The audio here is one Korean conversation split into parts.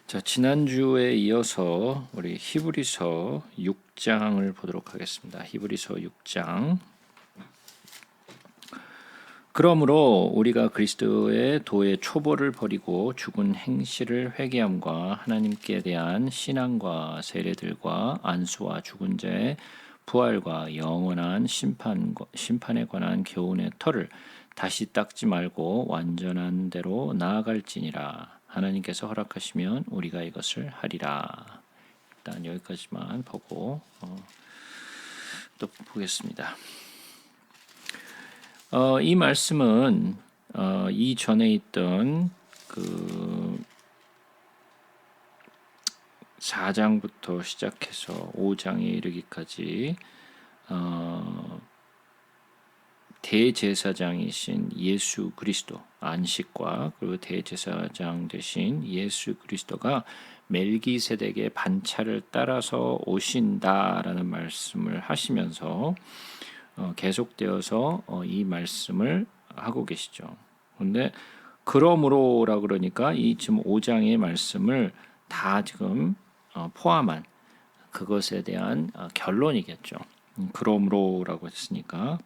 자, 지난주에 이어서 우리 히브리서 6장을 보도록 하겠습니다. 히브리서 6장. 그러므로 우리가 그리스도의 도의 초보를 버리고 죽은 행실을 회개함과 하나님께 대한 신앙과 세례들과 안수와 죽은 자의 부활과 영원한 심판에 관한 교훈의 터를 다시 닦지 말고 완전한 대로 나아갈지니라. 하나님께서 허락하시면 우리가 이것을 하리라. 일단 여기까지만 보고 또 보겠습니다. 이 말씀은 이전에 있던 그 4장부터 시작해서 5장에 이르기까지 대제사장이신 예수 그리스도 안식과 그리고 대제사장 되신 예수 그리스도가 멜기세덱의 반차를 따라서 오신다라는 말씀을 하시면서 계속되어서 이 말씀을 하고 계시죠. 그런데 그러므로라 그러니까 이 지금 5장의 말씀을 다 지금 포함한 그것에 대한 결론이겠죠. 그러므로라고 했으니까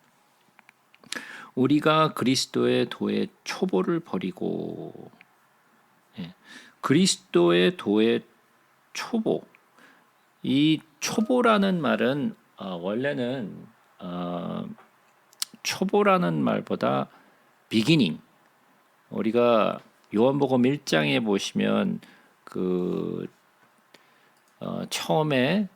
우리가 그리스도의 도의 초보를 버리고, 그리스도의 도의 초보. 이 초보라는 말은 원래는 초보라는 말보다 beginning. 우리가 요한복음 1장에 보시면 그 처음에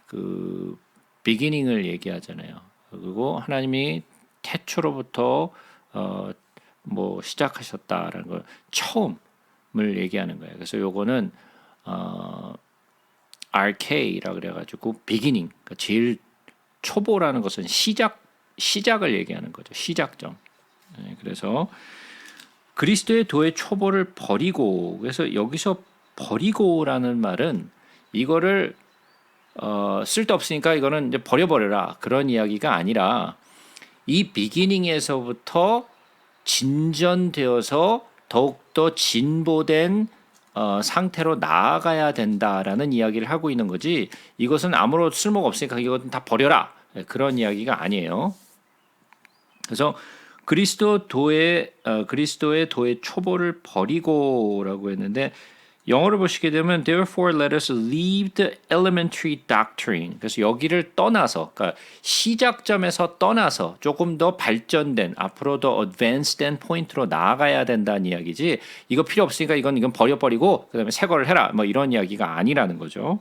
그 beginning을 얘기하잖아요. 그리고 하나님이 태초로부터 시작하셨다라는 걸 처음을 얘기하는 거예요. 그래서 요거는 RK라 그래가지고 beginning, 그러니까 제일 초보라는 것은 시작을 얘기하는 거죠. 시작점. 그래서 그리스도의 도의 초보를 버리고, 그래서 여기서 버리고라는 말은 이거를 쓸데없으니까 이거는 이제 버려버려라 그런 이야기가 아니라 이 비기닝에서부터 진전되어서 더욱더 진보된 상태로 나아가야 된다라는 이야기를 하고 있는 거지, 이것은 아무런 쓸모가 없으니까 이것은 다 버려라 그런 이야기가 아니에요. 그래서 그리스도의 도의 초보를 버리고라고 했는데, 영어를 보시게 되면 therefore let us leave the elementary doctrine. 그래서 여기를 떠나서, 그러니까 시작점에서 떠나서 조금 더 발전된, 앞으로 더 advanced된 포인트로 나아가야 된다는 이야기지, 이거 필요 없으니까 이건 버려버리고 그다음에 새 거를 해라 뭐 이런 이야기가 아니라는 거죠.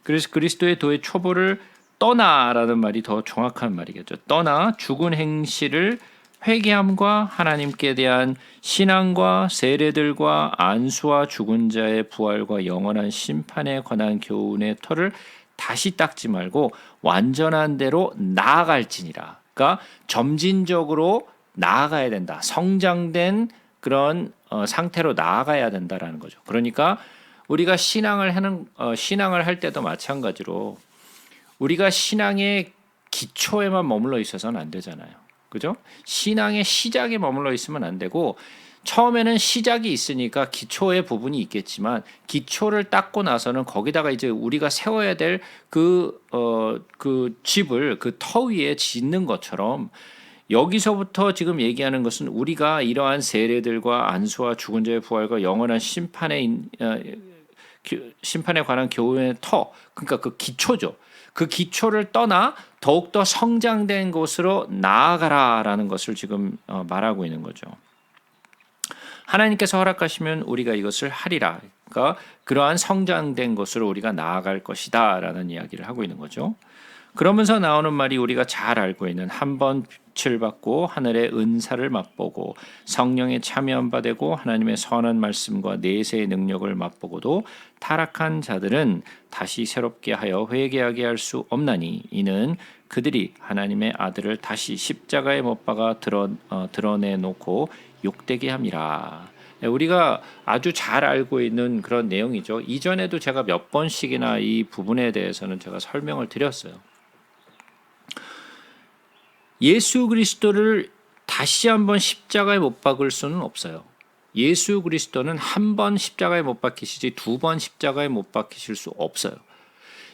그래서 그리스도의 도의 초보를 떠나라는 말이 더 정확한 말이겠죠. 떠나 죽은 행실을 회개함과 하나님께 대한 신앙과 세례들과 안수와 죽은 자의 부활과 영원한 심판에 관한 교훈의 터를 다시 닦지 말고 완전한 대로 나아갈지니라. 그러니까 점진적으로 나아가야 된다. 성장된 그런 상태로 나아가야 된다라는 거죠. 그러니까 우리가 신앙을 할 때도 마찬가지로 우리가 신앙의 기초에만 머물러 있어서는 안 되잖아요. 그죠? 신앙의 시작에 머물러 있으면 안 되고, 처음에는 시작이 있으니까 기초의 부분이 있겠지만 기초를 닦고 나서는 거기다가 이제 우리가 세워야 될 그 집을 그 터 위에 짓는 것처럼, 여기서부터 지금 얘기하는 것은 우리가 이러한 세례들과 안수와 죽은 자의 부활과 영원한 심판에 관한 교훈의 터, 그러니까 그 기초죠. 그 기초를 떠나 더욱더 성장된 곳으로 나아가라라는 것을 지금 말하고 있는 거죠. 하나님께서 허락하시면 우리가 이것을 하리라. 그러니까 그러한 성장된 곳으로 우리가 나아갈 것이다 라는 이야기를 하고 있는 거죠. 그러면서 나오는 말이 우리가 잘 알고 있는, 한 번 빛을 받고 하늘의 은사를 맛보고 성령에 참여한 바 되고 하나님의 선한 말씀과 내세의 능력을 맛보고도 타락한 자들은 다시 새롭게 하여 회개하게 할 수 없나니, 이는 그들이 하나님의 아들을 다시 십자가에 못 박아 드러내놓고 욕되게 함이라. 우리가 아주 잘 알고 있는 그런 내용이죠. 이전에도 제가 몇 번씩이나 이 부분에 대해서는 제가 설명을 드렸어요. 예수 그리스도를 다시 한번 십자가에 못 박을 수는 없어요. 예수 그리스도는 한 번 십자가에 못 박히시지 두 번 십자가에 못 박히실 수 없어요.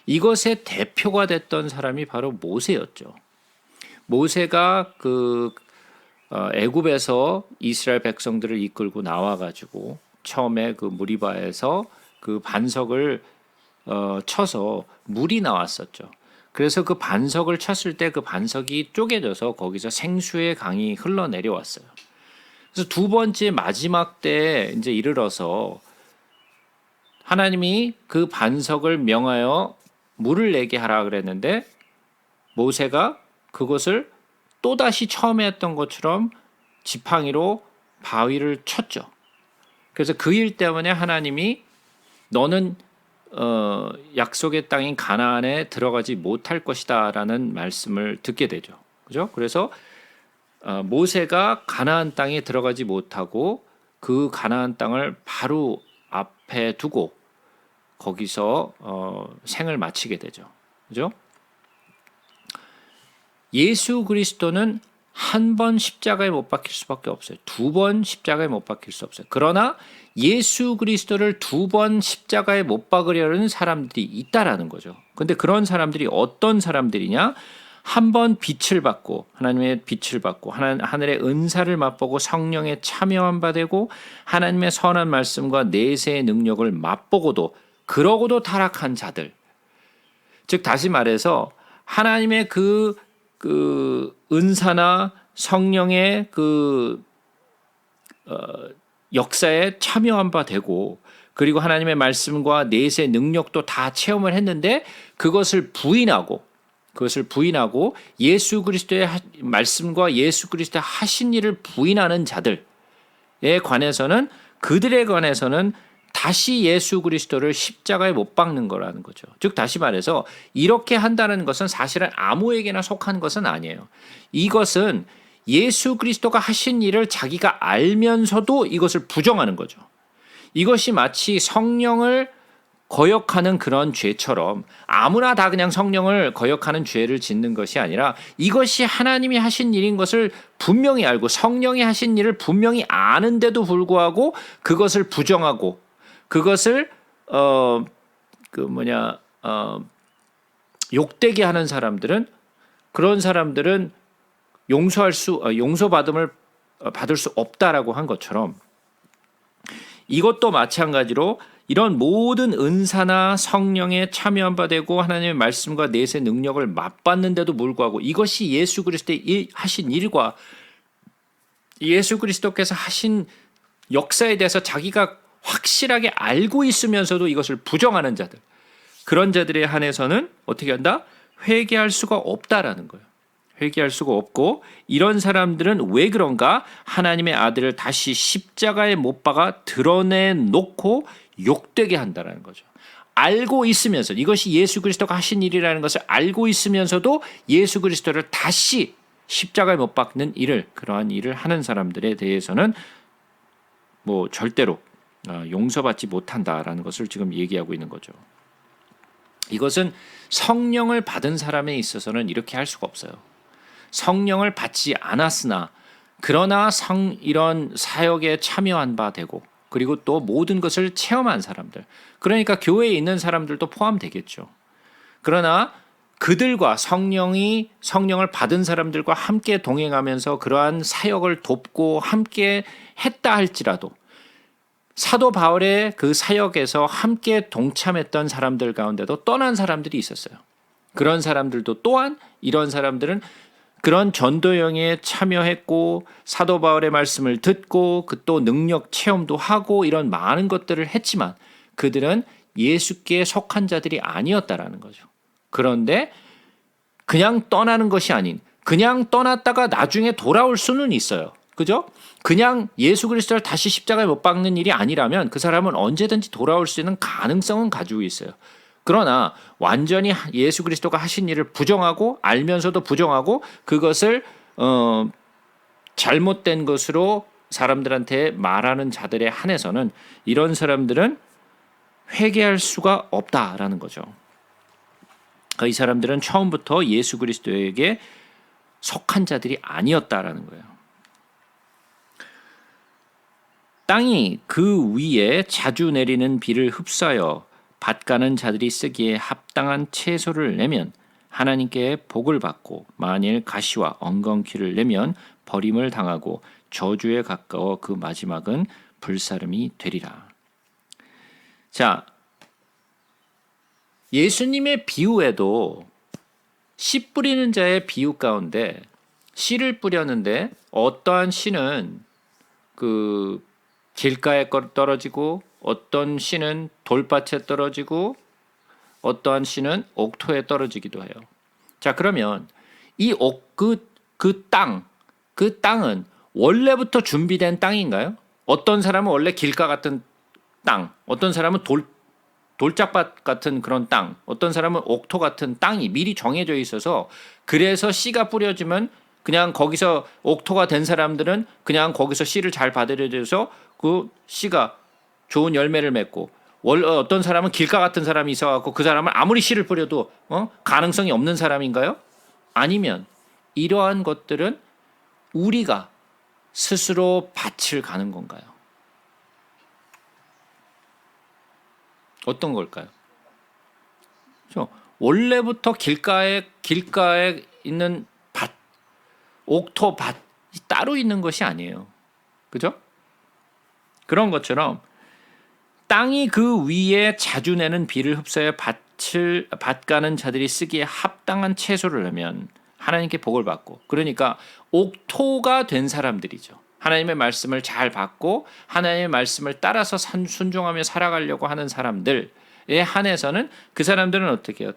이것의 대표가 됐던 사람이 바로 모세였죠. 모세가 애굽에서 이스라엘 백성들을 이끌고 나와가지고 처음에 그 무리바에서 그 반석을 쳐서 물이 나왔었죠. 그래서 그 반석을 쳤을 때 그 반석이 쪼개져서 거기서 생수의 강이 흘러내려왔어요. 그래서 두 번째 마지막 때에 이제 이르러서 하나님이 그 반석을 명하여 물을 내게 하라 그랬는데 모세가 그것을 또다시 처음에 했던 것처럼 지팡이로 바위를 쳤죠. 그래서 그 일 때문에 하나님이 너는 약속의 땅인 가나안에 들어가지 못할 것이다라는 말씀을 듣게 되죠. 그죠? 그래서 모세가 가나안 땅에 들어가지 못하고 그 가나안 땅을 바로 앞에 두고 거기서 생을 마치게 되죠. 그죠? 예수 그리스도는 한 번 십자가에 못 박힐 수밖에 없어요. 두 번 십자가에 못 박힐 수 없어요. 그러나 예수 그리스도를 두 번 십자가에 못 박으려는 사람들이 있다라는 거죠. 근데 그런 사람들이 어떤 사람들이냐? 한 번 빛을 받고 하나님의 빛을 받고 하늘의 은사를 맛보고 성령에 참여한 바 되고 하나님의 선한 말씀과 내세의 능력을 맛보고도 그러고도 타락한 자들. 즉 다시 말해서 하나님의 그 은사나 성령의 역사에 참여한 바 되고 그리고 하나님의 말씀과 내세 능력도 다 체험을 했는데 그것을 부인하고 예수 그리스도의 말씀과 예수 그리스도의 하신 일을 부인하는 자들에 관해서는 그들에 관해서는 다시 예수 그리스도를 십자가에 못 박는 거라는 거죠. 즉 다시 말해서 이렇게 한다는 것은 사실은 아무에게나 속한 것은 아니에요. 이것은 예수 그리스도가 하신 일을 자기가 알면서도 이것을 부정하는 거죠. 이것이 마치 성령을 거역하는 그런 죄처럼 아무나 다 그냥 성령을 거역하는 죄를 짓는 것이 아니라 이것이 하나님이 하신 일인 것을 분명히 알고 성령이 하신 일을 분명히 아는데도 불구하고 그것을 부정하고 그것을 욕되게 하는 사람들은 그런 사람들은 용서받음을 받을 수 없다라고 한 것처럼 이것도 마찬가지로 이런 모든 은사나 성령에 참여한 바 되고 하나님의 말씀과 내세 능력을 맛봤는데도 불구하고 이것이 예수 그리스도의 하신 일과 예수 그리스도께서 하신 역사에 대해서 자기가 확실하게 알고 있으면서도 이것을 부정하는 자들, 그런 자들에 한해서는 어떻게 한다? 회개할 수가 없다라는 거예요. 회개할 수가 없고 이런 사람들은 왜 그런가? 하나님의 아들을 다시 십자가에 못 박아 드러내놓고 욕되게 한다라는 거죠. 알고 있으면서 이것이 예수 그리스도가 하신 일이라는 것을 알고 있으면서도 예수 그리스도를 다시 십자가에 못 박는 그러한 일을 하는 사람들에 대해서는 절대로 용서받지 못한다라는 것을 지금 얘기하고 있는 거죠. 이것은 성령을 받은 사람에 있어서는 이렇게 할 수가 없어요. 성령을 받지 않았으나 그러나 이런 사역에 참여한 바 되고 그리고 또 모든 것을 체험한 사람들, 그러니까 교회에 있는 사람들도 포함되겠죠. 그러나 그들과 성령을 받은 사람들과 함께 동행하면서 그러한 사역을 돕고 함께 했다 할지라도 사도 바울의 그 사역에서 함께 동참했던 사람들 가운데도 떠난 사람들이 있었어요. 그런 사람들도 또한 이런 사람들은 그런 전도여행에 참여했고 사도 바울의 말씀을 듣고 또 능력 체험도 하고 이런 많은 것들을 했지만 그들은 예수께 속한 자들이 아니었다라는 거죠. 그런데 그냥 떠나는 것이 아닌 그냥 떠났다가 나중에 돌아올 수는 있어요. 그죠? 그냥 예수 그리스도를 다시 십자가에 못 박는 일이 아니라면 그 사람은 언제든지 돌아올 수 있는 가능성은 가지고 있어요. 그러나 완전히 예수 그리스도가 하신 일을 부정하고 알면서도 부정하고 그것을 잘못된 것으로 사람들한테 말하는 자들에 한해서는 이런 사람들은 회개할 수가 없다라는 거죠. 이 사람들은 처음부터 예수 그리스도에게 속한 자들이 아니었다라는 거예요. 땅이 그 위에 자주 내리는 비를 흡수하여 밭가는 자들이 쓰기에 합당한 채소를 내면 하나님께 복을 받고 만일 가시와 엉겅퀴를 내면 버림을 당하고 저주에 가까워 그 마지막은 불사름이 되리라. 자, 예수님의 비유에도 씨 뿌리는 자의 비유 가운데 씨를 뿌렸는데 어떠한 씨는 그 길가에 떨어지고 어떤 씨는 돌밭에 떨어지고 어떠한 씨는 옥토에 떨어지기도 해요. 자, 그러면 이 그 땅은 원래부터 준비된 땅인가요? 어떤 사람은 원래 길가 같은 땅, 어떤 사람은 돌짝밭 같은 그런 땅, 어떤 사람은 옥토 같은 땅이 미리 정해져 있어서 그래서 씨가 뿌려지면 그냥 거기서 옥토가 된 사람들은 그냥 거기서 씨를 잘 받아들여서 그 씨가 좋은 열매를 맺고 어떤 사람은 길가 같은 사람이 있어갖고 그 사람은 아무리 씨를 뿌려도 가능성이 없는 사람인가요? 아니면 이러한 것들은 우리가 스스로 밭을 가는 건가요? 어떤 걸까요? 그렇죠? 원래부터 길가에 있는 밭, 옥토 밭이 따로 있는 것이 아니에요. 그죠? 그런 것처럼 땅이 그 위에 자주 내는 비를 흡수해 밭가는 자들이 쓰기에 합당한 채소를 내면 하나님께 복을 받고, 그러니까 옥토가 된 사람들이죠. 하나님의 말씀을 잘 받고 하나님의 말씀을 따라서 순종하며 살아가려고 하는 사람들에 한해서는 그 사람들은 어떻게 해요?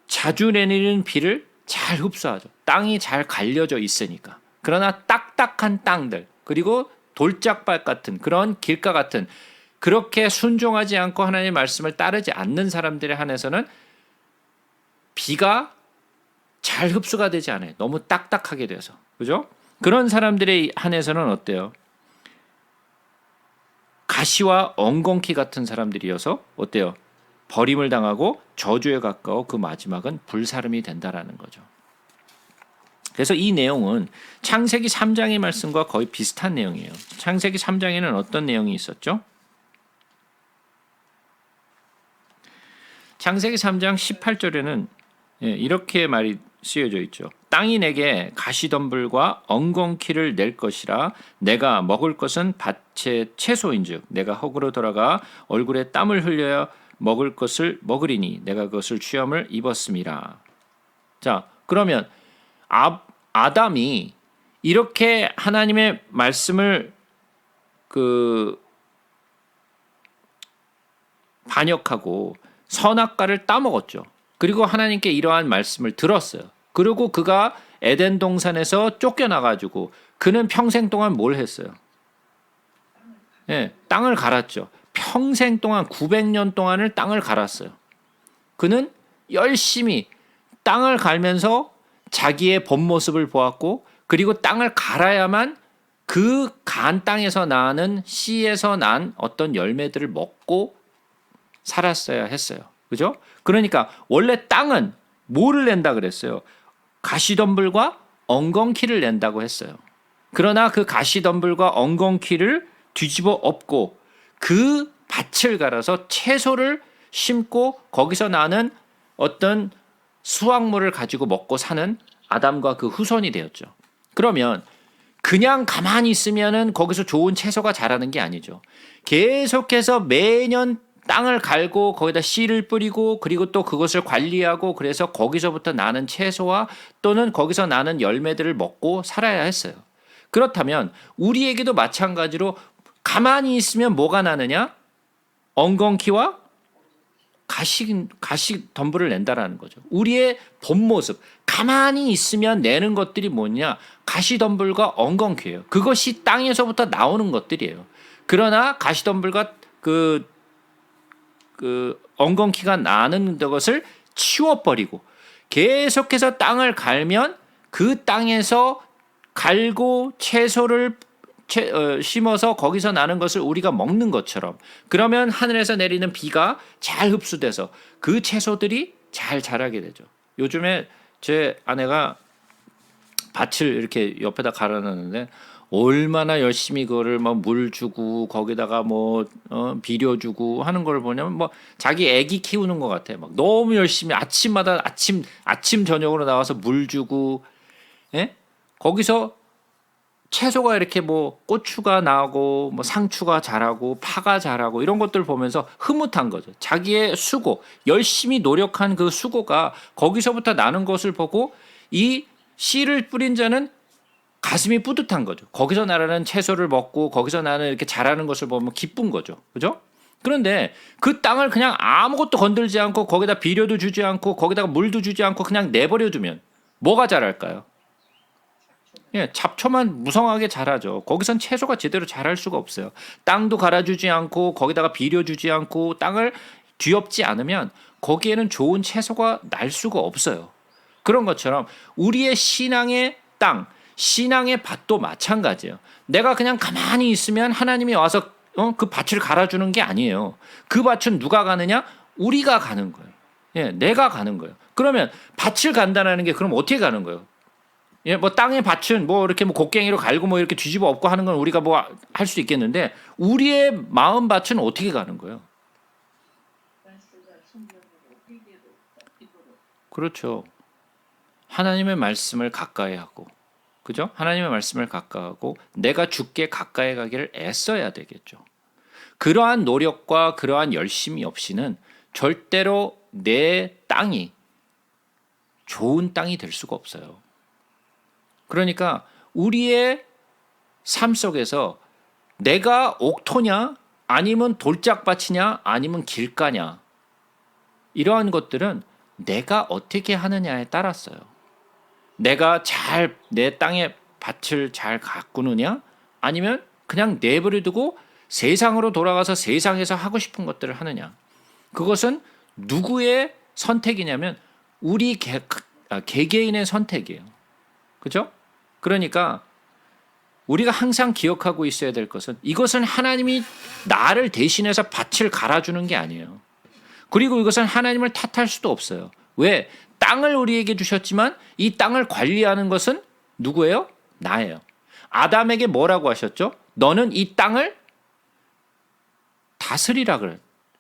자주 내리는 비를 잘 흡수하죠. 땅이 잘 갈려져 있으니까. 그러나 딱딱한 땅들, 그리고 돌짝밭 같은 그런 길가 같은 그렇게 순종하지 않고 하나님의 말씀을 따르지 않는 사람들에 한해서는 비가 잘 흡수가 되지 않아요. 너무 딱딱하게 돼서. 그죠? 그런 사람들에 한해서는 어때요? 가시와 엉겅퀴 같은 사람들이어서 어때요? 버림을 당하고 저주에 가까워 그 마지막은 불사름이 된다라는 거죠. 그래서 이 내용은 창세기 3장의 말씀과 거의 비슷한 내용이에요. 창세기 3장에는 어떤 내용이 있었죠? 창세기 3장 18절에는 이렇게 말이 쓰여져 있죠. 땅이 내게 가시덤불과 엉겅퀴를 낼 것이라 내가 먹을 것은 밭의 채소인즉 내가 흙으로 돌아가 얼굴에 땀을 흘려야 먹을 것을 먹으리니 내가 그것을 취함을 입었음이라. 자, 그러면 아담이 이렇게 하나님의 말씀을 반역하고 선악과를 따먹었죠. 그리고 하나님께 이러한 말씀을 들었어요. 그리고 그가 에덴 동산에서 쫓겨나가지고 그는 평생 동안 뭘 했어요? 땅을 갈았죠. 평생 동안 900년 동안을 땅을 갈았어요. 그는 열심히 땅을 갈면서 자기의 본 모습을 보았고, 그리고 땅을 갈아야만 그 간 땅에서 나는 씨에서 난 어떤 열매들을 먹고 살았어야 했어요. 그죠? 그러니까 원래 땅은 뭐를 낸다 그랬어요? 가시덤불과 엉겅퀴를 낸다고 했어요. 그러나 그 가시덤불과 엉겅퀴를 뒤집어 엎고 그 밭을 갈아서 채소를 심고 거기서 나는 어떤 수확물을 가지고 먹고 사는 아담과 그 후손이 되었죠. 그러면 그냥 가만히 있으면은 거기서 좋은 채소가 자라는 게 아니죠. 계속해서 매년 땅을 갈고 거기다 씨를 뿌리고 그리고 또 그것을 관리하고 그래서 거기서부터 나는 채소와 또는 거기서 나는 열매들을 먹고 살아야 했어요. 그렇다면 우리에게도 마찬가지로 가만히 있으면 뭐가 나느냐? 엉겅퀴와 가시 덤불을 낸다라는 거죠. 우리의 본 모습, 가만히 있으면 내는 것들이 뭐냐? 가시 덤불과 엉겅퀴예요. 그것이 땅에서부터 나오는 것들이에요. 그러나 가시 덤불과 그 엉겅퀴가 나는 것을 치워버리고 계속해서 땅을 갈면 그 땅에서 갈고 채소를 심어서 거기서 나는 것을 우리가 먹는 것처럼, 그러면 하늘에서 내리는 비가 잘 흡수돼서 그 채소들이 잘 자라게 되죠. 요즘에 제 아내가 밭을 이렇게 옆에다 갈아놨는데 얼마나 열심히 그거를 뭐 물 주고 거기다가 뭐 비료 주고 하는 걸 보냐면 뭐 자기 애기 키우는 것 같아. 막 너무 열심히 아침마다 아침 저녁으로 나와서 물 주고, 예? 거기서 채소가 이렇게 뭐 고추가 나고 뭐 상추가 자라고 파가 자라고 이런 것들 보면서 흐뭇한 거죠. 자기의 수고, 열심히 노력한 그 수고가 거기서부터 나는 것을 보고 이 씨를 뿌린 자는 가슴이 뿌듯한 거죠. 거기서 나라는 채소를 먹고 거기서 나는 이렇게 자라는 것을 보면 기쁜 거죠. 그죠? 그런데 그 땅을 그냥 아무것도 건들지 않고 거기다 비료도 주지 않고 거기다가 물도 주지 않고 그냥 내버려 두면 뭐가 자랄까요? 예, 잡초만 무성하게 자라죠. 거기선 채소가 제대로 자랄 수가 없어요. 땅도 갈아주지 않고 거기다가 비료 주지 않고 땅을 뒤엎지 않으면 거기에는 좋은 채소가 날 수가 없어요. 그런 것처럼 우리의 신앙의 땅, 신앙의 밭도 마찬가지예요. 내가 그냥 가만히 있으면 하나님이 와서 그 밭을 갈아주는 게 아니에요. 그 밭은 누가 가느냐? 우리가 가는 거예요. 예, 내가 가는 거예요. 그러면 밭을 간다는 게 그럼 어떻게 가는 거예요? 예, 뭐 땅의 밭은 뭐 이렇게 뭐 곡괭이로 갈고 뭐 이렇게 뒤집어 엎고 하는 건 우리가 뭐 할 수 있겠는데 우리의 마음 밭은 어떻게 가는 거예요? 그렇죠. 하나님의 말씀을 가까이 하고, 그죠? 하나님의 말씀을 가까이 하고 내가 주께 가까이 가기를 애써야 되겠죠. 그러한 노력과 그러한 열심이 없이는 절대로 내 땅이 좋은 땅이 될 수가 없어요. 그러니까 우리의 삶 속에서 내가 옥토냐 아니면 돌짝밭이냐 아니면 길가냐 이러한 것들은 내가 어떻게 하느냐에 따랐어요. 내가 잘 내 땅의 밭을 잘 가꾸느냐 아니면 그냥 내버려두고 세상으로 돌아가서 세상에서 하고 싶은 것들을 하느냐. 그것은 누구의 선택이냐면 우리 개개인의 선택이에요. 그죠? 그러니까 우리가 항상 기억하고 있어야 될 것은 이것은 하나님이 나를 대신해서 밭을 갈아주는 게 아니에요. 그리고 이것은 하나님을 탓할 수도 없어요. 왜? 땅을 우리에게 주셨지만 이 땅을 관리하는 것은 누구예요? 나예요. 아담에게 뭐라고 하셨죠? 너는 이 땅을 다스리라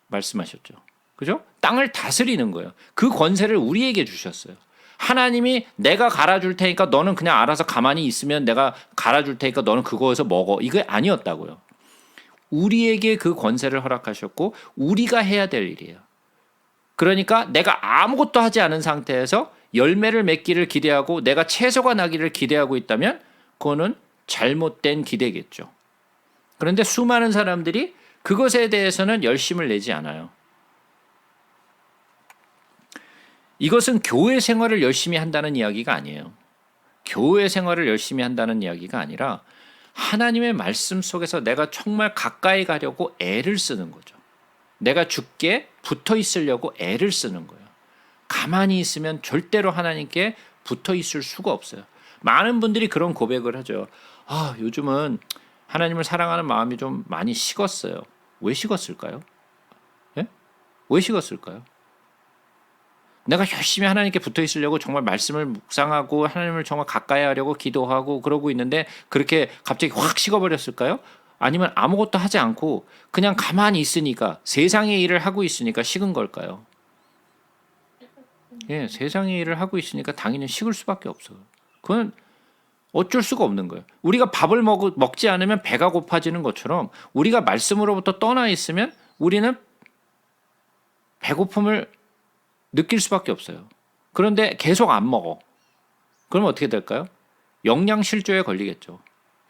말씀하셨죠. 그죠? 땅을 다스리는 거예요. 그 권세를 우리에게 주셨어요. 하나님이 내가 갈아줄 테니까 너는 그냥 알아서 가만히 있으면 내가 갈아줄 테니까 너는 그거에서 먹어. 이게 아니었다고요. 우리에게 그 권세를 허락하셨고 우리가 해야 될 일이에요. 그러니까 내가 아무것도 하지 않은 상태에서 열매를 맺기를 기대하고 내가 채소가 나기를 기대하고 있다면 그거는 잘못된 기대겠죠. 그런데 수많은 사람들이 그것에 대해서는 열심을 내지 않아요. 이것은 교회 생활을 열심히 한다는 이야기가 아니에요. 교회 생활을 열심히 한다는 이야기가 아니라 하나님의 말씀 속에서 내가 정말 가까이 가려고 애를 쓰는 거죠. 내가 주께 붙어 있으려고 애를 쓰는 거예요. 가만히 있으면 절대로 하나님께 붙어 있을 수가 없어요. 많은 분들이 그런 고백을 하죠. 요즘은 하나님을 사랑하는 마음이 좀 많이 식었어요. 왜 식었을까요? 예? 왜 식었을까요? 내가 열심히 하나님께 붙어 있으려고 정말 말씀을 묵상하고 하나님을 정말 가까이 하려고 기도하고 그러고 있는데 그렇게 갑자기 확 식어버렸을까요? 아니면 아무것도 하지 않고 그냥 가만히 있으니까 세상의 일을 하고 있으니까 식은 걸까요? 예, 세상의 일을 하고 있으니까 당연히 식을 수밖에 없어요. 그건 어쩔 수가 없는 거예요. 우리가 밥을 먹지 않으면 배가 고파지는 것처럼 우리가 말씀으로부터 떠나 있으면 우리는 배고픔을 느낄 수밖에 없어요. 그런데 계속 안 먹어. 그러면 어떻게 될까요? 영양실조에 걸리겠죠.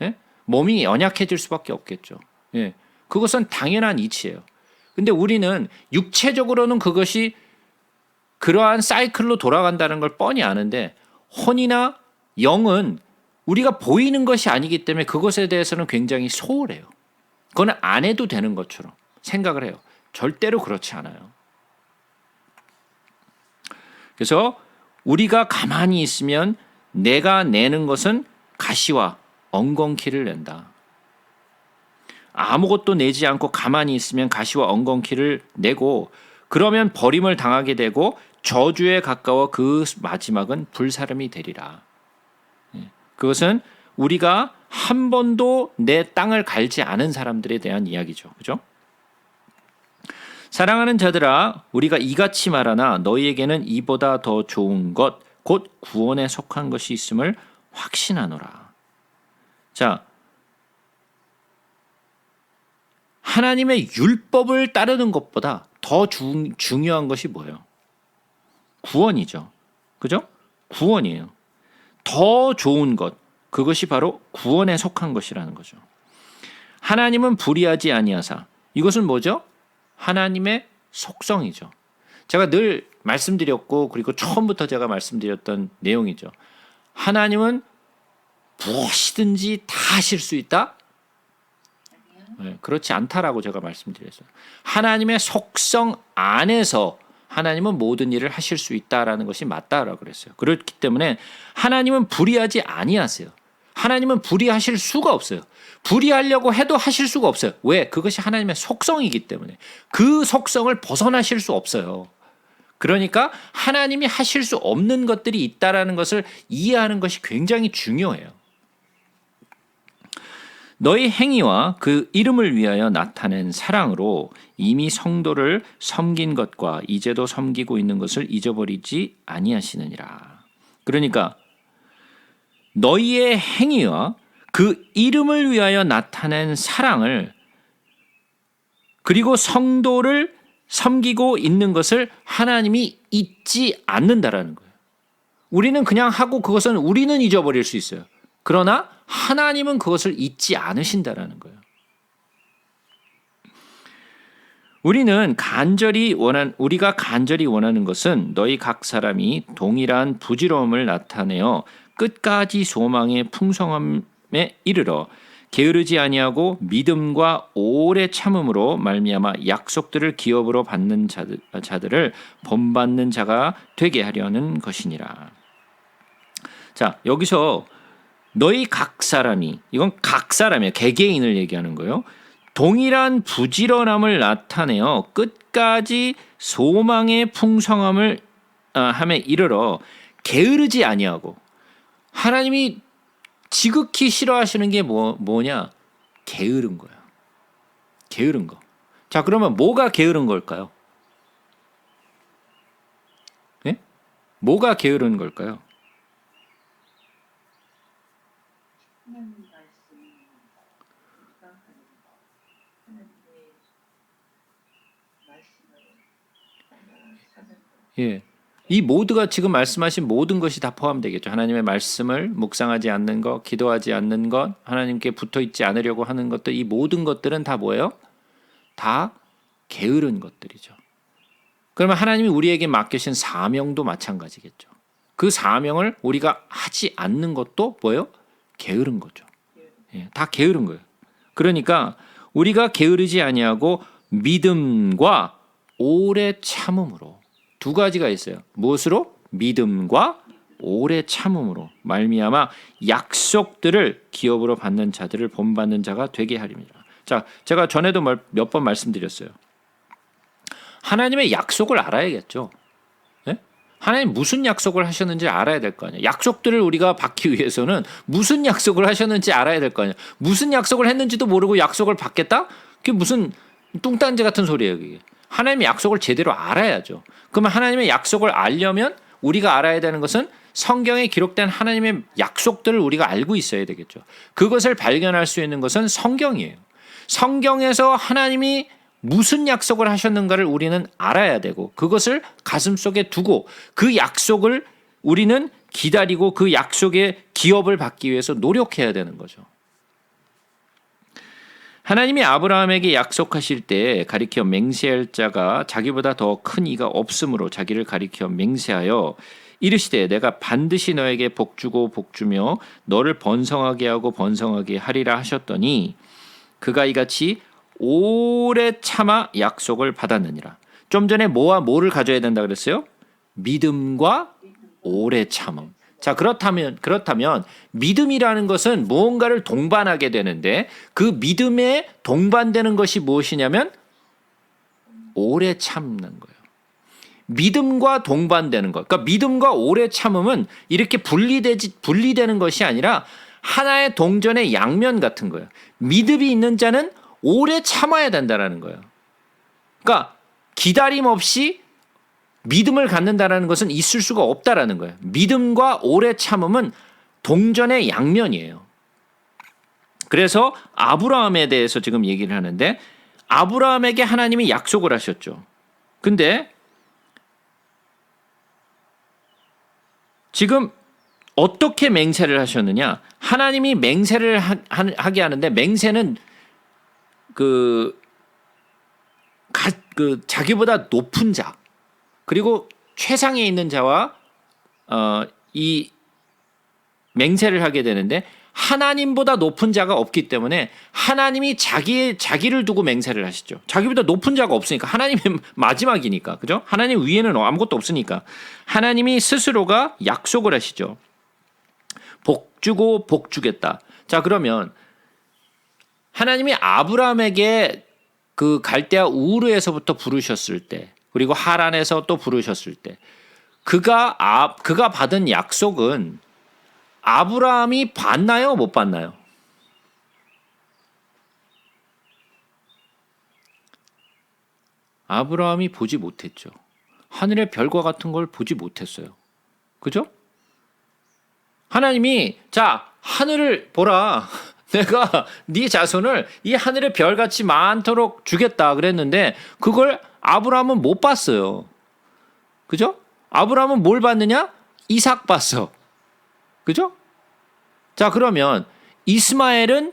예? 몸이 연약해질 수밖에 없겠죠. 예. 그것은 당연한 이치예요. 근데 우리는 육체적으로는 그것이 그러한 사이클로 돌아간다는 걸 뻔히 아는데 혼이나 영은 우리가 보이는 것이 아니기 때문에 그것에 대해서는 굉장히 소홀해요. 그건 안 해도 되는 것처럼 생각을 해요. 절대로 그렇지 않아요. 그래서 우리가 가만히 있으면 내가 내는 것은 가시와 엉겅퀴를 낸다. 아무것도 내지 않고 가만히 있으면 가시와 엉겅퀴를 내고 그러면 버림을 당하게 되고 저주에 가까워 그 마지막은 불사름이 되리라. 그것은 우리가 한 번도 내 땅을 갈지 않은 사람들에 대한 이야기죠. 그죠? 사랑하는 자들아, 우리가 이같이 말하나 너희에게는 이보다 더 좋은 것, 곧 구원에 속한 것이 있음을 확신하노라. 자, 하나님의 율법을 따르는 것보다 더 중요한 것이 뭐예요? 구원이죠. 그죠? 구원이에요. 더 좋은 것, 그것이 바로 구원에 속한 것이라는 거죠. 하나님은 불의하지 아니하사. 이것은 뭐죠? 하나님의 속성이죠. 제가 늘 말씀드렸고 그리고 처음부터 제가 말씀드렸던 내용이죠. 하나님은 무엇이든지 다 하실 수 있다? 네, 그렇지 않다라고 제가 말씀드렸어요. 하나님의 속성 안에서 하나님은 모든 일을 하실 수 있다라는 것이 맞다라고 그랬어요. 그렇기 때문에 하나님은 불의하지 아니하세요. 하나님은 불의하실 수가 없어요. 불의하려고 해도 하실 수가 없어요. 왜? 그것이 하나님의 속성이기 때문에. 그 속성을 벗어나실 수 없어요. 그러니까 하나님이 하실 수 없는 것들이 있다라는 것을 이해하는 것이 굉장히 중요해요. 너희 행위와 그 이름을 위하여 나타낸 사랑으로 이미 성도를 섬긴 것과 이제도 섬기고 있는 것을 잊어버리지 아니하시느니라. 그러니까 너희의 행위와 그 이름을 위하여 나타낸 사랑을 그리고 성도를 섬기고 있는 것을 하나님이 잊지 않는다라는 거예요. 우리는 그냥 하고 그것은 우리는 잊어버릴 수 있어요. 그러나 하나님은 그것을 잊지 않으신다라는 거예요. 우리가 간절히 원하는 것은 너희 각 사람이 동일한 부지런함을 나타내어 끝까지 소망의 풍성함에 이르러 게으르지 아니하고 믿음과 오래 참음으로 말미암아 약속들을 기업으로 받는 자들을 본받는 자가 되게 하려는 것이니라. 자, 여기서 너희 각 사람이, 이건 각 사람이에요. 개개인을 얘기하는 거예요. 동일한 부지런함을 나타내어 끝까지 소망의 풍성함을 함에 이르러 게으르지 아니하고. 하나님이 지극히 싫어하시는 게 뭐냐? 게으른 거야. 게으른 거. 자, 그러면 뭐가 게으른 걸까요? 네? 뭐가 게으른 걸까요? 예. 이 모두가 지금 말씀하신 모든 것이 다 포함되겠죠. 하나님의 말씀을 묵상하지 않는 것, 기도하지 않는 것, 하나님께 붙어 있지 않으려고 하는 것들, 이 모든 것들은 다 뭐예요? 다 게으른 것들이죠. 그러면 하나님이 우리에게 맡기신 사명도 마찬가지겠죠. 그 사명을 우리가 하지 않는 것도 뭐예요? 게으른 거죠. 예, 다 게으른 거예요. 그러니까 우리가 게으르지 아니하고 믿음과 오래 참음으로, 두 가지가 있어요. 무엇으로? 믿음과 오래 참음으로 말미암아 약속들을 기업으로 받는 자들을 본받는 자가 되게 하리니라. 자, 제가 전에도 몇 번 말씀드렸어요. 하나님의 약속을 알아야겠죠. 네? 하나님 무슨 약속을 하셨는지 알아야 될 거 아니에요. 약속들을 우리가 받기 위해서는 무슨 약속을 하셨는지 알아야 될 거 아니에요. 무슨 약속을 했는지도 모르고 약속을 받겠다? 그게 무슨 뚱딴지 같은 소리예요. 그게. 하나님의 약속을 제대로 알아야죠. 그러면 하나님의 약속을 알려면 우리가 알아야 되는 것은 성경에 기록된 하나님의 약속들을 우리가 알고 있어야 되겠죠. 그것을 발견할 수 있는 것은 성경이에요. 성경에서 하나님이 무슨 약속을 하셨는가를 우리는 알아야 되고 그것을 가슴속에 두고 그 약속을 우리는 기다리고 그 약속의 기업을 받기 위해서 노력해야 되는 거죠. 하나님이 아브라함에게 약속하실 때 가리켜 맹세할 자가 자기보다 더 큰 이가 없으므로 자기를 가리켜 맹세하여 이르시되 내가 반드시 너에게 복주고 복주며 너를 번성하게 하고 번성하게 하리라 하셨더니 그가 이같이 오래 참아 약속을 받았느니라. 좀 전에 뭐와 뭐를 가져야 된다 그랬어요? 믿음과 오래 참음. 자, 그렇다면 믿음이라는 것은 무언가를 동반하게 되는데 그 믿음에 동반되는 것이 무엇이냐면 오래 참는 거예요. 믿음과 동반되는 것. 그러니까 믿음과 오래 참음은 이렇게 분리되는 것이 아니라 하나의 동전의 양면 같은 거예요. 믿음이 있는 자는 오래 참아야 된다라는 거예요. 그러니까 기다림 없이 믿음을 갖는다라는 것은 있을 수가 없다라는 거예요. 믿음과 오래 참음은 동전의 양면이에요. 그래서 아브라함에 대해서 지금 얘기를 하는데 아브라함에게 하나님이 약속을 하셨죠. 근데 지금 어떻게 맹세를 하셨느냐? 하나님이 맹세를 하게 하는데 맹세는 자기보다 높은 자 그리고 최상에 있는 자와 이 맹세를 하게 되는데 하나님보다 높은 자가 없기 때문에 하나님이 자기를 두고 맹세를 하시죠. 자기보다 높은 자가 없으니까 하나님이 마지막이니까 그죠? 하나님 위에는 아무것도 없으니까 하나님이 스스로가 약속을 하시죠. 복 주고 복 주겠다. 자 그러면 하나님이 아브라함에게 그 갈대아 우르에서부터 부르셨을 때 그리고 하란에서 또 부르셨을 때 그가 받은 약속은 아브라함이 받나요? 못 받나요? 아브라함이 보지 못했죠. 하늘의 별과 같은 걸 보지 못했어요. 그죠? 하나님이 자 하늘을 보라. 내가 네 자손을 이 하늘의 별같이 많도록 주겠다 그랬는데 그걸 아브라함은 못 봤어요. 그죠? 아브라함은 뭘 봤느냐? 이삭 봤어. 그죠? 자 그러면 이스마엘은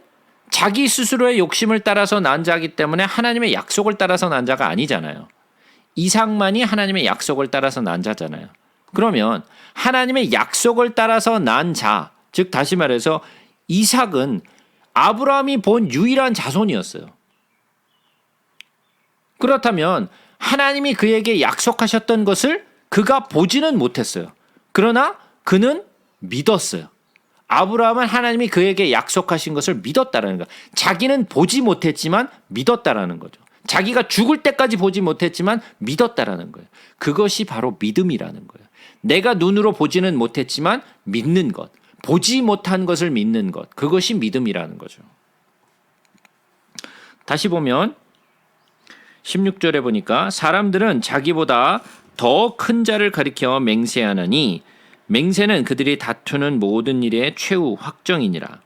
자기 스스로의 욕심을 따라서 난 자이기 때문에 하나님의 약속을 따라서 난 자가 아니잖아요. 이삭만이 하나님의 약속을 따라서 난 자잖아요. 그러면 하나님의 약속을 따라서 난 자, 즉 다시 말해서 이삭은 아브라함이 본 유일한 자손이었어요. 그렇다면 하나님이 그에게 약속하셨던 것을 그가 보지는 못했어요. 그러나 그는 믿었어요. 아브라함은 하나님이 그에게 약속하신 것을 믿었다라는 거예요. 자기는 보지 못했지만 믿었다라는 거죠. 자기가 죽을 때까지 보지 못했지만 믿었다라는 거예요. 그것이 바로 믿음이라는 거예요. 내가 눈으로 보지는 못했지만 믿는 것, 보지 못한 것을 믿는 것, 그것이 믿음이라는 거죠. 다시 보면 16절에 보니까 사람들은 자기보다 더 큰 자를 가리켜 맹세하느니 맹세는 그들이 다투는 모든 일의 최후 확정이니라.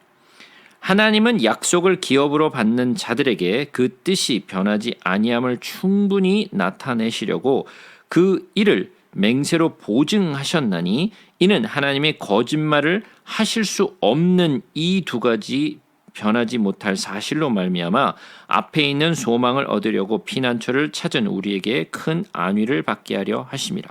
하나님은 약속을 기업으로 받는 자들에게 그 뜻이 변하지 아니함을 충분히 나타내시려고 그 일을 맹세로 보증하셨나니 이는 하나님이 거짓말을 하실 수 없는 이 두 가지 변하지 못할 사실로 말미암아 앞에 있는 소망을 얻으려고 피난처를 찾은 우리에게 큰 안위를 받게 하려 하심이라.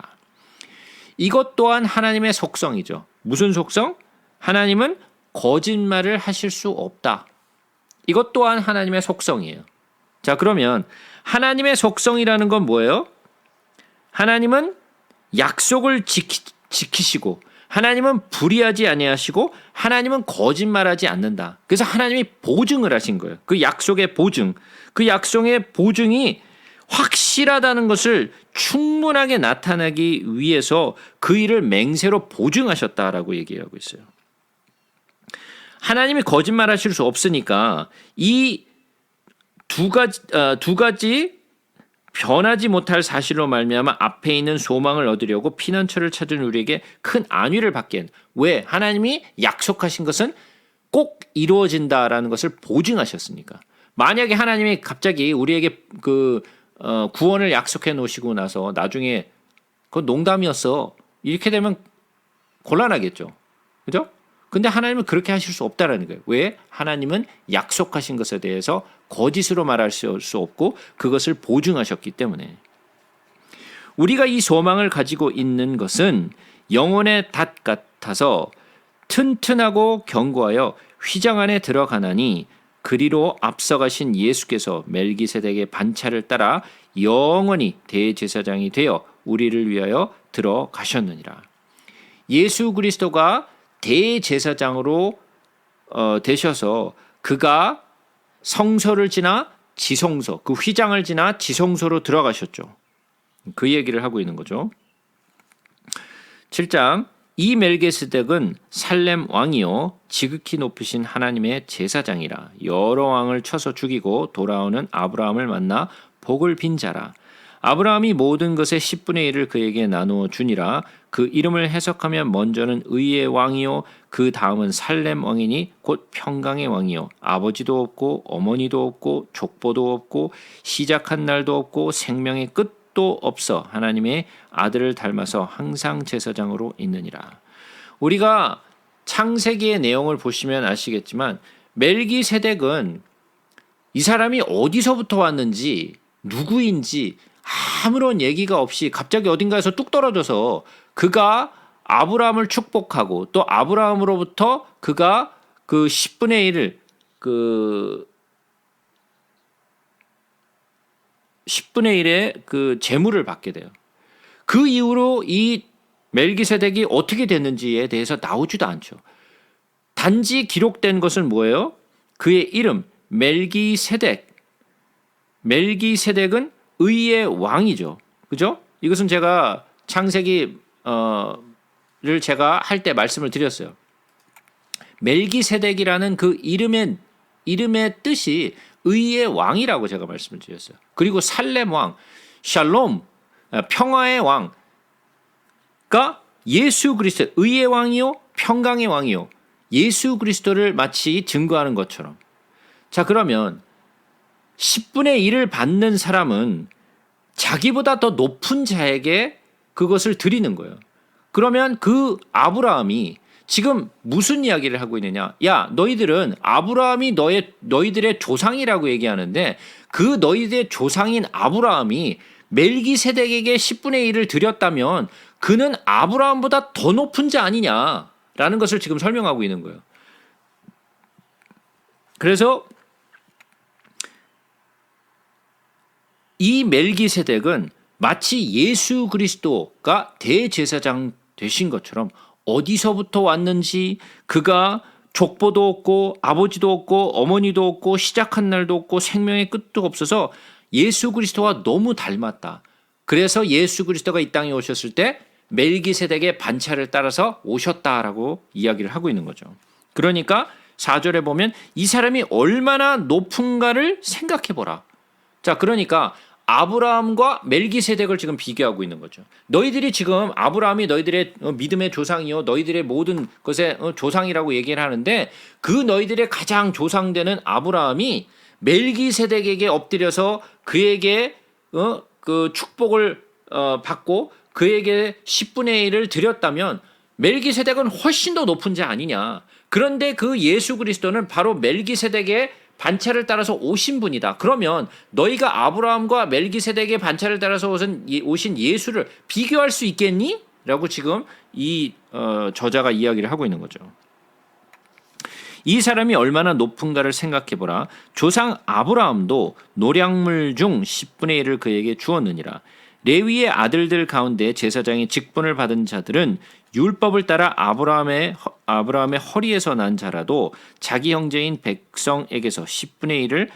이것 또한 하나님의 속성이죠. 무슨 속성? 하나님은 거짓말을 하실 수 없다. 이것 또한 하나님의 속성이에요. 자, 그러면 하나님의 속성이라는 건 뭐예요? 하나님은 약속을 지키시고 하나님은 불의하지 아니하시고 하나님은 거짓말하지 않는다. 그래서 하나님이 보증을 하신 거예요. 그 약속의 보증, 그 약속의 보증이 확실하다는 것을 충분하게 나타내기 위해서 그 일을 맹세로 보증하셨다라고 얘기하고 있어요. 하나님이 거짓말하실 수 없으니까 이 두 가지 변하지 못할 사실로 말미암아 앞에 있는 소망을 얻으려고 피난처를 찾은 우리에게 큰 안위를 받게. 왜? 하나님이 약속하신 것은 꼭 이루어진다라는 것을 보증하셨으니까. 만약에 하나님이 갑자기 우리에게 구원을 약속해 놓으시고 나서 나중에 그건 농담이었어. 이렇게 되면 곤란하겠죠. 그죠? 근데 하나님은 그렇게 하실 수 없다라는 거예요. 왜? 하나님은 약속하신 것에 대해서 거짓으로 말할 수 없고 그것을 보증하셨기 때문에. 우리가 이 소망을 가지고 있는 것은 영혼의 닷 같아서 튼튼하고 견고하여 휘장 안에 들어가나니 그리로 앞서가신 예수께서 멜기세덱의 반차를 따라 영원히 대제사장이 되어 우리를 위하여 들어가셨느니라. 예수 그리스도가 대제사장으로 되셔서 그가 성소를 지나 지성소, 그 휘장을 지나 지성소로 들어가셨죠. 그 얘기를 하고 있는 거죠. 7장 이 멜기세덱은 살렘 왕이요 지극히 높으신 하나님의 제사장이라. 여러 왕을 쳐서 죽이고 돌아오는 아브라함을 만나 복을 빈 자라. 아브라함이 모든 것의 10분의 1을 그에게 나누어 주니라. 그 이름을 해석하면 먼저는 의의 왕이요 그 다음은 살렘 왕이니 곧 평강의 왕이요 아버지도 없고 어머니도 없고 족보도 없고 시작한 날도 없고 생명의 끝도 없어 하나님의 아들을 닮아서 항상 제사장으로 있느니라. 우리가 창세기의 내용을 보시면 아시겠지만 멜기세덱은 이 사람이 어디서부터 왔는지 누구인지 아무런 얘기가 없이 갑자기 어딘가에서 뚝 떨어져서 그가 아브라함을 축복하고 또 아브라함으로부터 그가 그 10분의 1을 그 10분의 1의 그 재물을 받게 돼요. 그 이후로 이 멜기세덱이 어떻게 됐는지에 대해서 나오지도 않죠. 단지 기록된 것은 뭐예요? 그의 이름 멜기세덱. 멜기세덱은 의의 왕이죠. 그죠? 이것은 제가 창세기를 제가 할 때 말씀을 드렸어요. 멜기세덱이라는 그 이름의 뜻이 의의 왕이라고 제가 말씀을 드렸어요. 그리고 살렘 왕, 샬롬, 평화의 왕가 예수 그리스도, 의의 왕이요, 평강의 왕이요, 예수 그리스도를 마치 증거하는 것처럼. 자, 그러면 10분의 1을 받는 사람은 자기보다 더 높은 자에게 그것을 드리는 거예요. 그러면 그 아브라함이 지금 무슨 이야기를 하고 있느냐? 야, 너희들은 아브라함이 너희들의 조상이라고 얘기하는데 그 너희들의 조상인 아브라함이 멜기세덱에게 10분의 1을 드렸다면 그는 아브라함보다 더 높은 자 아니냐라는 것을 지금 설명하고 있는 거예요. 그래서 이 멜기세덱은 마치 예수 그리스도가 대제사장 되신 것처럼 어디서부터 왔는지, 그가 족보도 없고 아버지도 없고 어머니도 없고 시작한 날도 없고 생명의 끝도 없어서 예수 그리스도와 너무 닮았다. 그래서 예수 그리스도가 이 땅에 오셨을 때 멜기세덱의 반차를 따라서 오셨다라고 이야기를 하고 있는 거죠. 그러니까 4절에 보면 이 사람이 얼마나 높은가를 생각해 보라. 자, 그러니까 아브라함과 멜기세덱을 지금 비교하고 있는 거죠. 너희들이 지금 아브라함이 너희들의 믿음의 조상이요, 너희들의 모든 것의 조상이라고 얘기를 하는데 그 너희들의 가장 조상되는 아브라함이 멜기세덱에게 엎드려서 그에게 그 축복을 받고 그에게 10분의 1을 드렸다면 멜기세덱은 훨씬 더 높은 자 아니냐. 그런데 그 예수 그리스도는 바로 멜기세덱의 반차를 따라서 오신 분이다. 그러면 너희가 아브라함과 멜기세덱의 반차를 따라서 오신 예수를 비교할 수 있겠니? 라고 지금 이 저자가 이야기를 하고 있는 거죠. 이 사람이 얼마나 높은가를 생각해보라. 조상 아브라함도 노량물 중 10분의 1을 그에게 주었느니라. 레위의 아들들 가운데 제사장의 직분을 받은 자들은 율법을 따라 아브라함의 허리에서 난 자라도 자기 형제인 백성에게서 10분의 1을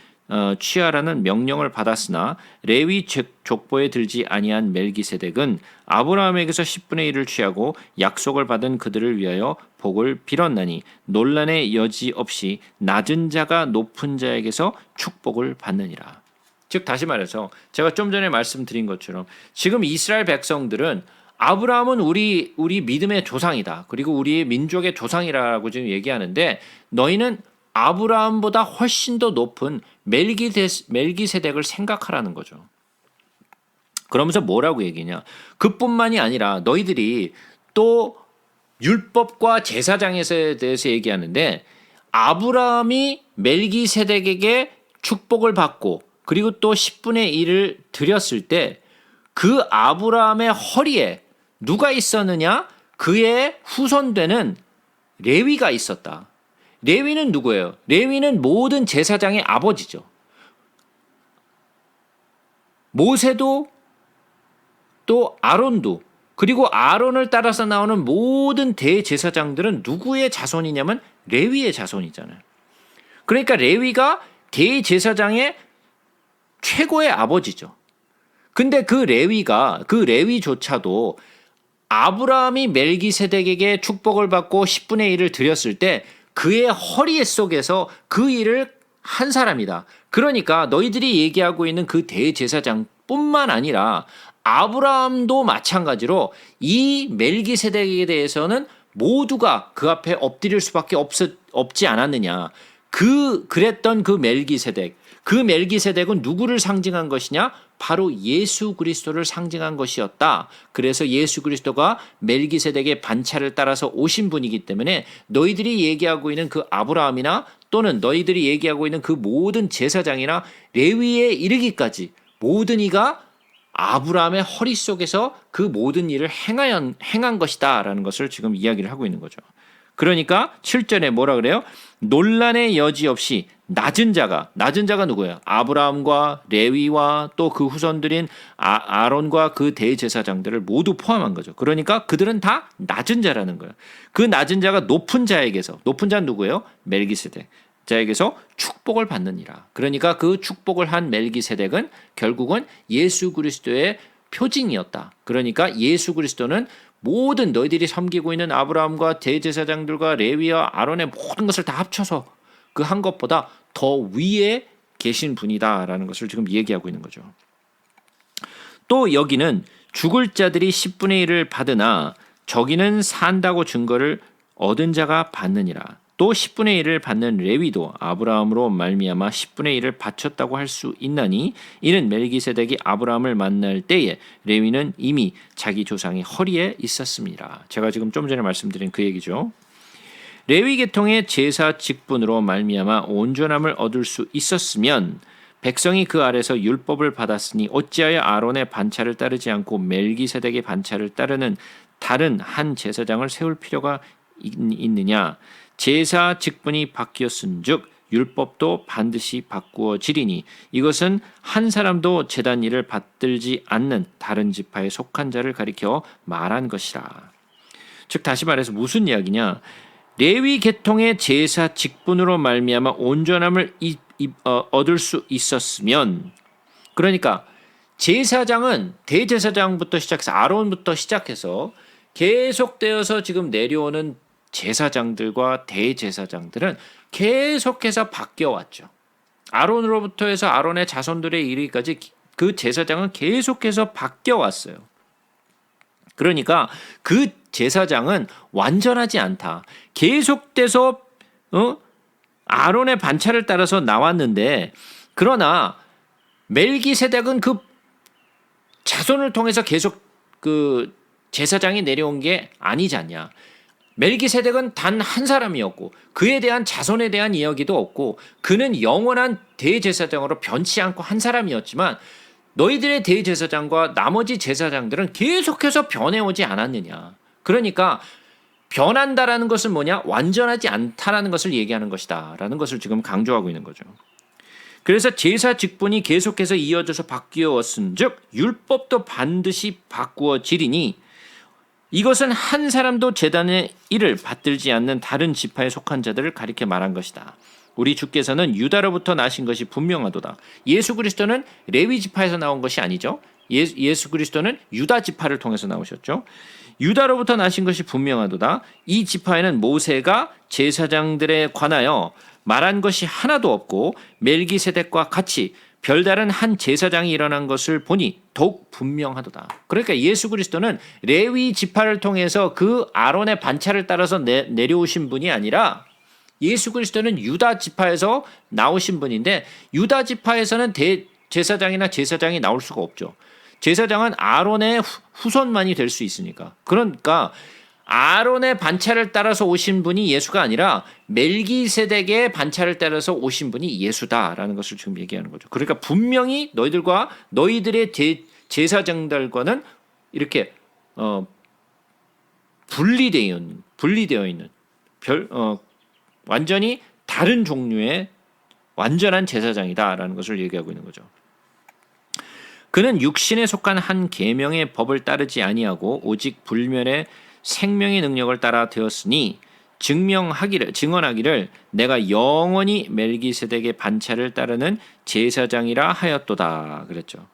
취하라는 명령을 받았으나 레위 족보에 들지 아니한 멜기세덱은 아브라함에게서 10분의 1을 취하고 약속을 받은 그들을 위하여 복을 빌었나니 논란의 여지 없이 낮은 자가 높은 자에게서 축복을 받느니라. 즉 다시 말해서 제가 좀 전에 말씀드린 것처럼 지금 이스라엘 백성들은 아브라함은 우리 믿음의 조상이다. 그리고 우리 민족의 조상이라고 지금 얘기하는데 너희는 아브라함보다 훨씬 더 높은 멜기세덱을 생각하라는 거죠. 그러면서 뭐라고 얘기냐? 그뿐만이 아니라 너희들이 또 율법과 제사장에 대해서 얘기하는데 아브라함이 멜기세덱에게 축복을 받고 그리고 또 10분의 1을 드렸을 때 그 아브라함의 허리에 누가 있었느냐? 그의 후손되는 레위가 있었다. 레위는 누구예요? 레위는 모든 제사장의 아버지죠. 모세도 또 아론도 그리고 아론을 따라서 나오는 모든 대제사장들은 누구의 자손이냐면 레위의 자손이잖아요. 그러니까 레위가 대제사장의 최고의 아버지죠. 근데 그 레위조차도 아브라함이 멜기세덱에게 축복을 받고 10분의 1을 드렸을 때 그의 허리 속에서 그 일을 한 사람이다. 그러니까 너희들이 얘기하고 있는 그 대제사장뿐만 아니라 아브라함도 마찬가지로 이 멜기세덱에 대해서는 모두가 그 앞에 엎드릴 수밖에 없지 않았느냐. 그랬던 그 멜기세덱은 누구를 상징한 것이냐? 바로 예수 그리스도를 상징한 것이었다. 그래서 예수 그리스도가 멜기세덱의 반차를 따라서 오신 분이기 때문에 너희들이 얘기하고 있는 그 아브라함이나 또는 너희들이 얘기하고 있는 그 모든 제사장이나 레위에 이르기까지 모든 이가 아브라함의 허리 속에서 그 모든 일을 행한 것이다라는 것을 지금 이야기를 하고 있는 거죠. 그러니까 7절에 뭐라 그래요? 논란의 여지 없이 낮은 자가 누구예요? 아브라함과 레위와 또 그 후손들인 아론과 그 대제사장들을 모두 포함한 거죠. 그러니까 그들은 다 낮은 자라는 거예요. 그 낮은 자가 높은 자에게서, 높은 자는 누구예요? 멜기세덱 자에게서 축복을 받느니라. 그러니까 그 축복을 한 멜기세덱은 결국은 예수 그리스도의 표징이었다. 그러니까 예수 그리스도는 모든 너희들이 섬기고 있는 아브라함과 대제사장들과 레위와 아론의 모든 것을 다 합쳐서 그 한 것보다 더 위에 계신 분이다라는 것을 지금 얘기하고 있는 거죠. 또 여기는 죽을 자들이 10분의 1을 받으나 저기는 산다고 증거를 얻은 자가 받느니라. 또 10분의 1을 받는 레위도 아브라함으로 말미암아 10분의 1을 바쳤다고 할 수 있나니 이는 멜기세덱이 아브라함을 만날 때에 레위는 이미 자기 조상의 허리에 있었습니다. 제가 지금 좀 전에 말씀드린 그 얘기죠. 레위 계통의 제사 직분으로 말미암아 온전함을 얻을 수 있었으면 백성이 그 아래서 율법을 받았으니 어찌하여 아론의 반차를 따르지 않고 멜기세덱의 반차를 따르는 다른 한 제사장을 세울 필요가 있느냐. 제사 직분이 바뀌었은즉 율법도 반드시 바꾸어지리니 이것은 한 사람도 제단 일을 받들지 않는 다른 지파에 속한 자를 가리켜 말한 것이라. 즉 다시 말해서 무슨 이야기냐. 레위 계통의 제사 직분으로 말미암아 온전함을 얻을 수 있었으면, 그러니까 제사장은 대제사장부터 시작해서 아론부터 시작해서 계속되어서 지금 내려오는 제사장들과 대제사장들은 계속해서 바뀌어왔죠. 아론으로부터 해서 아론의 자손들에 이르기까지 그 제사장은 계속해서 바뀌어왔어요. 그러니까 그 제사장은 완전하지 않다. 계속돼서 아론의 반차를 따라서 나왔는데, 그러나 멜기세덱은 그 자손을 통해서 계속 그 제사장이 내려온 게 아니지 않냐. 멜기세덱은 단 한 사람이었고 그에 대한 자손에 대한 이야기도 없고 그는 영원한 대제사장으로 변치 않고 한 사람이었지만 너희들의 대제사장과 나머지 제사장들은 계속해서 변해오지 않았느냐. 그러니까 변한다라는 것은 뭐냐? 완전하지 않다라는 것을 얘기하는 것이다 라는 것을 지금 강조하고 있는 거죠. 그래서 제사 직분이 계속해서 이어져서 바뀌었은즉 율법도 반드시 바꾸어지리니 이것은 한 사람도 제단의 일을 받들지 않는 다른 지파에 속한 자들을 가리켜 말한 것이다. 우리 주께서는 유다로부터 나신 것이 분명하도다. 예수 그리스도는 레위 지파에서 나온 것이 아니죠. 예수 그리스도는 유다 지파를 통해서 나오셨죠. 유다로부터 나신 것이 분명하도다. 이 지파에는 모세가 제사장들에 관하여 말한 것이 하나도 없고 멜기세덱과 같이 별다른 한 제사장이 일어난 것을 보니 더욱 분명하도다. 그러니까 예수 그리스도는 레위 지파를 통해서 그 아론의 반차를 따라서 내려오신 분이 아니라 예수 그리스도는 유다 지파에서 나오신 분인데 유다 지파에서는 제사장이나 제사장이 나올 수가 없죠. 제사장은 아론의 후손만이 될 수 있으니까. 그러니까 아론의 반차를 따라서 오신 분이 예수가 아니라 멜기세덱의 반차를 따라서 오신 분이 예수다라는 것을 지금 얘기하는 거죠. 그러니까 분명히 너희들의 제사장들과는 이렇게 분리되어 있는 완전히 다른 종류의 완전한 제사장이다라는 것을 얘기하고 있는 거죠. 그는 육신에 속한 한 계명의 법을 따르지 아니하고 오직 불멸의 생명의 능력을 따라 되었으니 증언하기를 내가 영원히 멜기세덱의 반차를 따르는 제사장이라 하였도다 그랬죠.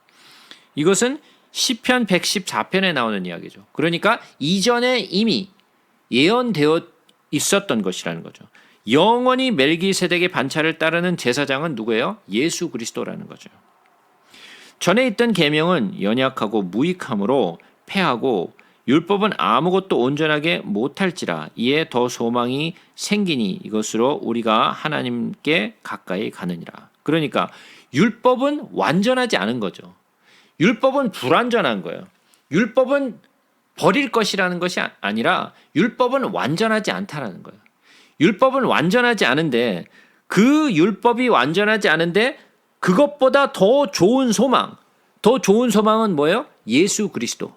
이것은 시편 114편에 나오는 이야기죠. 그러니까 이전에 이미 예언되어 있었던 것이라는 거죠. 영원히 멜기세덱의 반차를 따르는 제사장은 누구예요? 예수 그리스도라는 거죠. 전에 있던 계명은 연약하고 무익함으로 패하고 율법은 아무것도 온전하게 못할지라 이에 더 소망이 생기니 이것으로 우리가 하나님께 가까이 가느니라. 그러니까 율법은 완전하지 않은 거죠. 율법은 불완전한 거예요. 율법은 버릴 것이라는 것이 아니라 율법은 완전하지 않다라는 거예요. 율법은 완전하지 않은데 그 율법이 완전하지 않은데 그것보다 더 좋은 소망, 더 좋은 소망은 뭐예요? 예수 그리스도.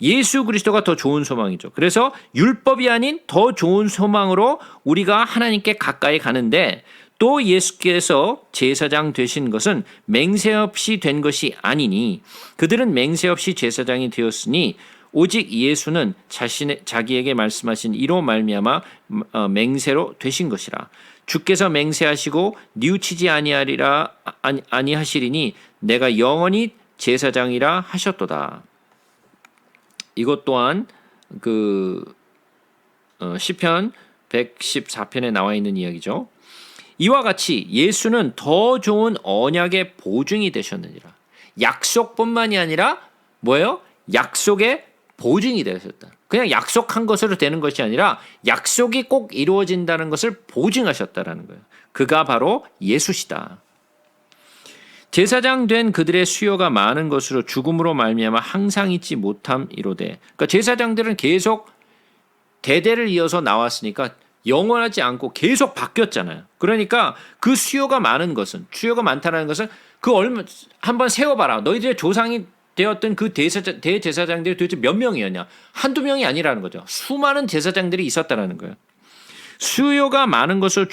예수 그리스도가 더 좋은 소망이죠. 그래서 율법이 아닌 더 좋은 소망으로 우리가 하나님께 가까이 가는데 또 예수께서 제사장 되신 것은 맹세 없이 된 것이 아니니 그들은 맹세 없이 제사장이 되었으니 오직 예수는 자기에게 말씀하신 이로 말미암아 맹세로 되신 것이라. 주께서 맹세하시고 뉘우치지 아니하시리니 내가 영원히 제사장이라 하셨도다. 이것 또한 시편 114편에 나와 있는 이야기죠. 이와 같이 예수는 더 좋은 언약의 보증이 되셨느니라. 약속뿐만이 아니라 뭐예요? 약속의 보증이 되셨다. 그냥 약속한 것으로 되는 것이 아니라 약속이 꼭 이루어진다는 것을 보증하셨다라는 거예요. 그가 바로 예수시다. 제사장 된 그들의 수요가 많은 것으로 죽음으로 말미암아 항상 잊지 못함이로되. 그러니까 제사장들은 계속 대대를 이어서 나왔으니까 영원하지 않고 계속 바뀌었잖아요. 그러니까 그 수요가 많다는 것은 한번 세워봐라. 너희들의 조상이 되었던 그 대제사장들이 도대체 몇 명이었냐? 한두 명이 아니라는 거죠. 수많은 제사장들이 있었다라는 거예요. 수요가 많은 것은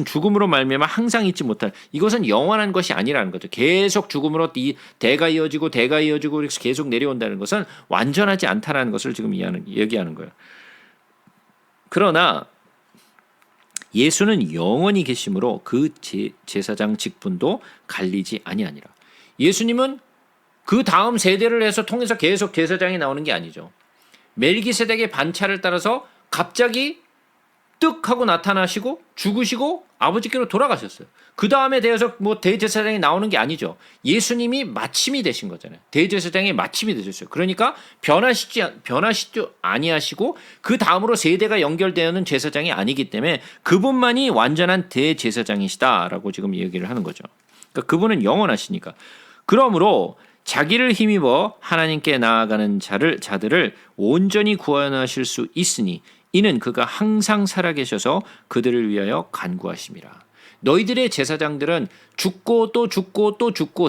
죽음으로 말미암아 항상 잊지 못할. 이것은 영원한 것이 아니라는 거죠. 계속 죽음으로 대가 이어지고 계속 내려온다는 것은 완전하지 않다라는 것을 지금 얘기하는 거예요. 그러나 예수는 영원히 계심으로 그 제사장 직분도 갈리지 아니하니라. 예수님은 그 다음 세대를 통해서 계속 제사장이 나오는 게 아니죠. 멜기세덱의 반차를 따라서 갑자기 뜩 하고 나타나시고 죽으시고 아버지께로 돌아가셨어요. 그 다음에 대해서 대제사장이 나오는 게 아니죠. 예수님이 마침이 되신 거잖아요. 대제사장이 마침이 되셨어요. 그러니까 변하시지 아니하시고 그 다음으로 세대가 연결되는 제사장이 아니기 때문에 그분만이 완전한 대제사장이시다라고 지금 얘기를 하는 거죠. 그러니까 그분은 영원하시니까. 그러므로 자기를 힘입어 하나님께 나아가는 자들을 온전히 구원하실 수 있으니 이는 그가 항상 살아계셔서 그들을 위하여 간구하심이라. 너희들의 제사장들은 죽고 또 죽고 또 죽고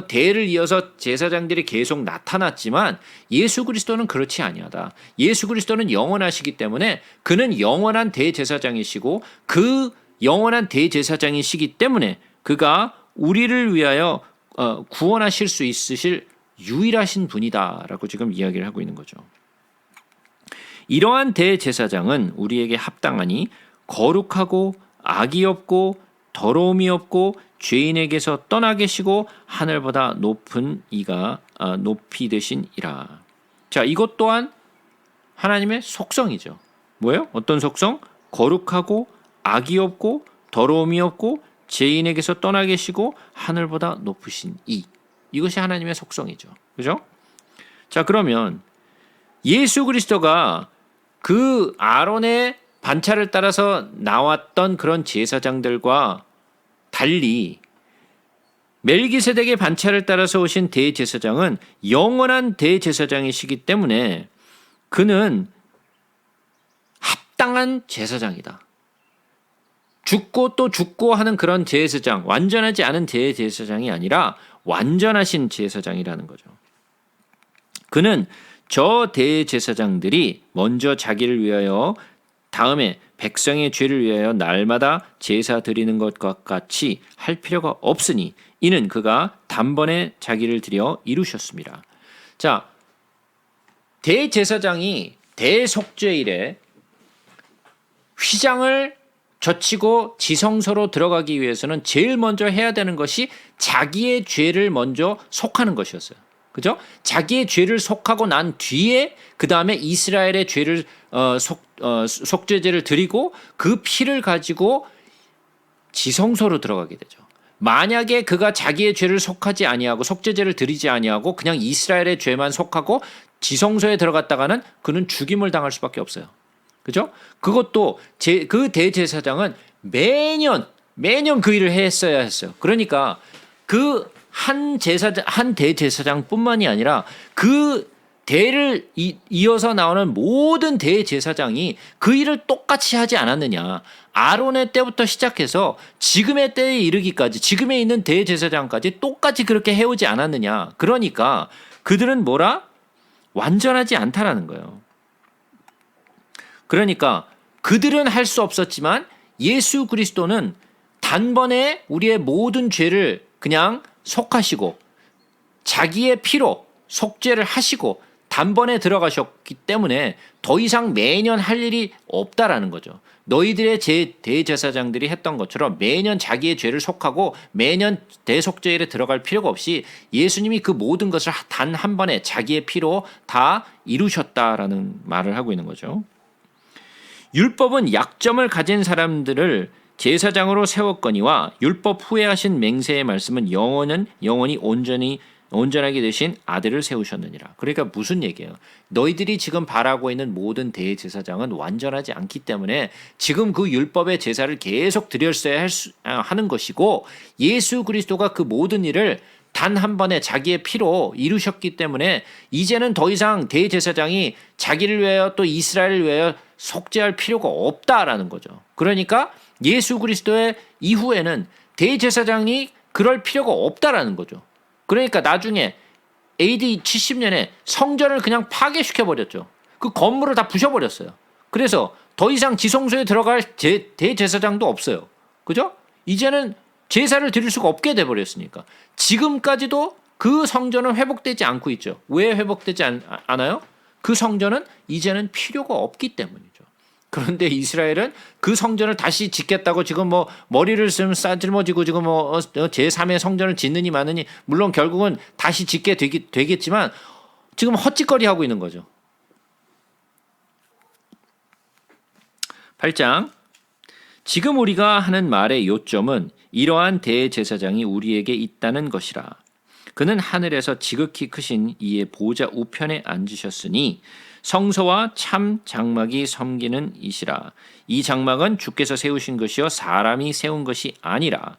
대를 이어서 제사장들이 계속 나타났지만 예수 그리스도는 그렇지 아니하다. 예수 그리스도는 영원하시기 때문에 그는 영원한 대제사장이시고 그 영원한 대제사장이시기 때문에 그가 우리를 위하여 구원하실 수 있으실 유일하신 분이다라고 지금 이야기를 하고 있는 거죠. 이러한 대제사장은 우리에게 합당하니 거룩하고 악이 없고 더러움이 없고 죄인에게서 떠나 계시고 하늘보다 높은 이가 높이 되신 이라. 자, 이것 또한 하나님의 속성이죠. 뭐예요? 어떤 속성? 거룩하고 악이 없고 더러움이 없고 죄인에게서 떠나 계시고 하늘보다 높으신 이. 이것이 하나님의 속성이죠. 그죠? 자, 그러면 예수 그리스도가 그 아론의 반차를 따라서 나왔던 그런 제사장들과 달리 멜기세덱의 반차를 따라서 오신 대제사장은 영원한 대제사장이시기 때문에 그는 합당한 제사장이다. 죽고 또 죽고 하는 그런 제사장, 완전하지 않은 대제사장이 아니라 완전하신 제사장이라는 거죠. 그는 저 대제사장들이 먼저 자기를 위하여 다음에 백성의 죄를 위하여 날마다 제사 드리는 것과 같이 할 필요가 없으니 이는 그가 단번에 자기를 드려 이루셨습니다. 자, 대제사장이 대속죄일에 휘장을 젖히고 지성소로 들어가기 위해서는 제일 먼저 해야 되는 것이 자기의 죄를 먼저 속하는 것이었어요. 그죠? 자기의 죄를 속하고 난 뒤에 그 다음에 이스라엘의 죄를 속죄제를 드리고 그 피를 가지고 지성소로 들어가게 되죠. 만약에 그가 자기의 죄를 속하지 아니하고 속죄제를 드리지 아니하고 그냥 이스라엘의 죄만 속하고 지성소에 들어갔다가는 그는 죽임을 당할 수밖에 없어요. 그죠? 그것도 그 대제사장은 매년 그 일을 했어야 했어요. 그러니까 그 한 대제사장뿐만이 아니라 그 대를 이어서 나오는 모든 대제사장이 그 일을 똑같이 하지 않았느냐. 아론의 때부터 시작해서 지금의 때에 이르기까지 지금에 있는 대제사장까지 똑같이 그렇게 해오지 않았느냐. 그러니까 그들은 뭐라? 완전하지 않다라는 거예요. 그러니까 그들은 할 수 없었지만 예수 그리스도는 단번에 우리의 모든 죄를 그냥 속하시고 자기의 피로 속죄를 하시고 단번에 들어가셨기 때문에 더 이상 매년 할 일이 없다라는 거죠. 너희들의 대제사장들이 했던 것처럼 매년 자기의 죄를 속하고 매년 대속죄에 들어갈 필요가 없이 예수님이 그 모든 것을 단 한 번에 자기의 피로 다 이루셨다라는 말을 하고 있는 거죠. 율법은 약점을 가진 사람들을 제사장으로 세웠거니와 율법 후에 하신 맹세의 말씀은 영원히 온전하게 되신 아들을 세우셨느니라. 그러니까 무슨 얘기예요? 너희들이 지금 바라고 있는 모든 대제사장은 완전하지 않기 때문에 지금 그 율법의 제사를 계속 드렸어야 하는 것이고 예수 그리스도가 그 모든 일을 단 한 번에 자기의 피로 이루셨기 때문에 이제는 더 이상 대제사장이 자기를 위하여 또 이스라엘을 위하여 속죄할 필요가 없다라는 거죠. 그러니까 예수 그리스도의 이후에는 대제사장이 그럴 필요가 없다라는 거죠. 그러니까 나중에 AD 70년에 성전을 그냥 파괴시켜버렸죠. 그 건물을 다 부셔버렸어요. 그래서 더 이상 지성소에 들어갈 대제사장도 없어요. 그죠? 이제는 제사를 드릴 수가 없게 돼버렸으니까. 지금까지도 그 성전은 회복되지 않고 있죠. 왜 회복되지 않아요? 그 성전은 이제는 필요가 없기 때문이죠. 그런데 이스라엘은 그 성전을 다시 짓겠다고 지금 뭐 머리를 싸질머지고 지금 뭐 제3의 성전을 짓느니 마느니 물론 결국은 다시 짓게 되겠지만 지금 헛짓거리 하고 있는 거죠. 8장. 지금 우리가 하는 말의 요점은 이러한 대제사장이 우리에게 있다는 것이라. 그는 하늘에서 지극히 크신 이의 보좌 우편에 앉으셨으니 성소와 참 장막이 섬기는 이시라. 이 장막은 주께서 세우신 것이요 사람이 세운 것이 아니라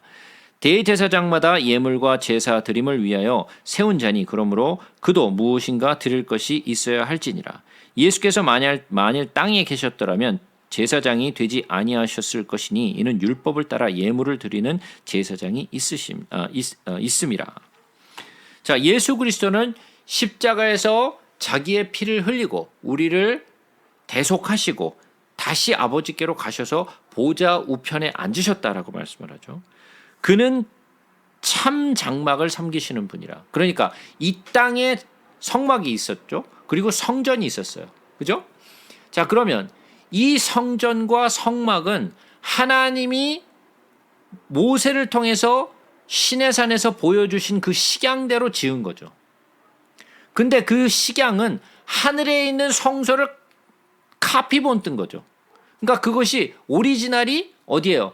대제사장마다 예물과 제사 드림을 위하여 세운 자니 그러므로 그도 무엇인가 드릴 것이 있어야 할지니라. 예수께서 만일 땅에 계셨더라면 제사장이 되지 아니하셨을 것이니 이는 율법을 따라 예물을 드리는 제사장이 있음이라. 자, 예수 그리스도는 십자가에서 자기의 피를 흘리고 우리를 대속하시고 다시 아버지께로 가셔서 보좌 우편에 앉으셨다라고 말씀을 하죠. 그는 참 장막을 섬기시는 분이라. 그러니까 이 땅에 성막이 있었죠. 그리고 성전이 있었어요. 그죠? 자, 그러면 이 성전과 성막은 하나님이 모세를 통해서 시내산에서 보여주신 그 식양대로 지은 거죠. 근데 그 식양은 하늘에 있는 성소를 카피 본뜬 거죠. 그러니까 그것이 오리지널이 어디예요?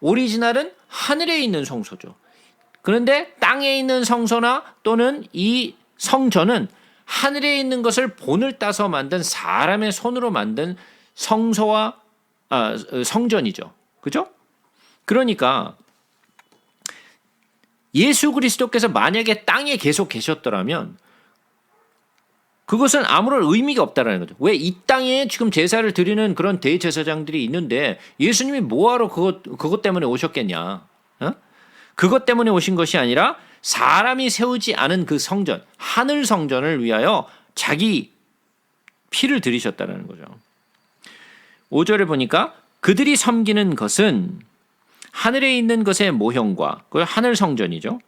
오리지널은 하늘에 있는 성소죠. 그런데 땅에 있는 성소나 또는 이 성전은 하늘에 있는 것을 본을 따서 만든 사람의 손으로 만든 성소와 성전이죠. 그죠? 그러니까 예수 그리스도께서 만약에 땅에 계속 계셨더라면 그것은 아무런 의미가 없다라는 거죠. 왜 이 땅에 지금 제사를 드리는 그런 대제사장들이 있는데 예수님이 뭐하러 그것 때문에 오셨겠냐? 그것 때문에 오신 것이 아니라 사람이 세우지 않은 그 성전, 하늘 성전을 위하여 자기 피를 들이셨다는 거죠. 5절에 보니까 그들이 섬기는 것은 하늘에 있는 것의 모형과 그 하늘 성전이죠.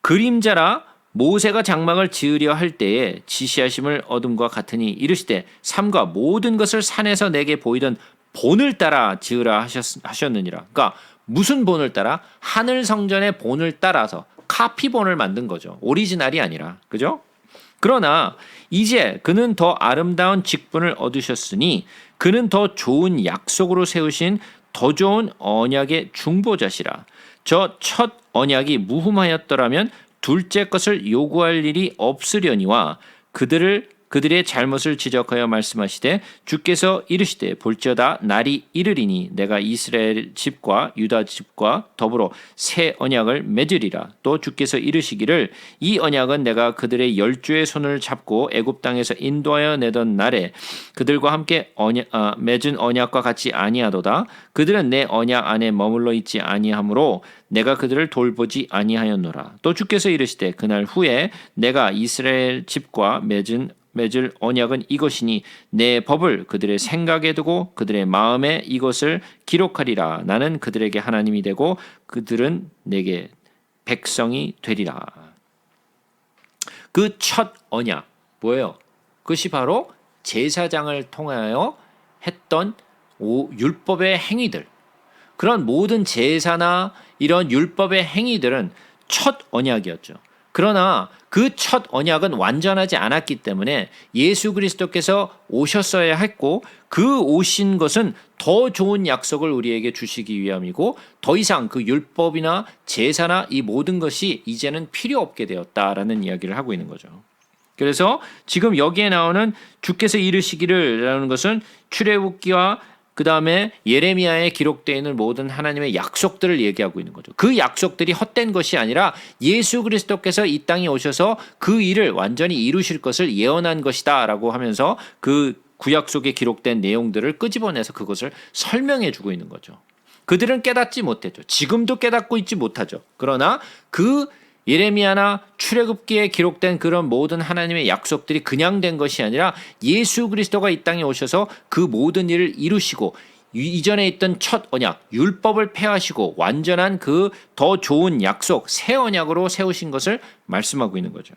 그림자라 모세가 장막을 지으려 할 때에 지시하심을 얻음과 같으니 이르시되 삼가 모든 것을 산에서 내게 보이던 본을 따라 지으라 하셨느니라. 그러니까 무슨 본을 따라? 하늘 성전의 본을 따라서 카피본을 만든 거죠. 오리지널이 아니라. 그죠? 그러나 이제 그는 더 아름다운 직분을 얻으셨으니 그는 더 좋은 약속으로 세우신 더 좋은 언약의 중보자시라. 저 첫 언약이 무흠하였더라면 둘째 것을 요구할 일이 없으려니와 그들의 잘못을 지적하여 말씀하시되 주께서 이르시되 볼지어다 날이 이르리니 내가 이스라엘 집과 유다 집과 더불어 새 언약을 맺으리라. 또 주께서 이르시기를 이 언약은 내가 그들의 열조의 손을 잡고 애굽 땅에서 인도하여 내던 날에 그들과 함께 맺은 언약과 같이 아니하도다. 그들은 내 언약 안에 머물러 있지 아니하므로 내가 그들을 돌보지 아니하였노라. 또 주께서 이르시되 그날 후에 내가 이스라엘 집과 맺을 언약은 이것이니 내 법을 그들의 생각에 두고 그들의 마음에 이것을 기록하리라. 나는 그들에게 하나님이 되고 그들은 내게 백성이 되리라. 그 첫 언약 뭐예요? 그것이 바로 제사장을 통하여 했던 율법의 행위들. 그런 모든 제사나 이런 율법의 행위들은 첫 언약이었죠. 그러나 그 첫 언약은 완전하지 않았기 때문에 예수 그리스도께서 오셨어야 했고 그 오신 것은 더 좋은 약속을 우리에게 주시기 위함이고 더 이상 그 율법이나 제사나 이 모든 것이 이제는 필요 없게 되었다라는 이야기를 하고 있는 거죠. 그래서 지금 여기에 나오는 주께서 이르시기를 라는 것은 출애굽기와 그 다음에 예레미야에 기록되어 있는 모든 하나님의 약속들을 얘기하고 있는 거죠. 그 약속들이 헛된 것이 아니라 예수 그리스도께서 이 땅에 오셔서 그 일을 완전히 이루실 것을 예언한 것이다 라고 하면서 그 구약 속에 기록된 내용들을 끄집어내서 그것을 설명해 주고 있는 거죠. 그들은 깨닫지 못했죠. 지금도 깨닫고 있지 못하죠. 그러나 그 예레미야나 출애굽기에 기록된 그런 모든 하나님의 약속들이 그냥 된 것이 아니라 예수 그리스도가 이 땅에 오셔서 그 모든 일을 이루시고 이전에 있던 첫 언약, 율법을 폐하시고 완전한 그 더 좋은 약속, 새 언약으로 세우신 것을 말씀하고 있는 거죠.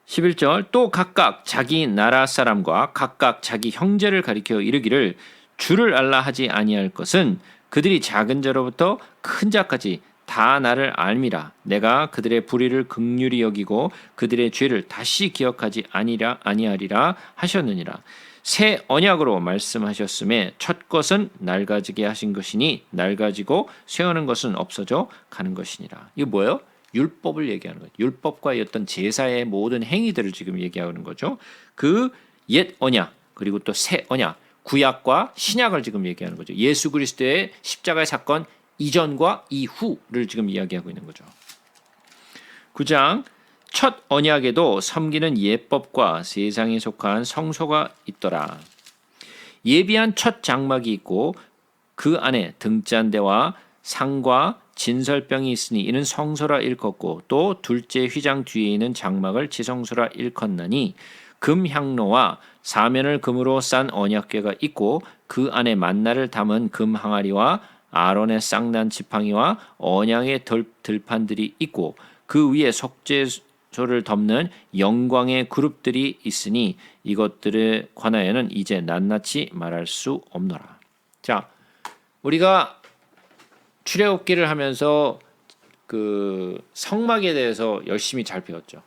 11절 또 각각 자기 나라 사람과 각각 자기 형제를 가리켜 이르기를 주를 알라 하지 아니할 것은 그들이 작은 자로부터 큰 자까지 다 나를 알미라. 내가 그들의 불의를 긍휼히 여기고 그들의 죄를 다시 기억하지 아니하리라 하셨느니라. 새 언약으로 말씀하셨음에 첫 것은 낡아지게 하신 것이니 낡아지고 세우는 것은 없어져 가는 것이니라. 이거 뭐예요? 율법을 얘기하는 거예요. 율법과 어떤 제사의 모든 행위들을 지금 얘기하는 거죠. 그 옛 언약 그리고 또 새 언약 구약과 신약을 지금 얘기하는 거죠. 예수 그리스도의 십자가의 사건 이전과 이후를 지금 이야기하고 있는 거죠. 9장 첫 언약에도 섬기는 예법과 세상에 속한 성소가 있더라. 예비한 첫 장막이 있고 그 안에 등잔대와 상과 진설병이 있으니 이는 성소라 일컫고 또 둘째 휘장 뒤에 있는 장막을 지성소라 일컫나니 금향로와 사면을 금으로 싼 언약궤가 있고 그 안에 만나를 담은 금 항아리와 아론의 쌍난 지팡이와 언약의 들판들이 있고 그 위에 속죄소를 덮는 영광의 그룹들이 있으니 이것들에 관하여는 이제 낱낱이 말할 수 없노라. 자, 우리가 출애굽기를 하면서 그 성막에 대해서 열심히 잘 배웠죠.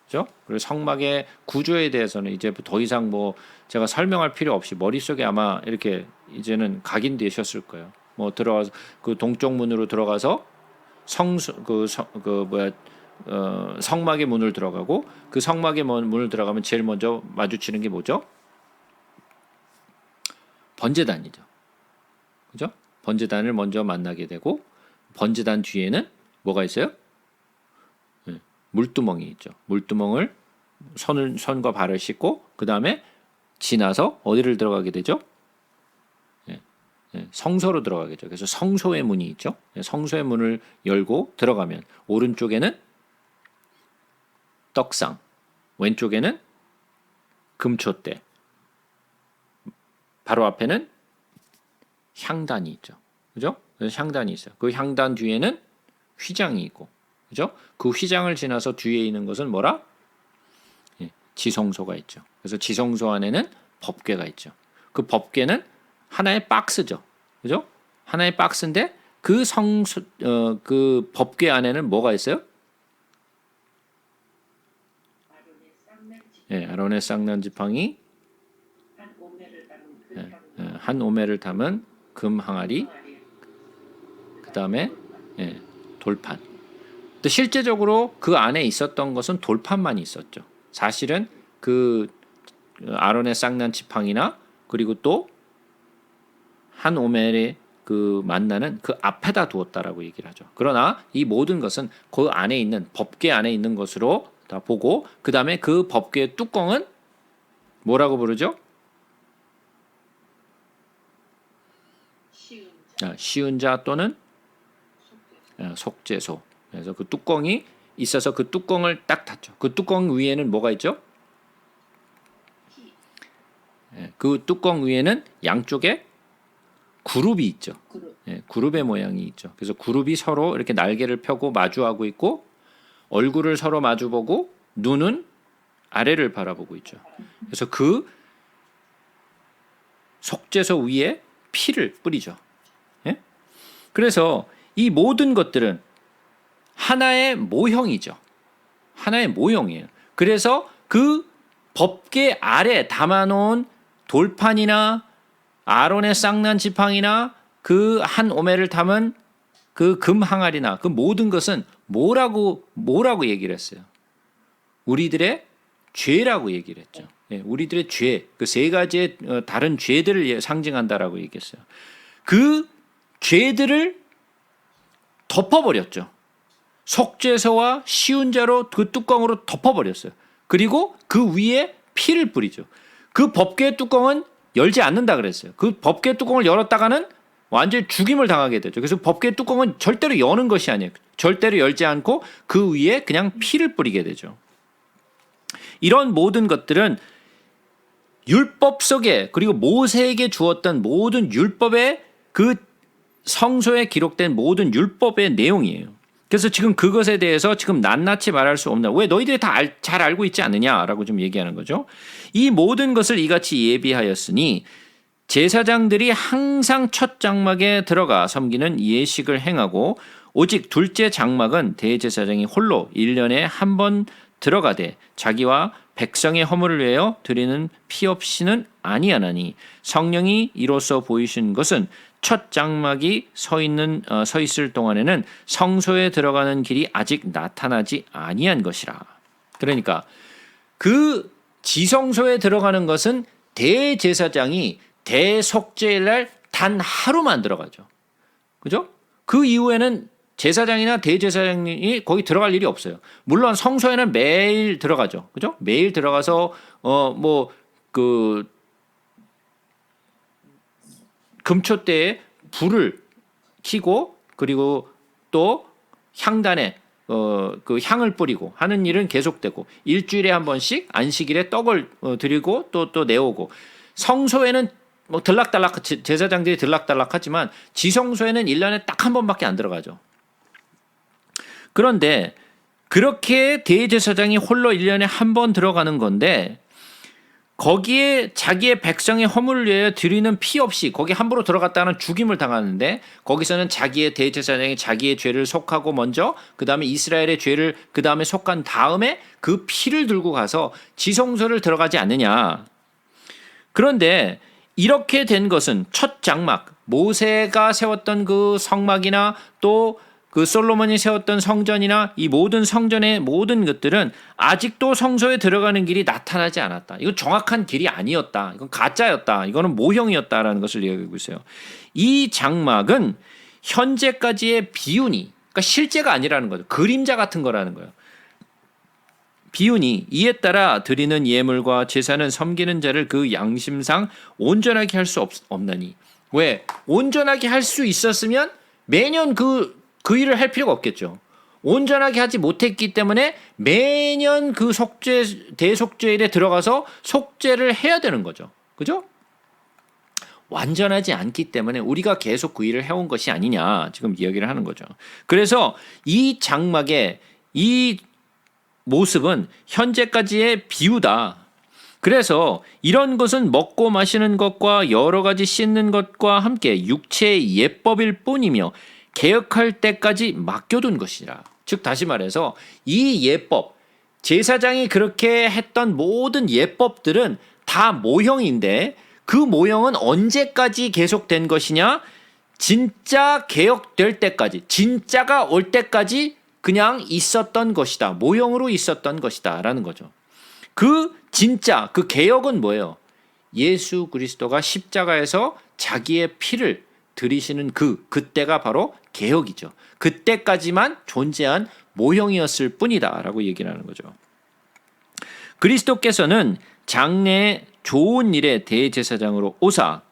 그렇죠? 그리고 성막의 구조에 대해서는 이제 더 이상 뭐 제가 설명할 필요 없이 머릿속에 아마 이렇게 이제는 각인되셨을 거예요. 뭐 들어가서 그 동쪽 문으로 들어가서 성막의 문을 들어가고 그 성막의 문을 들어가면 제일 먼저 마주치는 게 뭐죠? 번제단이죠. 그죠? 번제단을 먼저 만나게 되고 번제단 뒤에는 뭐가 있어요? 물두멍이 있죠. 물두멍을 손과 발을 씻고 그 다음에 지나서 어디를 들어가게 되죠? 성소로 들어가겠죠. 그래서 성소의 문이 있죠. 성소의 문을 열고 들어가면 오른쪽에는 떡상, 왼쪽에는 금촛대, 바로 앞에는 향단이 있죠. 그죠? 그래서 향단이 있어요. 그 향단 뒤에는 휘장이 있고, 그죠? 그 휘장을 지나서 뒤에 있는 것은 뭐라? 지성소가 있죠. 그래서 지성소 안에는 법궤가 있죠. 그 법궤는 하나의 박스죠. 그죠? 하나의 박스인데 그 법궤 안에는 뭐가 있어요? 예, 아론의 쌍난 지팡이, 한 오멜을 담은 금 항아리, 그 다음에 돌판. 근데 실제적으로 그 안에 있었던 것은 돌판만 있었죠. 사실은 그 아론의 쌍난 지팡이나 그리고 또 한 오멜의 그 만나는 그 앞에다 두었다라고 얘기를 하죠. 그러나 이 모든 것은 그 안에 있는 법궤 안에 있는 것으로 다 보고 그 다음에 그 법궤의 뚜껑은 뭐라고 부르죠? 시은자 또는 속죄소. 그래서 그 뚜껑이 있어서 그 뚜껑을 딱 닫죠. 그 뚜껑 위에는 뭐가 있죠? 그 뚜껑 위에는 양쪽에 그룹이 있죠. 그룹의 모양이 있죠. 그래서 그룹이 서로 이렇게 날개를 펴고 마주하고 있고 얼굴을 서로 마주보고 눈은 아래를 바라보고 있죠. 그래서 그 속죄소 위에 피를 뿌리죠. 예? 그래서 이 모든 것들은 하나의 모형이죠. 하나의 모형이에요. 그래서 그 법궤 아래 담아놓은 돌판이나 아론의 쌍난 지팡이나 그 한 오멜을 담은 그 금 항아리나 그 모든 것은 뭐라고 얘기를 했어요? 우리들의 죄라고 얘기를 했죠. 우리들의 죄, 그 세 가지의 다른 죄들을 상징한다라고 얘기했어요. 그 죄들을 덮어버렸죠. 속죄소와 시운자로 그 뚜껑으로 덮어버렸어요. 그리고 그 위에 피를 뿌리죠. 그 법궤의 뚜껑은 열지 않는다 그랬어요. 그 법궤 뚜껑을 열었다가는 완전히 죽임을 당하게 되죠. 그래서 법궤 뚜껑은 절대로 여는 것이 아니에요. 절대로 열지 않고 그 위에 그냥 피를 뿌리게 되죠. 이런 모든 것들은 율법 속에 그리고 모세에게 주었던 모든 율법의 그 성소에 기록된 모든 율법의 내용이에요. 그래서 지금 그것에 대해서 지금 낱낱이 말할 수 없나. 왜 너희들이 다 잘 알고 있지 않느냐라고 좀 얘기하는 거죠. 이 모든 것을 이같이 예비하였으니 제사장들이 항상 첫 장막에 들어가 섬기는 예식을 행하고 오직 둘째 장막은 대제사장이 홀로 1년에 한 번 들어가되 자기와 백성의 허물을 위하여 드리는 피 없이는 아니하나니 성령이 이로써 보이신 것은 첫 장막이 서 있을 동안에는 성소에 들어가는 길이 아직 나타나지 아니한 것이라. 그러니까 그 지성소에 들어가는 것은 대제사장이 대속죄일 단 하루만 들어가죠. 그죠? 그 이후에는 제사장이나 대제사장이 거기 들어갈 일이 없어요. 물론 성소에는 매일 들어가죠. 그죠? 매일 들어가서 금초 때에 불을 켜고 그리고 또 향단에 그 향을 뿌리고 하는 일은 계속되고 일주일에 한 번씩 안식일에 떡을 드리고 또 내오고 성소에는 뭐 들락달락 제사장들이 들락달락하지만 지성소에는 1년에 딱 한 번밖에 안 들어가죠. 그런데 그렇게 대제사장이 홀로 1년에 한 번 들어가는 건데 거기에 자기의 백성의 허물을 위하여 드리는 피 없이 거기 함부로 들어갔다는 죽임을 당하는데 거기서는 자기의 대제사장이 자기의 죄를 속하고 먼저 그 다음에 이스라엘의 죄를 그 다음에 속한 다음에 그 피를 들고 가서 지성소를 들어가지 않느냐. 그런데 이렇게 된 것은 첫 장막 모세가 세웠던 그 성막이나 또 그 솔로몬이 세웠던 성전이나 이 모든 성전의 모든 것들은 아직도 성소에 들어가는 길이 나타나지 않았다. 이건 정확한 길이 아니었다. 이건 가짜였다. 이거는 모형이었다라는 것을 얘기하고 있어요. 이 장막은 현재까지의 비운이, 그러니까 실제가 아니라는 거죠. 그림자 같은 거라는 거예요. 비운이 이에 따라 드리는 예물과 제사는 섬기는 자를 그 양심상 온전하게 할 수 없나니. 왜? 온전하게 할 수 있었으면 매년 그 일을 할 필요가 없겠죠. 온전하게 하지 못했기 때문에 매년 그 대속죄일에 들어가서 속죄를 해야 되는 거죠. 그죠? 완전하지 않기 때문에 우리가 계속 그 일을 해온 것이 아니냐 지금 이야기를 하는 거죠. 그래서 이 장막의 이 모습은 현재까지의 비유다. 그래서 이런 것은 먹고 마시는 것과 여러 가지 씻는 것과 함께 육체의 예법일 뿐이며 개혁할 때까지 맡겨둔 것이라. 즉 다시 말해서 이 예법, 제사장이 그렇게 했던 모든 예법들은 다 모형인데 그 모형은 언제까지 계속된 것이냐? 진짜 개혁될 때까지, 진짜가 올 때까지 그냥 있었던 것이다. 모형으로 있었던 것이다 라는 거죠. 그 진짜 그 개혁은 뭐예요? 예수 그리스도가 십자가에서 자기의 피를 들이시는 그때가 바로 개혁이죠. 그때까지만 존재한 모형이었을 뿐이다 라고 얘기를 하는 거죠. 그리스도께서는 장래의 좋은 일의 대제사장으로 오사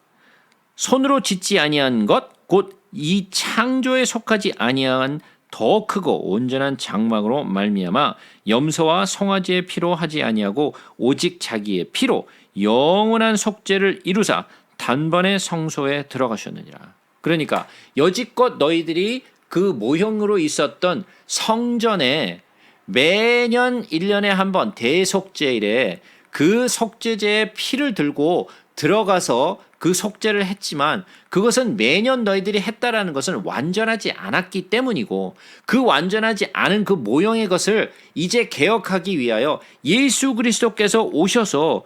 손으로 짓지 아니한 것 곧 이 창조에 속하지 아니한 더 크고 온전한 장막으로 말미암아 염소와 송아지의 피로 하지 아니하고 오직 자기의 피로 영원한 속죄를 이루사 단번에 성소에 들어가셨느니라. 그러니까 여지껏 너희들이 그 모형으로 있었던 성전에 매년 1년에 한 번 대속죄일에 그 속죄제의 피를 들고 들어가서 그 속죄를 했지만 그것은 매년 너희들이 했다라는 것은 완전하지 않았기 때문이고 그 완전하지 않은 그 모형의 것을 이제 개혁하기 위하여 예수 그리스도께서 오셔서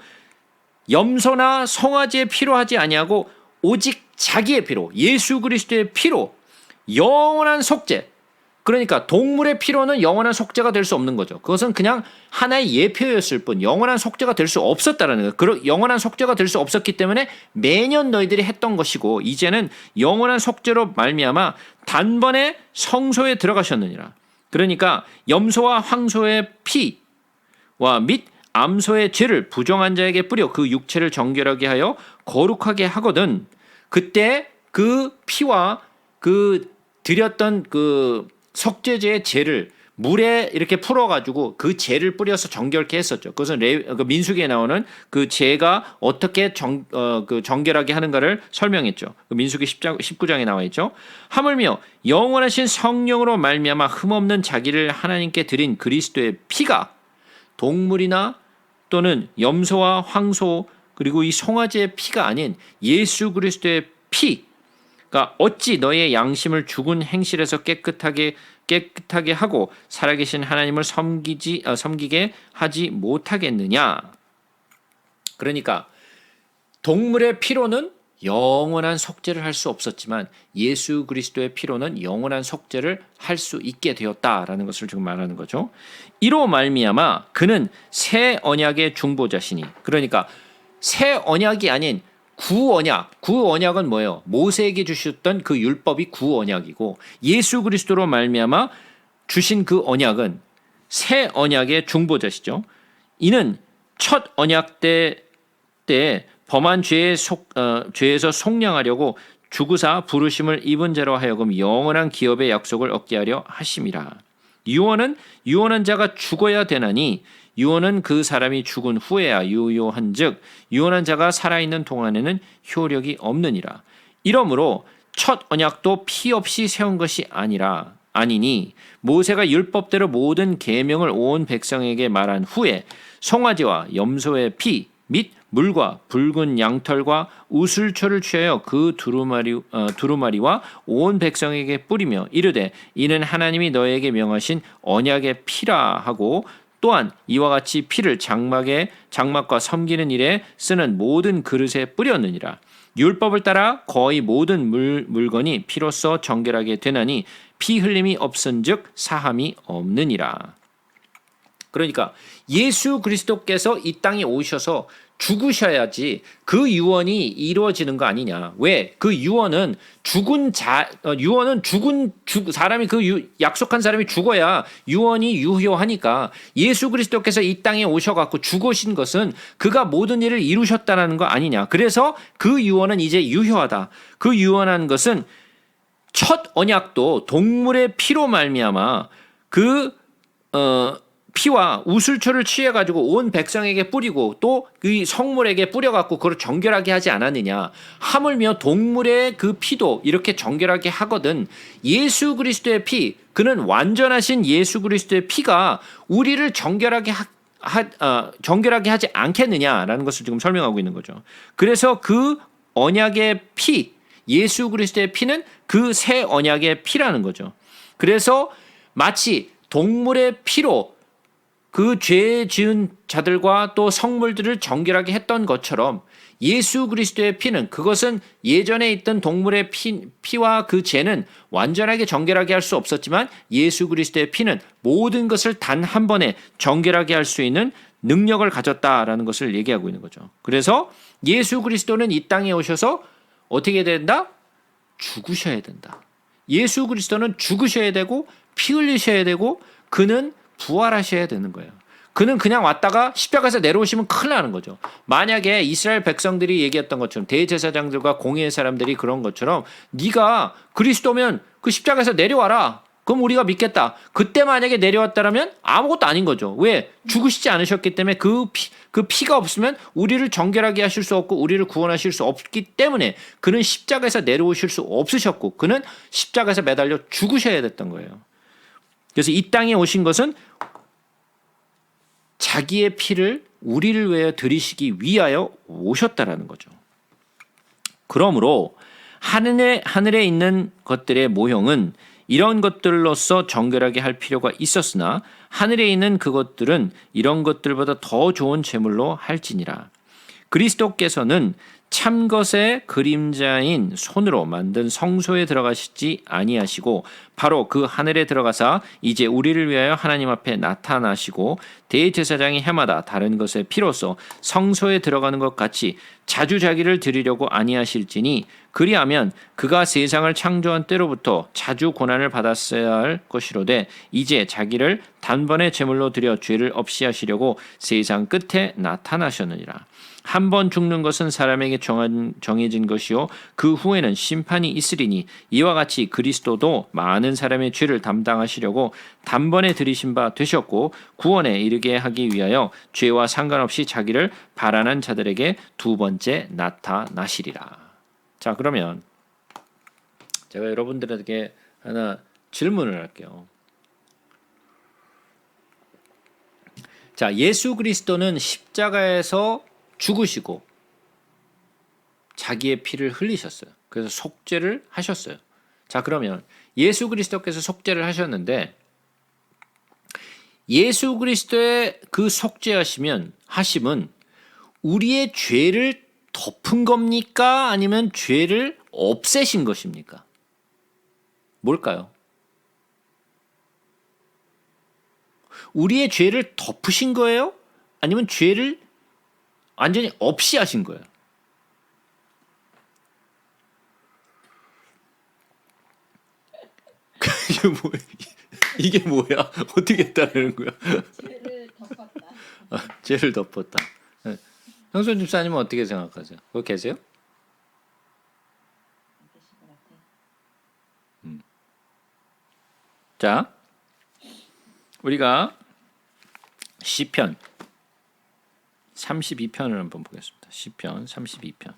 염소나 송아지의 피로 하지 아니하고 오직 자기의 피로 예수 그리스도의 피로 영원한 속죄, 그러니까 동물의 피로는 영원한 속죄가 될 수 없는 거죠. 그것은 그냥 하나의 예표였을 뿐 영원한 속죄가 될 수 없었다라는 거예요. 영원한 속죄가 될 수 없었기 때문에 매년 너희들이 했던 것이고 이제는 영원한 속죄로 말미암아 단번에 성소에 들어가셨느니라. 그러니까 염소와 황소의 피와 및 암소의 죄를 부정한 자에게 뿌려 그 육체를 정결하게 하여 거룩하게 하거든. 그때 그 피와 그 드렸던 그 속죄제의 죄를 물에 이렇게 풀어가지고 그 죄를 뿌려서 정결케 했었죠. 그것은 민수기에 나오는 그 죄가 어떻게 정결하게 하는가를 설명했죠. 민수기 19장에 나와 있죠. 하물며 영원하신 성령으로 말미암아 흠없는 자기를 하나님께 드린 그리스도의 피가 동물이나 또는 염소와 황소 그리고 이 송아지의 피가 아닌 예수 그리스도의 피, 그러니까 어찌 너의 양심을 죽은 행실에서 깨끗하게 하고 살아계신 하나님을 섬기게 하지 못하겠느냐. 그러니까 동물의 피로는 영원한 속죄를 할 수 없었지만 예수 그리스도의 피로는 영원한 속죄를 할 수 있게 되었다라는 것을 지금 말하는 거죠. 이로 말미암아 그는 새 언약의 중보자시니, 그러니까 새 언약이 아닌 구언약은 뭐예요? 모세에게 주셨던 그 율법이 구언약이고 예수 그리스도로 말미암아 주신 그 언약은 새 언약의 중보자시죠. 이는 첫 언약 때 범한 죄에서 속량하려고 주구사 부르심을 입은 자로 하여금 영원한 기업의 약속을 얻게 하려 하심이라. 유언한 자가 죽어야 되나니 유언은 그 사람이 죽은 후에야 유효한즉 유언한 자가 살아있는 동안에는 효력이 없느니라. 이러므로 첫 언약도 피 없이 세운 것이 아니니 모세가 율법대로 모든 계명을 온 백성에게 말한 후에 송아지와 염소의 피 및 물과 붉은 양털과 우슬초를 취하여 그 두루마리와 온 백성에게 뿌리며 이르되 이는 하나님이 너에게 명하신 언약의 피라 하고 또한 이와 같이 피를 장막과 섬기는 일에 쓰는 모든 그릇에 뿌렸느니라. 율법을 따라 거의 모든 물건이 피로써 정결하게 되나니 피 흘림이 없은즉 사함이 없느니라. 그러니까 예수 그리스도께서 이 땅에 오셔서 죽으셔야지 그 유언이 이루어지는 거 아니냐. 왜? 그 유언은 사람이 약속한 사람이 죽어야 유언이 유효하니까 예수 그리스도께서 이 땅에 오셔갖고 죽으신 것은 그가 모든 일을 이루셨다는 거 아니냐. 그래서 그 유언은 이제 유효하다. 그 유언한 것은 첫 언약도 동물의 피로 말미암아 피와 우슬초를 취해가지고 온 백성에게 뿌리고 또 이 성물에게 뿌려갖고 그걸 정결하게 하지 않았느냐. 하물며 동물의 그 피도 이렇게 정결하게 하거든. 예수 그리스도의 피, 그는 완전하신 예수 그리스도의 피가 우리를 정결하게 하지 않겠느냐라는 것을 지금 설명하고 있는 거죠. 그래서 그 언약의 피, 예수 그리스도의 피는 그 새 언약의 피라는 거죠. 그래서 마치 동물의 피로 그 죄 지은 자들과 또 성물들을 정결하게 했던 것처럼 예수 그리스도의 피는, 그것은 예전에 있던 동물의 피와 그 죄는 완전하게 정결하게 할 수 없었지만 예수 그리스도의 피는 모든 것을 단 한 번에 정결하게 할 수 있는 능력을 가졌다라는 것을 얘기하고 있는 거죠. 그래서 예수 그리스도는 이 땅에 오셔서 어떻게 된다? 죽으셔야 된다. 예수 그리스도는 죽으셔야 되고 피 흘리셔야 되고 그는 부활하셔야 되는 거예요. 그는 그냥 왔다가 십자가에서 내려오시면 큰일 나는 거죠. 만약에 이스라엘 백성들이 얘기했던 것처럼, 대제사장들과 공의의 사람들이 그런 것처럼, 네가 그리스도면 그 십자가에서 내려와라. 그럼 우리가 믿겠다. 그때 만약에 내려왔다라면 아무것도 아닌 거죠. 왜? 죽으시지 않으셨기 때문에 그 피가 없으면 우리를 정결하게 하실 수 없고 우리를 구원하실 수 없기 때문에 그는 십자가에서 내려오실 수 없으셨고 그는 십자가에서 매달려 죽으셔야 됐던 거예요. 그래서 이 땅에 오신 것은 자기의 피를 우리를 위하여 드리시기 위하여 오셨다라는 거죠. 그러므로 하늘에 있는 것들의 모형은 이런 것들로서 정결하게 할 필요가 있었으나 하늘에 있는 그것들은 이런 것들보다 더 좋은 제물로 할지니라. 그리스도께서는 참것의 그림자인 손으로 만든 성소에 들어가시지 아니하시고 바로 그 하늘에 들어가사 이제 우리를 위하여 하나님 앞에 나타나시고 대제사장이 해마다 다른 것의 피로써 성소에 들어가는 것 같이 자주 자기를 드리려고 아니하실지니 그리하면 그가 세상을 창조한 때로부터 자주 고난을 받았어야 할 것이로되 이제 자기를 단번에 제물로 드려 죄를 없이 하시려고 세상 끝에 나타나셨느니라. 한 번 죽는 것은 사람에게 정해진 것이요 그 후에는 심판이 있으리니 이와 같이 그리스도도 많은 사람의 죄를 담당하시려고 단번에 들이신 바 되셨고 구원에 이르게 하기 위하여 죄와 상관없이 자기를 발안한 자들에게 두 번째 나타나시리라. 자, 그러면 제가 여러분들에게 하나 질문을 할게요. 자, 예수 그리스도는 십자가에서 죽으시고 자기의 피를 흘리셨어요. 그래서 속죄를 하셨어요. 자, 그러면 예수 그리스도께서 속죄를 하셨는데 예수 그리스도의 그 속죄하심은 우리의 죄를 덮은 겁니까? 아니면 죄를 없애신 것입니까? 뭘까요? 우리의 죄를 덮으신 거예요? 아니면 죄를 완전히 없이 하신 거예요? 이게 뭐야? 어떻게 했다는 거야? 죄를 덮었다. 죄를 덮었다. 형선 집사님은 어떻게 생각하세요? 거기 계세요? 자, 우리가 시편 32편을 한번 보겠습니다. 시편 32편.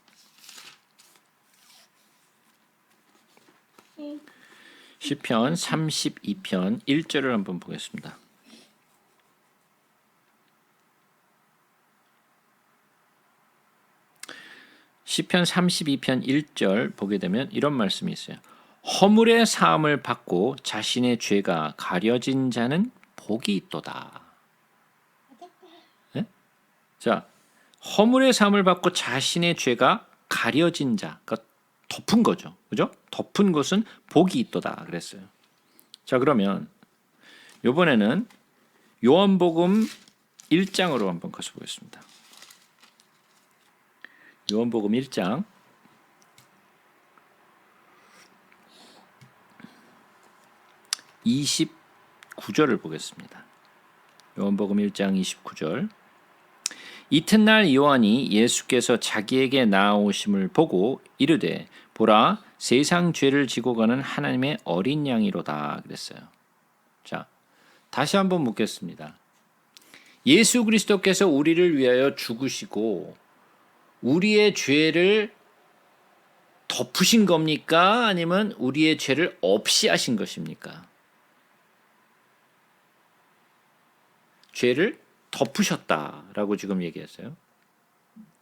시편 32편 1절을 한번 보겠습니다. 시편 32편 1절 보게 되면 이런 말씀이 있어요. 허물의 사함을 받고 자신의 죄가 가려진 자는 복이 있도다. 네? 자, 허물의 사함을 받고 자신의 죄가 가려진 자, 그러니까 덮은 거죠. 그죠? 덮은 것은 복이 있도다 그랬어요. 자, 그러면 이번에는 요한복음 1장으로 한번 가서 보겠습니다. 요한복음 1장 29절을 보겠습니다. 요한복음 1장 29절. 이튿날 요한이 예수께서 자기에게 나아오심을 보고 이르되 보라 세상 죄를 지고 가는 하나님의 어린 양이로다 그랬어요. 자, 다시 한번 묻겠습니다. 예수 그리스도께서 우리를 위하여 죽으시고 우리의 죄를 덮으신 겁니까? 아니면 우리의 죄를 없이 하신 것입니까? 죄를 덮으셨다라고 지금 얘기했어요.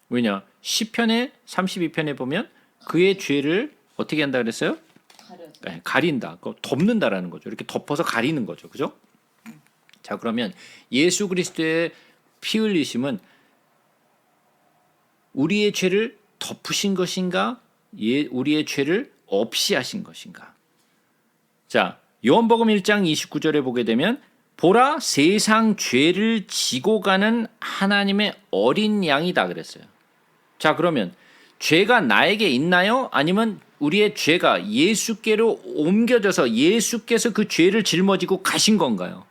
왜냐? 시편의 32편에 보면 그의 죄를 어떻게 한다 그랬어요? 가려져. 네, 가린다. 덮는다라는 거죠. 이렇게 덮어서 가리는 거죠. 그죠? 자, 그러면 예수 그리스도의 피 흘리심은 우리의 죄를 덮으신 것인가? 우리의 죄를 없이 하신 것인가? 자, 요한복음 1장 29절에 보게 되면 보라 세상 죄를 지고 가는 하나님의 어린 양이다 그랬어요. 자, 그러면 죄가 나에게 있나요? 아니면 우리의 죄가 예수께로 옮겨져서 예수께서 그 죄를 짊어지고 가신 건가요?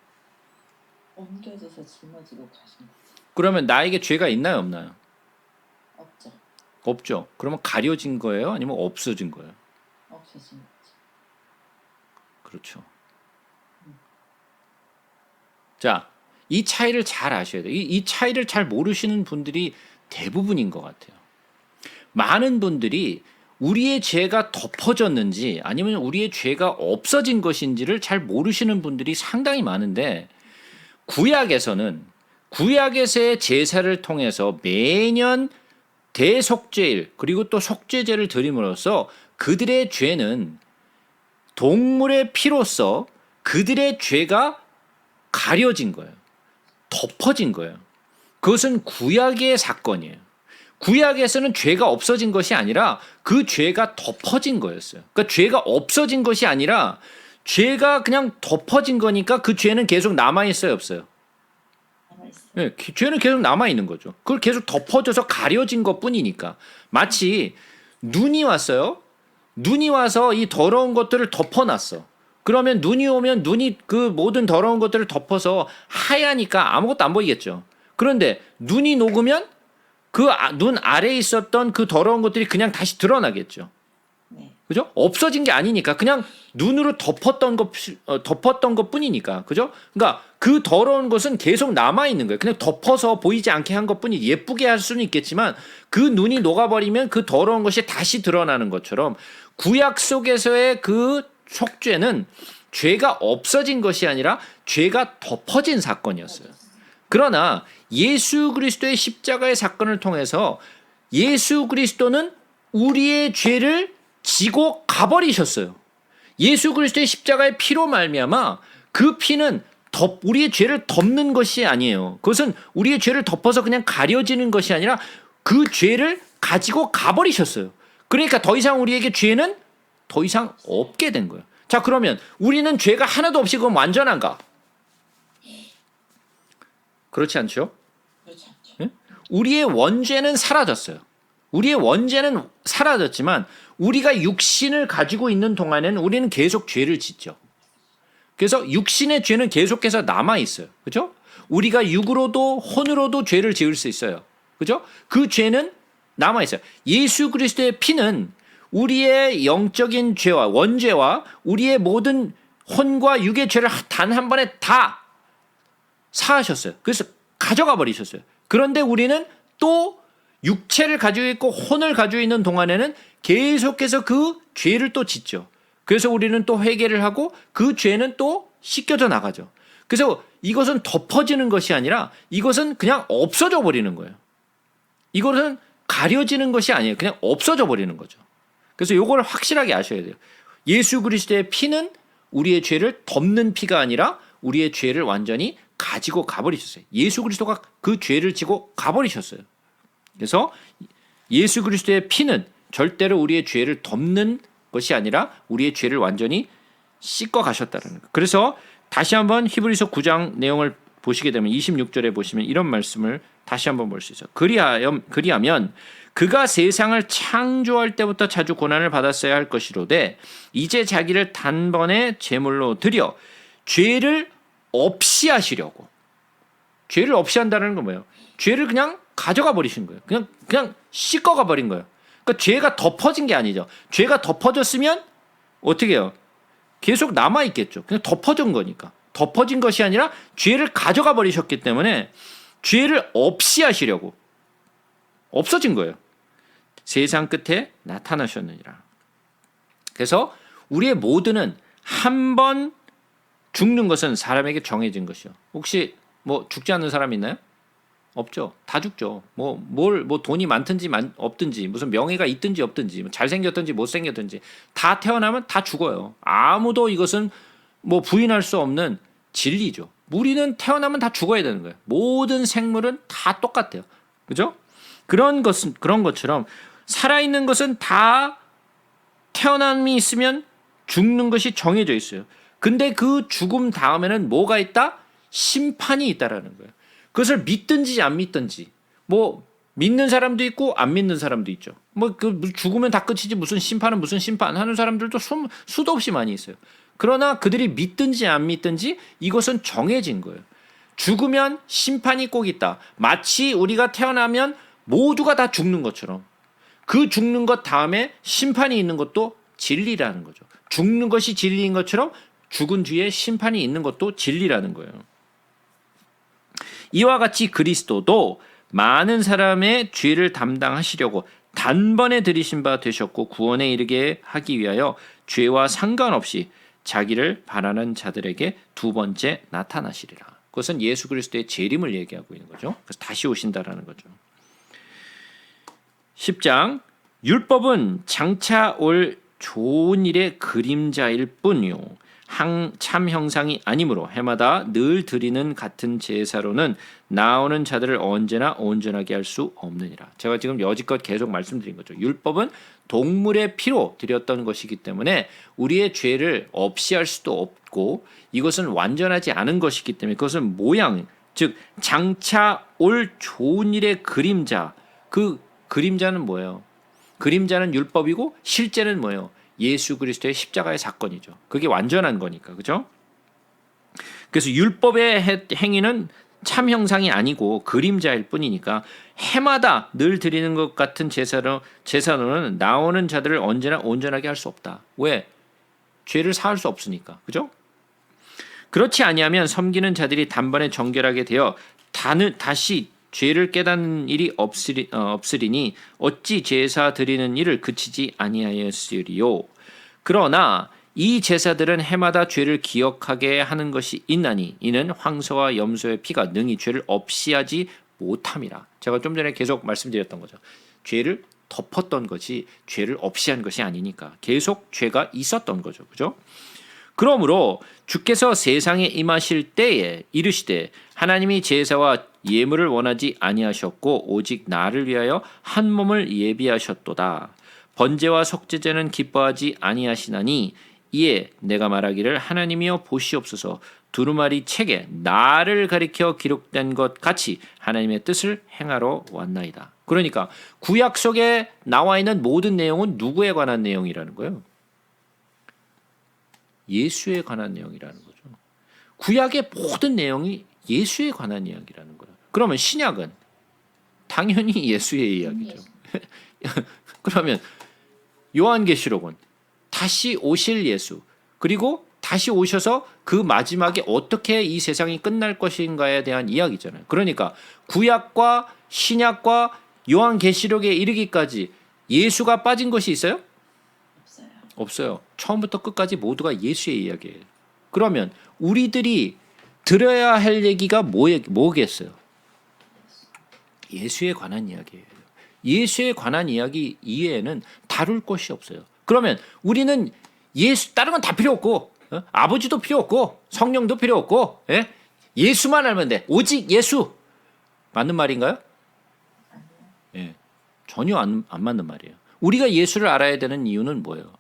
옮겨져서 짊어지고 가신 거. 그러면 나에게 죄가 있나요? 없나요? 없죠. 없죠. 그러면 가려진 거예요? 아니면 없어진 거예요? 없어진 거죠. 그렇죠. 자, 이 차이를 잘 아셔야 돼요. 이 차이를 잘 모르시는 분들이 대부분인 것 같아요. 많은 분들이 우리의 죄가 덮어졌는지 아니면 우리의 죄가 없어진 것인지를 잘 모르시는 분들이 상당히 많은데 구약에서의 제사를 통해서 매년 대속죄일 그리고 또 속죄제를 드림으로써 그들의 죄는 동물의 피로써 그들의 죄가 가려진 거예요. 덮어진 거예요. 그것은 구약의 사건이에요. 구약에서는 죄가 없어진 것이 아니라 그 죄가 덮어진 거였어요. 그러니까 죄가 없어진 것이 아니라 죄가 그냥 덮어진 거니까 그 죄는 계속 남아있어요, 없어요? 남아있어요. 네, 죄는 계속 남아있는 거죠. 그걸 계속 덮어져서 가려진 것 뿐이니까. 마치 눈이 왔어요. 눈이 와서 이 더러운 것들을 덮어놨어. 그러면 눈이 오면 눈이 그 모든 더러운 것들을 덮어서 하얘니까 아무것도 안 보이겠죠. 그런데 눈이 녹으면 그 눈 아래에 있었던 그 더러운 것들이 그냥 다시 드러나겠죠. 네. 그죠? 없어진 게 아니니까 그냥 눈으로 덮었던 것 뿐이니까. 그죠? 그러니까 그 더러운 것은 계속 남아 있는 거예요. 그냥 덮어서 보이지 않게 한 것뿐이 예쁘게 할 수는 있겠지만 그 눈이 녹아버리면 그 더러운 것이 다시 드러나는 것처럼 구약 속에서의 그 속죄는 죄가 없어진 것이 아니라 죄가 덮어진 사건이었어요. 그러나 예수 그리스도의 십자가의 사건을 통해서 예수 그리스도는 우리의 죄를 지고 가버리셨어요. 예수 그리스도의 십자가의 피로 말미암아 그 피는 우리의 죄를 덮는 것이 아니에요. 그것은 우리의 죄를 덮어서 그냥 가려지는 것이 아니라 그 죄를 가지고 가버리셨어요. 그러니까 더 이상 우리에게 죄는 더 이상 없게 된 거예요. 자, 그러면 우리는 죄가 하나도 없이 그럼 완전한가? 그렇지 않죠? 그렇지 않죠. 예? 우리의 원죄는 사라졌어요. 우리의 원죄는 사라졌지만 우리가 육신을 가지고 있는 동안에는 우리는 계속 죄를 짓죠. 그래서 육신의 죄는 계속해서 남아 있어요. 그죠? 우리가 육으로도 혼으로도 죄를 지을 수 있어요. 그죠? 그 죄는 남아 있어요. 예수 그리스도의 피는 우리의 영적인 죄와 원죄와 우리의 모든 혼과 육의 죄를 단 한 번에 다 사하셨어요. 그래서 가져가 버리셨어요. 그런데 우리는 또 육체를 가지고 있고 혼을 가지고 있는 동안에는 계속해서 그 죄를 또 짓죠. 그래서 우리는 또 회개를 하고 그 죄는 또 씻겨져 나가죠. 그래서 이것은 덮어지는 것이 아니라 이것은 그냥 없어져 버리는 거예요. 이것은 가려지는 것이 아니에요. 그냥 없어져 버리는 거죠. 그래서 이걸 확실하게 아셔야 돼요. 예수 그리스도의 피는 우리의 죄를 덮는 피가 아니라 우리의 죄를 완전히 가지고 가버리셨어요. 예수 그리스도가 그 죄를 지고 가버리셨어요. 그래서 예수 그리스도의 피는 절대로 우리의 죄를 덮는 것이 아니라 우리의 죄를 완전히 씻고 가셨다는 거예요. 그래서 다시 한번 히브리서 9장 내용을 보시게 되면 26절에 보시면 이런 말씀을 다시 한번 볼 수 있어요. 그리하면 그가 세상을 창조할 때부터 자주 고난을 받았어야 할 것이로되 이제 자기를 단번에 제물로 드려 죄를 없이 하시려고. 죄를 없이 한다는 건 뭐예요? 죄를 그냥 가져가 버리신 거예요. 그냥 씻어가 버린 거예요. 그러니까 죄가 덮어진 게 아니죠. 죄가 덮어졌으면 어떻게 해요? 계속 남아 있겠죠. 그냥 덮어진 거니까. 덮어진 것이 아니라 죄를 가져가 버리셨기 때문에 죄를 없이 하시려고 없어진 거예요. 세상 끝에 나타나셨느니라. 그래서 우리의 모두는 한 번 죽는 것은 사람에게 정해진 것이요. 혹시 뭐 죽지 않는 사람 있나요? 없죠. 다 죽죠. 뭐 돈이 많든지 없든지, 무슨 명예가 있든지 없든지, 뭐 잘생겼든지 못생겼든지 다 태어나면 다 죽어요. 아무도 이것은 뭐 부인할 수 없는 진리죠. 우리는 태어나면 다 죽어야 되는 거예요. 모든 생물은 다 똑같아요. 그죠? 그런 것처럼 살아있는 것은 다 태어남이 있으면 죽는 것이 정해져 있어요. 근데 그 죽음 다음에는 뭐가 있다? 심판이 있다라는 거예요. 그것을 믿든지 안 믿든지, 뭐 믿는 사람도 있고 안 믿는 사람도 있죠. 뭐 그 죽으면 다 끝이지 무슨 심판은 무슨 심판 하는 사람들도 수도 없이 많이 있어요. 그러나 그들이 믿든지 안 믿든지 이것은 정해진 거예요. 죽으면 심판이 꼭 있다. 마치 우리가 태어나면 모두가 다 죽는 것처럼 그 죽는 것 다음에 심판이 있는 것도 진리라는 거죠. 죽는 것이 진리인 것처럼 죽은 뒤에 심판이 있는 것도 진리라는 거예요. 이와 같이 그리스도도 많은 사람의 죄를 담당하시려고 단번에 들이신 바 되셨고 구원에 이르게 하기 위하여 죄와 상관없이 자기를 바라는 자들에게 두 번째 나타나시리라. 그것은 예수 그리스도의 재림을 얘기하고 있는 거죠. 그래서 다시 오신다라는 거죠. 10장 율법은 장차 올 좋은 일의 그림자일 뿐이요 참 형상이 아니므로 해마다 늘 드리는 같은 제사로는 나오는 자들을 언제나 온전하게 할 수 없느니라. 제가 지금 여지껏 계속 말씀드린 거죠. 율법은 동물의 피로 드렸던 것이기 때문에 우리의 죄를 없이 할 수도 없고 이것은 완전하지 않은 것이기 때문에 그것은 모양, 즉 장차 올 좋은 일의 그림자. 그 그림자는 뭐예요? 그림자는 율법이고 실제는 뭐예요? 예수 그리스도의 십자가의 사건이죠. 그게 완전한 거니까. 그죠? 그래서 율법의 행위는 참 형상이 아니고 그림자일 뿐이니까 해마다 늘 드리는 것 같은 제사로는 나오는 자들을 언제나 온전하게 할 수 없다. 왜? 죄를 사할 수 없으니까. 그죠? 그렇지 아니하면 섬기는 자들이 단번에 정결하게 되어 다시 죄를 깨닫는 일이 없으리니 어찌 제사 드리는 일을 그치지 아니하였으리요. 그러나 이 제사들은 해마다 죄를 기억하게 하는 것이 있나니 이는 황소와 염소의 피가 능히 죄를 없이 하지 못함이라. 제가 좀 전에 계속 말씀드렸던 거죠. 죄를 덮었던 것이 죄를 없이 한 것이 아니니까 계속 죄가 있었던 거죠. 그죠? 그러므로 주께서 세상에 임하실 때에 이르시되 하나님이 제사와 예물을 원하지 아니하셨고 오직 나를 위하여 한 몸을 예비하셨도다. 번제와 속죄제는 기뻐하지 아니하시나니 이에 내가 말하기를 하나님이여 보시옵소서 두루마리 책에 나를 가리켜 기록된 것 같이 하나님의 뜻을 행하러 왔나이다. 그러니까 구약 속에 나와 있는 모든 내용은 누구에 관한 내용이라는 거예요? 예수에 관한 내용이라는 거죠. 구약의 모든 내용이 예수에 관한 이야기라는 거예요. 그러면 신약은 당연히 예수의 이야기죠. 그러면 요한계시록은 다시 오실 예수, 그리고 다시 오셔서 그 마지막에 어떻게 이 세상이 끝날 것인가에 대한 이야기잖아요. 그러니까 구약과 신약과 요한계시록에 이르기까지 예수가 빠진 것이 있어요? 없어요. 처음부터 끝까지 모두가 예수의 이야기예요. 그러면 우리들이 들어야 할 얘기가 뭐겠어요? 예수에 관한 이야기예요. 예수에 관한 이야기 이외에는 다룰 것이 없어요. 그러면 우리는 예수 다른 건 다 필요 없고 아버지도 필요 없고 성령도 필요 없고 예수만 알면 돼. 오직 예수. 맞는 말인가요? 예, 전혀 안 맞는 말이에요. 우리가 예수를 알아야 되는 이유는 뭐예요?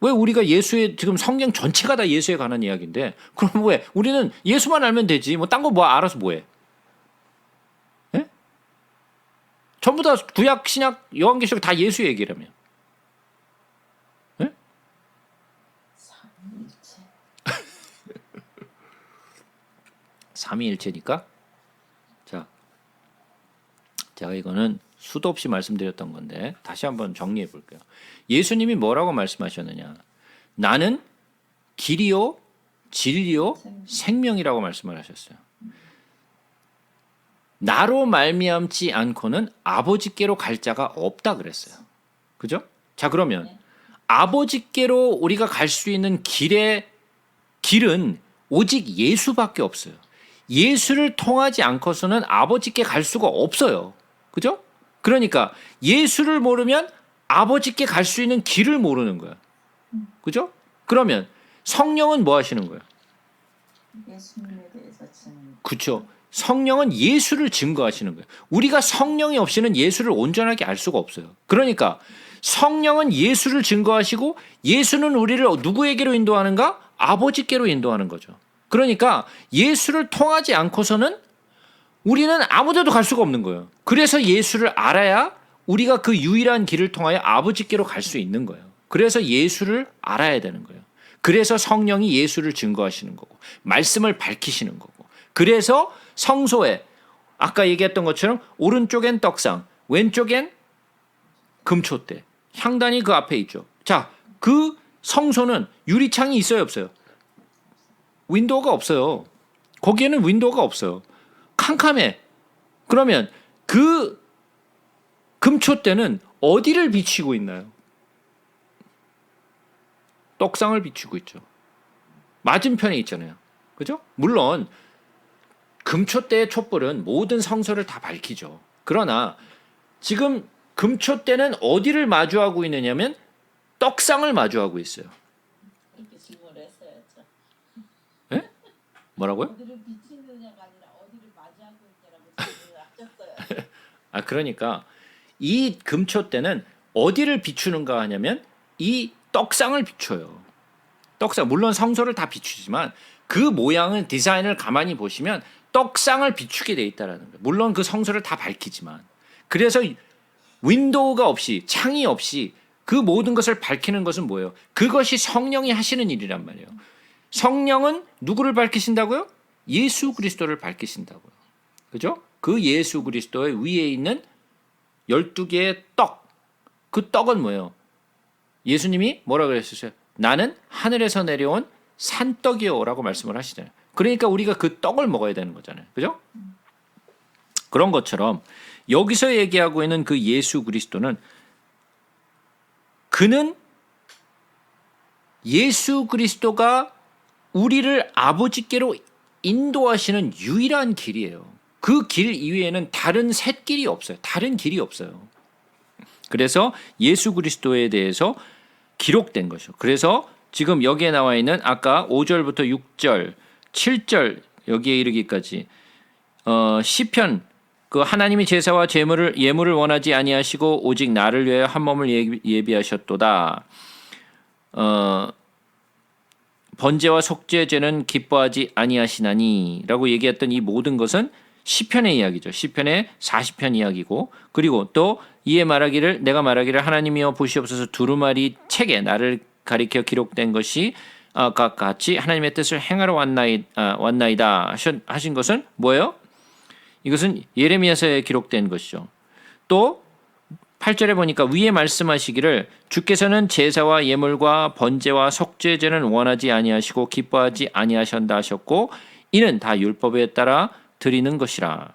왜 우리가 예수의 지금 성경 전체가 다 예수에 관한 이야기인데 그럼 왜 우리는 예수만 알면 되지 뭐 딴 거 뭐 알아서 뭐해? 예? 전부 다 구약 신약 요한계시록 다 예수 얘기라며. 예? 삼위일체니까. 자, 제가 이거는 수도 없이 말씀드렸던 건데 다시 한번 정리해 볼게요. 예수님이 뭐라고 말씀하셨느냐? 나는 길이요 진리요 생명이라고 말씀을 하셨어요. 나로 말미암지 않고는 아버지께로 갈 자가 없다 그랬어요. 그죠? 자, 그러면 아버지께로 우리가 갈 수 있는 길은 오직 예수밖에 없어요. 예수를 통하지 않고서는 아버지께 갈 수가 없어요. 그죠? 그러니까 예수를 모르면 아버지께 갈 수 있는 길을 모르는 거야. 그죠? 그러면 성령은 뭐 하시는 거예요? 예수님에 대해서 증. 그렇죠. 성령은 예수를 증거하시는 거예요. 우리가 성령이 없이는 예수를 온전하게 알 수가 없어요. 그러니까 성령은 예수를 증거하시고 예수는 우리를 누구에게로 인도하는가? 아버지께로 인도하는 거죠. 그러니까 예수를 통하지 않고서는 우리는 아무데도 갈 수가 없는 거예요. 그래서 예수를 알아야 우리가 그 유일한 길을 통하여 아버지께로 갈 수 있는 거예요. 그래서 예수를 알아야 되는 거예요. 그래서 성령이 예수를 증거하시는 거고 말씀을 밝히시는 거고 그래서 성소에 아까 얘기했던 것처럼 오른쪽엔 떡상 왼쪽엔 금촛대 향단이 그 앞에 있죠. 자, 그 성소는 유리창이 있어요 없어요? 윈도우가 없어요. 거기에는 윈도우가 없어요. 캄캄해. 그러면 그 금촛대는 어디를 비추고 있나요? 떡상을 비추고 있죠. 맞은편에 있잖아요. 그죠? 물론 금촛대의 촛불은 모든 성소를 다 밝히죠. 그러나 지금 금촛대는 어디를 마주하고 있느냐면 떡상을 마주하고 있어요. 이렇게 질문을 했어야죠. 예? 뭐라고요? 어디를 비치느냐가 아니라 어디를 맞이하고 있냐라고 질문을 하셨어요. 아, 그러니까 이 금촛대는 어디를 비추는가 하냐면 이 떡상을 비춰요. 떡상 물론 성소를 다 비추지만 그 모양은 디자인을 가만히 보시면 떡상을 비추게 돼 있다라는 거예요. 물론 그 성소를 다 밝히지만 그래서 윈도우가 없이 창이 없이 그 모든 것을 밝히는 것은 뭐예요? 그것이 성령이 하시는 일이란 말이에요. 성령은 누구를 밝히신다고요? 예수 그리스도를 밝히신다고요. 그죠? 그 예수 그리스도의 위에 있는 12개의 떡. 그 떡은 뭐예요? 예수님이 뭐라 그랬었어요? 나는 하늘에서 내려온 산떡이요라고 말씀을 하시잖아요. 그러니까 우리가 그 떡을 먹어야 되는 거잖아요. 그죠? 그런 것처럼 여기서 얘기하고 있는 그 예수 그리스도는 그는 예수 그리스도가 우리를 아버지께로 인도하시는 유일한 길이에요. 그 길 이외에는 다른 샛길이 없어요. 다른 길이 없어요. 그래서 예수 그리스도에 대해서 기록된 것이죠. 그래서 지금 여기에 나와 있는 아까 5절부터 6절, 7절 여기에 이르기까지 시편 그 하나님이 제사와 예물을 원하지 아니하시고 오직 나를 위하여 한 몸을 예비하셨도다. 번제와 속죄제는 기뻐하지 아니하시나니라고 얘기했던 이 모든 것은 시편의 이야기죠. 시편의 40편 이야기고 그리고 또 이에 말하기를 내가 말하기를 하나님이여 보시옵소서 두루마리 책에 나를 가리켜 기록된 것이 같이 하나님의 뜻을 행하러 왔나이다 하신 것은 뭐예요? 이것은 예레미야서에 기록된 것이죠. 또 8절에 보니까 위에 말씀하시기를 주께서는 제사와 예물과 번제와 속죄제는 원하지 아니하시고 기뻐하지 아니하신다 하셨고 이는 다 율법에 따라 드리는 것이라.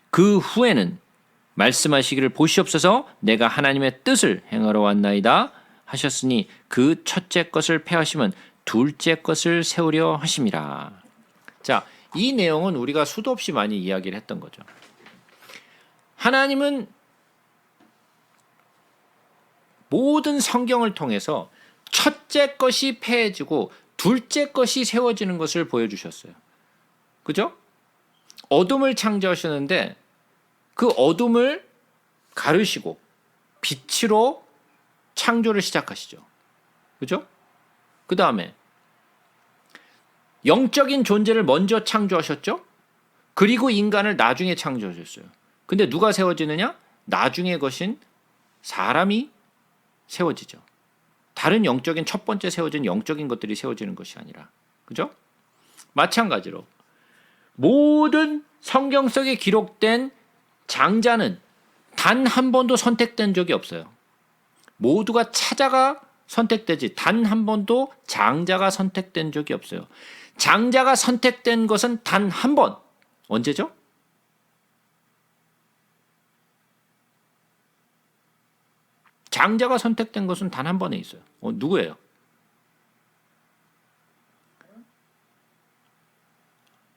그 후에는 말씀하시기를 보시옵소서 내가 하나님의 뜻을 행하러 왔나이다 하셨으니 그 첫째 것을 폐하시면 둘째 것을 세우려 하심이라. 자, 이 내용은 우리가 수도 없이 많이 이야기를 했던 거죠. 하나님은 모든 성경을 통해서 첫째 것이 폐해지고 둘째 것이 세워지는 것을 보여주셨어요. 그죠? 어둠을 창조하셨는데 그 어둠을 가르시고 빛으로 창조를 시작하시죠. 그죠? 그 다음에 영적인 존재를 먼저 창조하셨죠? 그리고 인간을 나중에 창조하셨어요. 근데 누가 세워지느냐? 나중에 것인 사람이 세워지죠. 다른 영적인 첫 번째 세워진 영적인 것들이 세워지는 것이 아니라. 그죠? 마찬가지로 모든 성경 속에 기록된 장자는 단 한 번도 선택된 적이 없어요. 모두가 차자가 선택되지 단 한 번도 장자가 선택된 적이 없어요. 장자가 선택된 것은 단 한 번. 언제죠? 장자가 선택된 것은 단 한 번에 있어요. 누구예요?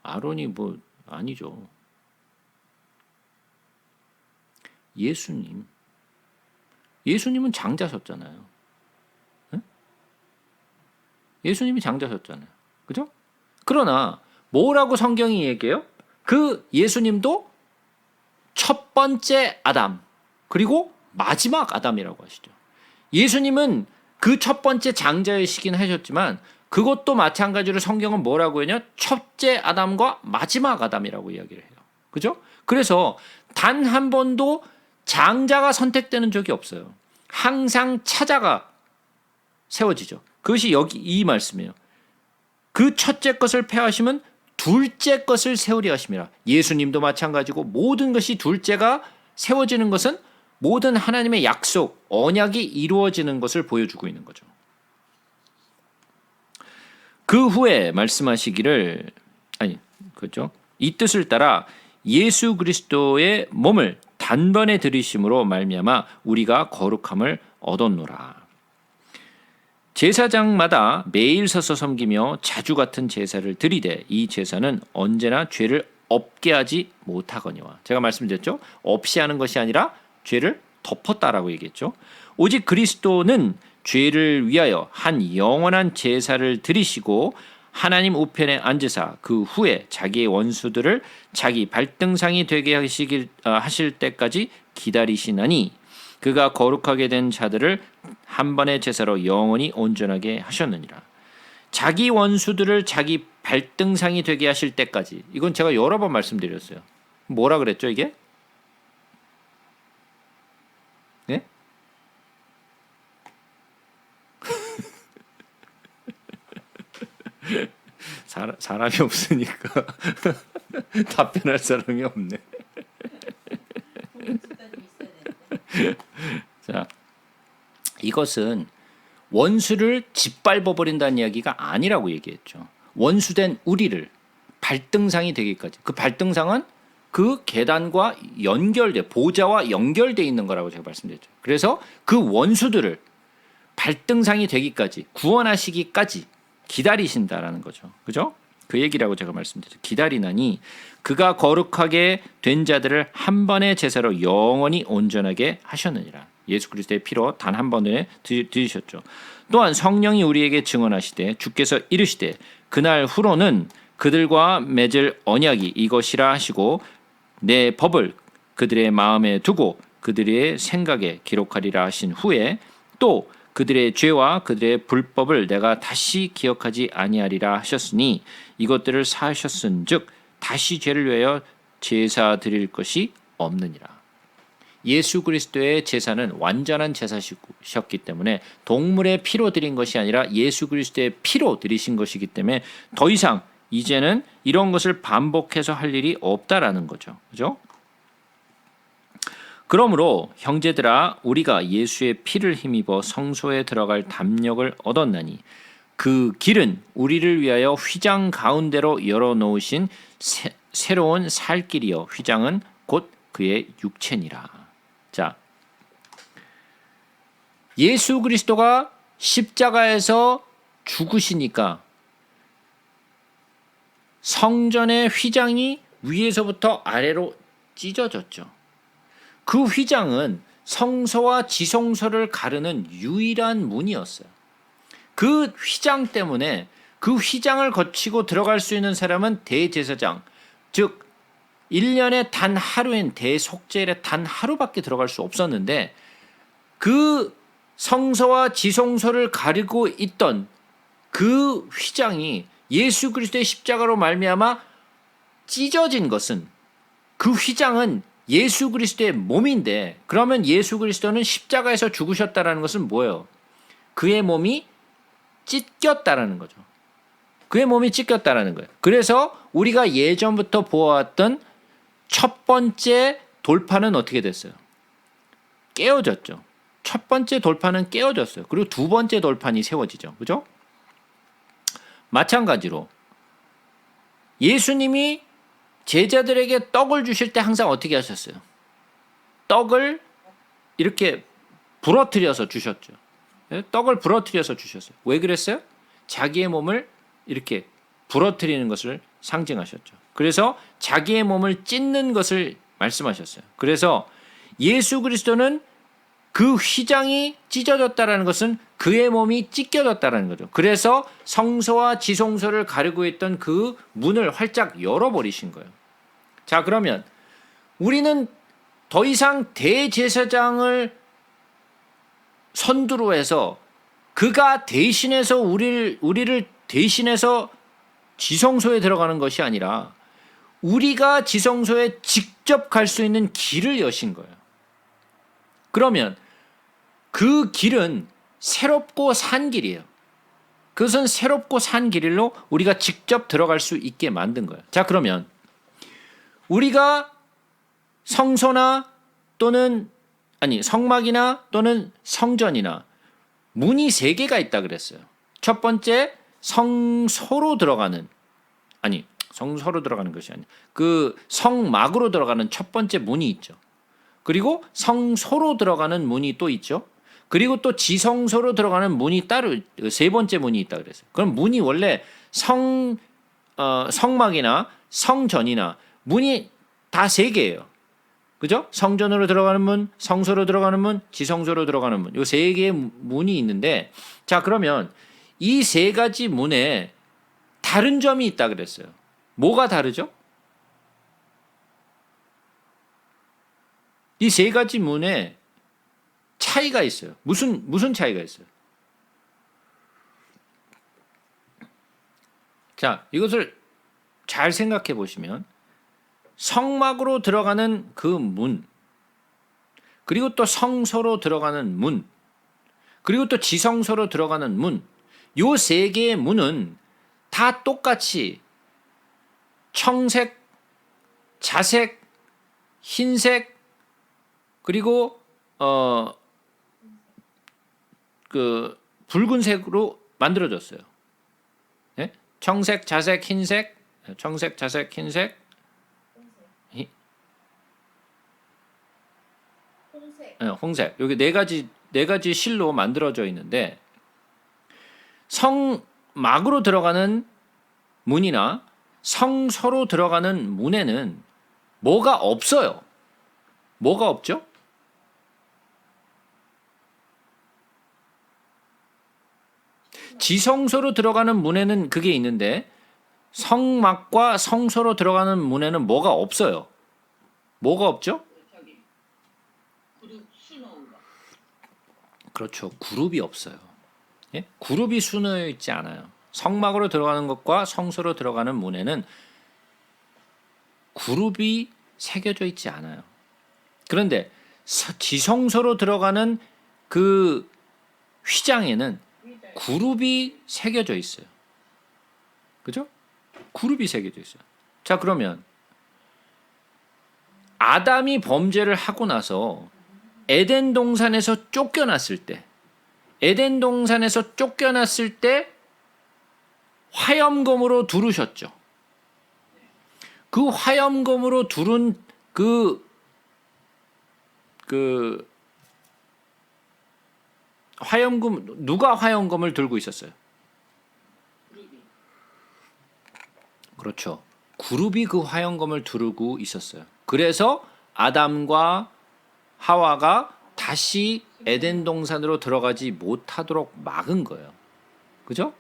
아론이 뭐 아니죠. 예수님은 장자셨잖아요. 응? 예수님이 장자셨잖아요. 그죠? 그러나 뭐라고 성경이 얘기해요? 그 예수님도 첫 번째 아담 그리고 마지막 아담이라고 하시죠. 예수님은 그 첫 번째 장자이시긴 하셨지만 그것도 마찬가지로 성경은 뭐라고 하냐? 첫째 아담과 마지막 아담이라고 이야기를 해요. 그죠? 그래서 단 한 번도 장자가 선택되는 적이 없어요. 항상 차자가 세워지죠. 그것이 여기 이 말씀이에요. 그 첫째 것을 폐하시면 둘째 것을 세우리 하심이라. 예수님도 마찬가지고 모든 것이 둘째가 세워지는 것은 모든 하나님의 약속, 언약이 이루어지는 것을 보여주고 있는 거죠. 그 후에 말씀하시기를 그렇죠? 이 뜻을 따라 예수 그리스도의 몸을 단번에 들이심으로 말미암아 우리가 거룩함을 얻었노라. 제사장마다 매일 서서 섬기며 자주 같은 제사를 드리되 이 제사는 언제나 죄를 없게 하지 못하거니와. 제가 말씀드렸죠. 없이 하는 것이 아니라 죄를 덮었다라고 얘기했죠. 오직 그리스도는 죄를 위하여 한 영원한 제사를 드리시고 하나님 우편에 앉으사 그 후에 자기의 원수들을 자기 발등상이 되게 하실 때까지 기다리시나니 그가 거룩하게 된 자들을 한 번의 제사로 영원히 온전하게 하셨느니라. 자기 원수들을 자기 발등상이 되게 하실 때까지. 이건 제가 여러 번 말씀드렸어요. 뭐라 그랬죠 이게? 네? 사람이 없으니까 답변할 사람이 없네. 자, 이것은 원수를 짓밟아 버린다는 이야기가 아니라고 얘기했죠. 원수된 우리를 발등상이 되기까지. 그 발등상은 그 계단과 보좌와 연결돼 있는 거라고 제가 말씀드렸죠. 그래서 그 원수들을 발등상이 되기까지 구원하시기까지 기다리신다라는 거죠. 그죠? 그 얘기라고 제가 말씀드렸죠. 기다리나니 그가 거룩하게 된 자들을 한 번의 제사로 영원히 온전하게 하셨느니라. 예수 그리스도의 피로 단 한 번에 드리셨죠. 또한 성령이 우리에게 증언하시되 주께서 이르시되 그날 후로는 그들과 맺을 언약이 이것이라 하시고 내 법을 그들의 마음에 두고 그들의 생각에 기록하리라 하신 후에 또 그들의 죄와 그들의 불법을 내가 다시 기억하지 아니하리라 하셨으니 이것들을 사하셨은즉 다시 죄를 위하여 제사 드릴 것이 없느니라. 예수 그리스도의 제사는 완전한 제사셨기 때문에 동물의 피로 드린 것이 아니라 예수 그리스도의 피로 드리신 것이기 때문에 더 이상 이제는 이런 것을 반복해서 할 일이 없다라는 거죠. 그죠? 그러므로 형제들아 우리가 예수의 피를 힘입어 성소에 들어갈 담력을 얻었나니 그 길은 우리를 위하여 휘장 가운데로 열어놓으신 새로운 살 길이요 휘장은 곧 그의 육체니라. 자, 예수 그리스도가 십자가에서 죽으시니까 성전의 휘장이 위에서부터 아래로 찢어졌죠. 그 휘장은 성소와 지성소를 가르는 유일한 문이었어요. 그 휘장 때문에 그 휘장을 거치고 들어갈 수 있는 사람은 대제사장, 즉 1년에 단 하루인 대속죄일에 단 하루밖에 들어갈 수 없었는데 그 성소와 지성소를 가리고 있던 그 휘장이 예수 그리스도의 십자가로 말미암아 찢어진 것은 그 휘장은 예수 그리스도의 몸인데 그러면 예수 그리스도는 십자가에서 죽으셨다라는 것은 뭐예요? 그의 몸이 찢겼다라는 거죠. 그의 몸이 찢겼다라는 거예요. 그래서 우리가 예전부터 보아왔던 첫 번째 돌파는 어떻게 됐어요? 깨어졌죠. 첫 번째 돌파는 깨어졌어요. 그리고 두 번째 돌판이 세워지죠. 그죠? 마찬가지로 예수님이 제자들에게 떡을 주실 때 항상 어떻게 하셨어요? 떡을 이렇게 부러뜨려서 주셨죠. 떡을 부러뜨려서 주셨어요. 왜 그랬어요? 자기의 몸을 이렇게 부러뜨리는 것을 상징하셨죠. 그래서 자기의 몸을 찢는 것을 말씀하셨어요. 그래서 예수 그리스도는 그 휘장이 찢어졌다라는 것은 그의 몸이 찢겨졌다라는 거죠. 그래서 성소와 지성소를 가리고 있던 그 문을 활짝 열어버리신 거예요. 자, 그러면 우리는 더 이상 대제사장을 선두로 해서 그가 대신해서 우리를 대신해서 지성소에 들어가는 것이 아니라 우리가 지성소에 직접 갈 수 있는 길을 여신 거예요. 그러면 그 길은 새롭고 산 길이에요. 그것은 새롭고 산 길로 우리가 직접 들어갈 수 있게 만든 거예요. 자, 그러면 우리가 성소나 또는 성막이나 또는 성전이나 문이 3개가 있다 그랬어요. 첫 번째 성소로 들어가는 것이 아니라 그 성막으로 들어가는 첫 번째 문이 있죠. 그리고 성소로 들어가는 문이 또 있죠. 그리고 또 지성소로 들어가는 문이 따로 3번째 문이 있다 그랬어요. 그럼 문이 원래 성막이나 성전이나 문이 다 3개예요. 그죠? 성전으로 들어가는 문, 성소로 들어가는 문, 지성소로 들어가는 문. 요 3개의 문이 있는데, 자, 그러면 이 3가지 문에 다른 점이 있다 그랬어요. 뭐가 다르죠? 이 3가지 문에 차이가 있어요. 무슨 차이가 있어요? 자, 이것을 잘 생각해 보시면 성막으로 들어가는 그 문, 그리고 또 성소로 들어가는 문, 그리고 또 지성소로 들어가는 문, 요 3개의 문은 다 똑같이 청색, 자색, 흰색, 그리고 그 붉은색으로 만들어졌어요. 네? 청색, 자색, 흰색, 청색, 자색, 흰색, 홍색. 여기 네 가지 실로 만들어져 있는데 성막으로 들어가는 문이나 성소로 들어가는 문에는 뭐가 없어요. 뭐가 없죠? 지성소로 들어가는 문에는 그게 있는데 성막과 성소로 들어가는 문에는 뭐가 없어요. 뭐가 없죠? 그렇죠. 그룹이 없어요. 예? 그룹이 수놓여 있지 않아요. 성막으로 들어가는 것과 성소로 들어가는 문에는 그룹이 새겨져 있지 않아요. 그런데 지성소로 들어가는 그 휘장에는 그룹이 새겨져 있어요. 그죠? 그룹이 새겨져 있어요. 자, 그러면 아담이 범죄를 하고 나서 에덴 동산에서 쫓겨났을 때 화염검으로 두르셨죠. 그 화염검으로 두른 그 화염검, 누가 화염검을 들고 있었어요? 그렇죠. 그룹이 그 화염검을 두르고 있었어요. 그래서 아담과 하와가 다시 에덴 동산으로 들어가지 못하도록 막은 거예요. 그죠?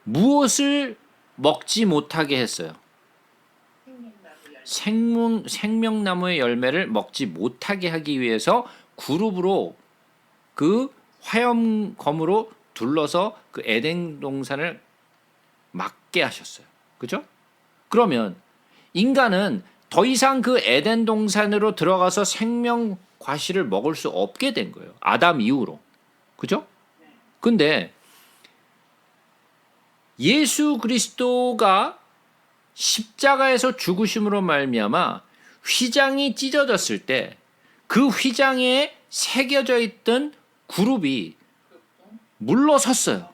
무엇을 먹지 못하게 했어요? 생명나무의 열매를 먹지 못하게 하기 위해서 그룹으로 그 화염검으로 둘러서 그 에덴 동산을 막게 하셨어요. 그죠? 그러면 인간은 더 이상 그 에덴 동산으로 들어가서 생명 과실을 먹을 수 없게 된 거예요. 아담 이후로. 그죠? 근데 예수 그리스도가 십자가에서 죽으심으로 말미암아 휘장이 찢어졌을 때 그 휘장에 새겨져 있던 그룹이 물러섰어요.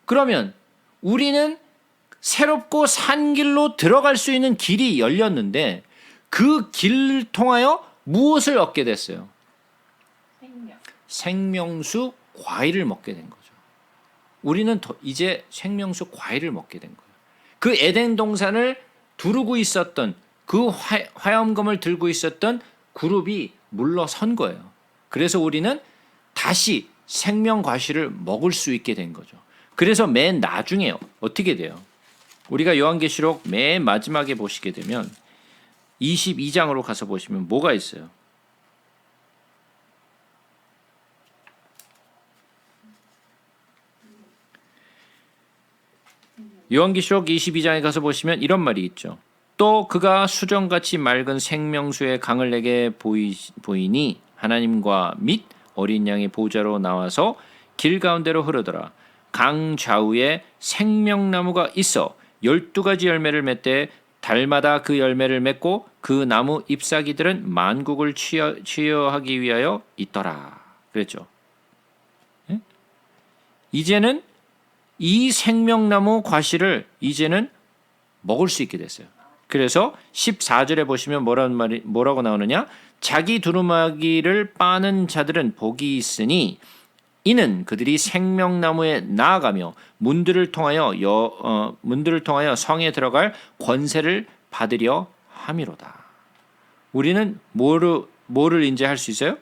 그러면 우리는 새롭고 산 길로 들어갈 수 있는 길이 열렸는데 그 길을 통하여 무엇을 얻게 됐어요? 생명수 과일을 먹게 된 거죠. 우리는 이제 생명수 과일을 먹게 된 거예요. 그 에덴 동산을 두르고 있었던 그 화염검을 들고 있었던 그룹이 물러선 거예요. 그래서 우리는 다시 생명 과실을 먹을 수 있게 된 거죠. 그래서 맨 나중에 어떻게 돼요? 우리가 요한계시록 맨 마지막에 보시게 되면 22장으로 가서 보시면 뭐가 있어요? 요한계시록 22장에 가서 보시면 이런 말이 있죠. 또 그가 수정같이 맑은 생명수의 강을 내게 보이니 하나님과 및 어린 양의 보좌로 나와서 길 가운데로 흐르더라. 강 좌우에 생명나무가 있어 12가지 열매를 맺되 달마다 그 열매를 맺고 그 나무 잎사귀들은 만국을 치유하기 위하여 있더라. 그랬죠. 예? 이제는 이 생명나무 과실을 이제는 먹을 수 있게 됐어요. 그래서 14절에 보시면 뭐라고 나오느냐? 자기 두루마기를 빠는 자들은 복이 있으니 이는 그들이 생명나무에 나아가며 문들을 통하여 성에 들어갈 권세를 받으려 함이로다. 우리는 뭐를 인지할 수 있어요?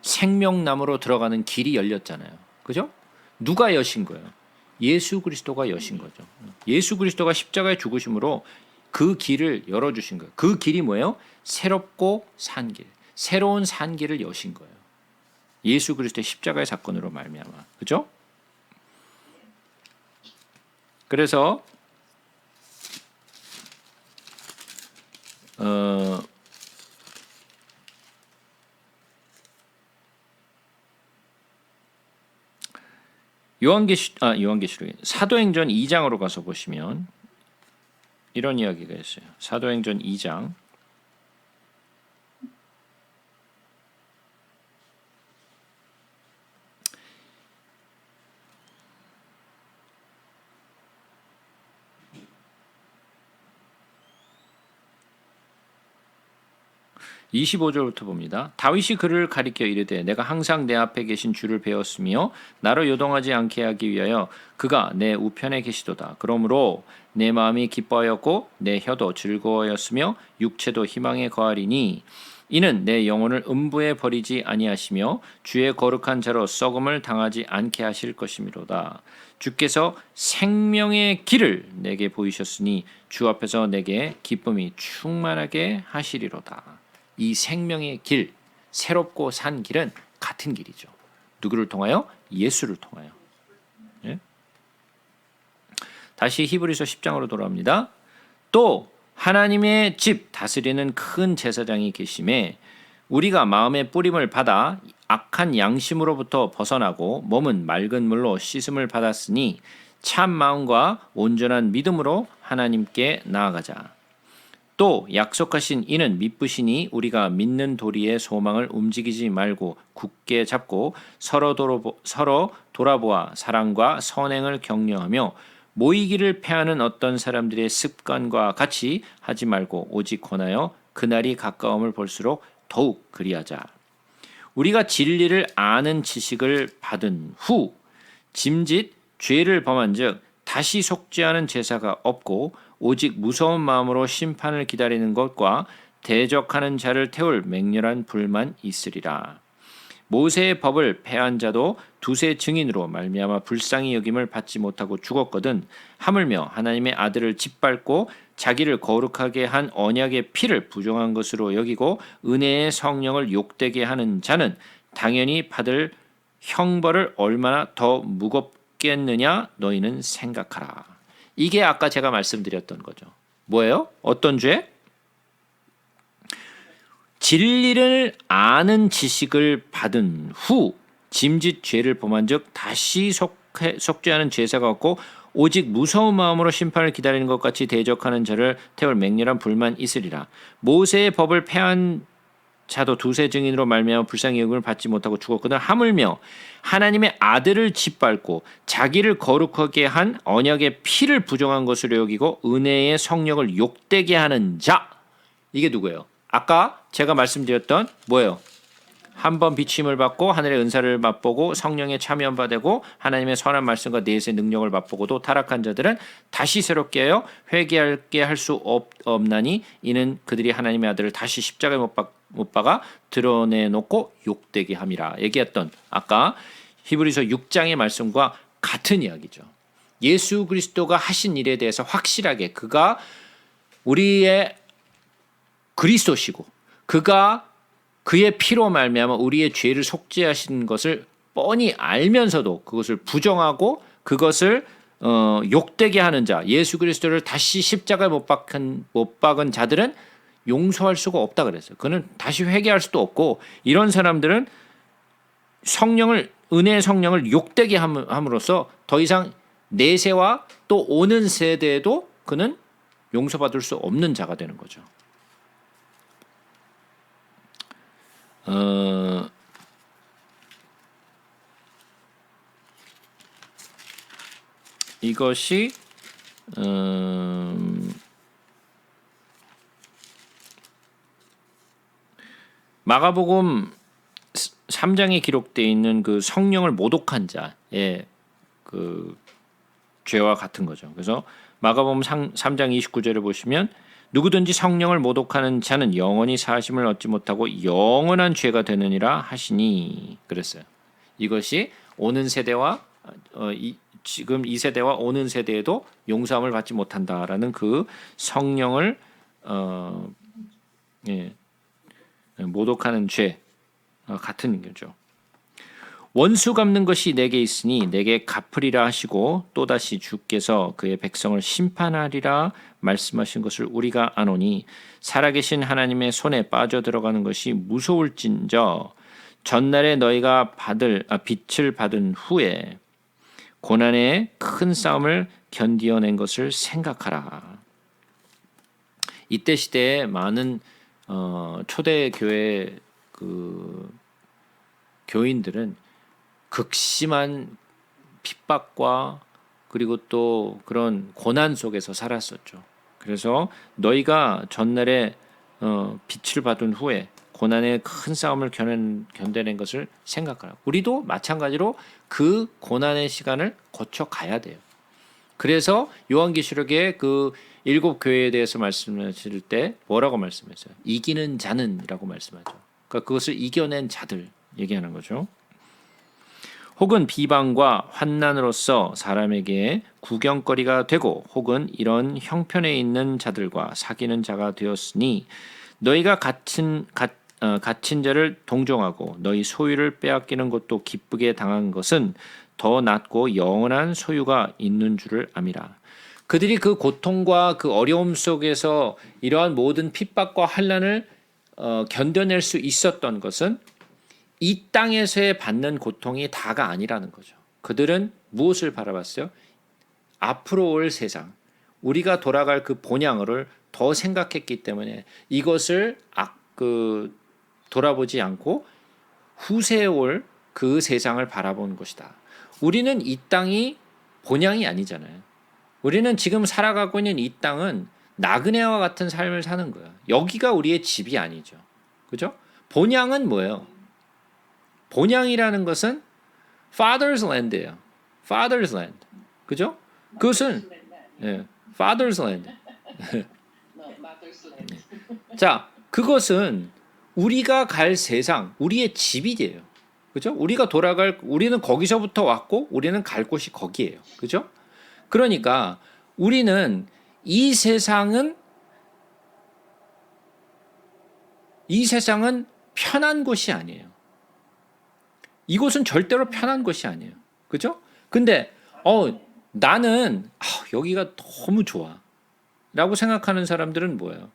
생명나무로 들어가는 길이 열렸잖아요. 그죠? 누가 여신 거예요? 예수 그리스도가 여신 거죠. 예수 그리스도가 십자가에 죽으심으로 그 길을 열어주신 거예요. 그 길이 뭐예요? 새롭고 산 길, 새로운 산 길을 여신 거예요. 예수 그리스도의 십자가의 사건으로 말미암아, 그죠? 그래서 요한계시록 사도행전 2장으로 가서 보시면 이런 이야기가 있어요. 사도행전 2장 25절부터 봅니다. 다윗이 그를 가리켜 이르되 내가 항상 내 앞에 계신 주를 배웠으며 나로 요동하지 않게 하기 위하여 그가 내 우편에 계시도다. 그러므로 내 마음이 기뻐하였고 내 혀도 즐거워하였으며 육체도 희망에 거하리니 이는 내 영혼을 음부에 버리지 아니하시며 주의 거룩한 자로 썩음을 당하지 않게 하실 것이미로다. 주께서 생명의 길을 내게 보이셨으니 주 앞에서 내게 기쁨이 충만하게 하시리로다. 이 생명의 길, 새롭고 산 길은 같은 길이죠. 누구를 통하여? 예수를 통하여. 예? 다시 히브리서 10장으로 돌아옵니다. 또 하나님의 집 다스리는 큰 제사장이 계심에 우리가 마음의 뿌림을 받아 악한 양심으로부터 벗어나고 몸은 맑은 물로 씻음을 받았으니 참 마음과 온전한 믿음으로 하나님께 나아가자. 또 약속하신 이는 미쁘시니 우리가 믿는 도리의 소망을 움직이지 말고 굳게 잡고 서로 돌아보아 사랑과 선행을 격려하며 모이기를 패하는 어떤 사람들의 습관과 같이 하지 말고 오직 권하여 그날이 가까움을 볼수록 더욱 그리하자. 우리가 진리를 아는 지식을 받은 후 짐짓 죄를 범한즉 다시 속죄하는 제사가 없고 오직 무서운 마음으로 심판을 기다리는 것과 대적하는 자를 태울 맹렬한 불만 있으리라. 모세의 법을 폐한 자도 두세 증인으로 말미암아 불쌍히 여김을 받지 못하고 죽었거든 하물며 하나님의 아들을 짓밟고 자기를 거룩하게 한 언약의 피를 부정한 것으로 여기고 은혜의 성령을 욕되게 하는 자는 당연히 받을 형벌을 얼마나 더 무겁겠느냐 너희는 생각하라. 이게 아까 제가 말씀드렸던 거죠. 뭐예요? 어떤 죄? 진리를 아는 지식을 받은 후 짐짓 죄를 범한즉 다시 속죄하는 제사가 없고 오직 무서운 마음으로 심판을 기다리는 것 같이 대적하는 자를 태울 맹렬한 불만 있으리라. 모세의 법을 폐한 자도 두세 증인으로 말미암아 불쌍히 여김을 받지 못하고 죽었거든 하물며 하나님의 아들을 짓밟고 자기를 거룩하게 한 언약의 피를 부정한 것으로 여기고 은혜의 성령을 욕되게 하는 자. 이게 누구예요? 아까 제가 말씀드렸던 뭐예요? 한 번 비침을 받고 하늘의 은사를 맛보고 성령에 참여한 바 되고 하나님의 선한 말씀과 내세의 능력을 맛보고도 타락한 자들은 다시 새롭게 하여 회개하게 할 수 없나니 이는 그들이 하나님의 아들을 다시 십자가에 못 박아 드러내놓고 욕되게 함이라. 얘기했던 아까 히브리서 6장의 말씀과 같은 이야기죠. 예수 그리스도가 하신 일에 대해서 확실하게 그가 우리의 그리스도시고 그가 그의 피로 말미암아 우리의 죄를 속죄하신 것을 뻔히 알면서도 그것을 부정하고 그것을 욕되게 하는 자, 예수 그리스도를 다시 십자가에 못 박은 자들은 용서할 수가 없다 그랬어요. 그는 다시 회개할 수도 없고 이런 사람들은 은혜의 성령을 욕되게 함으로써 더 이상 내세와 또 오는 세대에도 그는 용서받을 수 없는 자가 되는 거죠. 이것이 마가복음 3장에 기록되어 있는 그 성령을 모독한 자의 그 죄와 같은 거죠. 그래서 마가복음 3장 29절을 보시면 누구든지 성령을 모독하는 자는 영원히 사하심을 얻지 못하고 영원한 죄가 되느니라 하시니 그랬어요. 이것이 오는 세대와 지금 이 세대와 오는 세대에도 용서함을 받지 못한다라는 그 성령을 모독하는 죄 같은 거죠. 원수 갚는 것이 내게 있으니 내게 갚으리라 하시고 또다시 주께서 그의 백성을 심판하리라 말씀하신 것을 우리가 아노니 살아계신 하나님의 손에 빠져 들어가는 것이 무서울진저 전날에 너희가 빛을 받은 후에 고난의 큰 싸움을 견디어낸 것을 생각하라. 이때 시대에 많은 초대 교회 그 교인들은 극심한 핍박과 그리고 또 그런 고난 속에서 살았었죠. 그래서 너희가 전날에 빛을 받은 후에 고난의 큰 싸움을 견뎌낸 것을 생각하라. 우리도 마찬가지로 그 고난의 시간을 거쳐 가야 돼요. 그래서 요한계시록의 그 7교회에 대해서 말씀하실 때 뭐라고 말씀했어요? 이기는 자는이라고 말씀하죠. 그러니까 그것을 이겨낸 자들 얘기하는 거죠. 혹은 비방과 환난으로서 사람에게 구경거리가 되고 혹은 이런 형편에 있는 자들과 사귀는 자가 되었으니 너희가 갇힌 자를 동정하고 너희 소유를 빼앗기는 것도 기쁘게 당한 것은 더 낫고 영원한 소유가 있는 줄을 암이라. 그들이 그 고통과 그 어려움 속에서 이러한 모든 핍박과 환난을 견뎌낼 수 있었던 것은 이 땅에서의 받는 고통이 다가 아니라는 거죠. 그들은 무엇을 바라봤어요? 앞으로 올 세상, 우리가 돌아갈 그 본향을 더 생각했기 때문에 이것을 돌아보지 않고 후세에 올 그 세상을 바라본 것이다. 우리는 이 땅이 본향이 아니잖아요. 우리는 지금 살아가고 있는 이 땅은 나그네와 같은 삶을 사는 거야. 여기가 우리의 집이 아니죠. 그죠? 본향은 뭐예요? 본향이라는 것은 Father's Land예요. Father's Land. 그죠? 그것은 Father's Land. 자, 그것은 우리가 갈 세상, 우리의 집이 돼요. 그죠? 우리는 거기서부터 왔고 우리는 갈 곳이 거기예요. 그죠? 그러니까 우리는 이 세상은 편한 곳이 아니에요. 이곳은 절대로 편한 곳이 아니에요. 그죠? 근데 나는 여기가 너무 좋아 라고 생각하는 사람들은 뭐예요?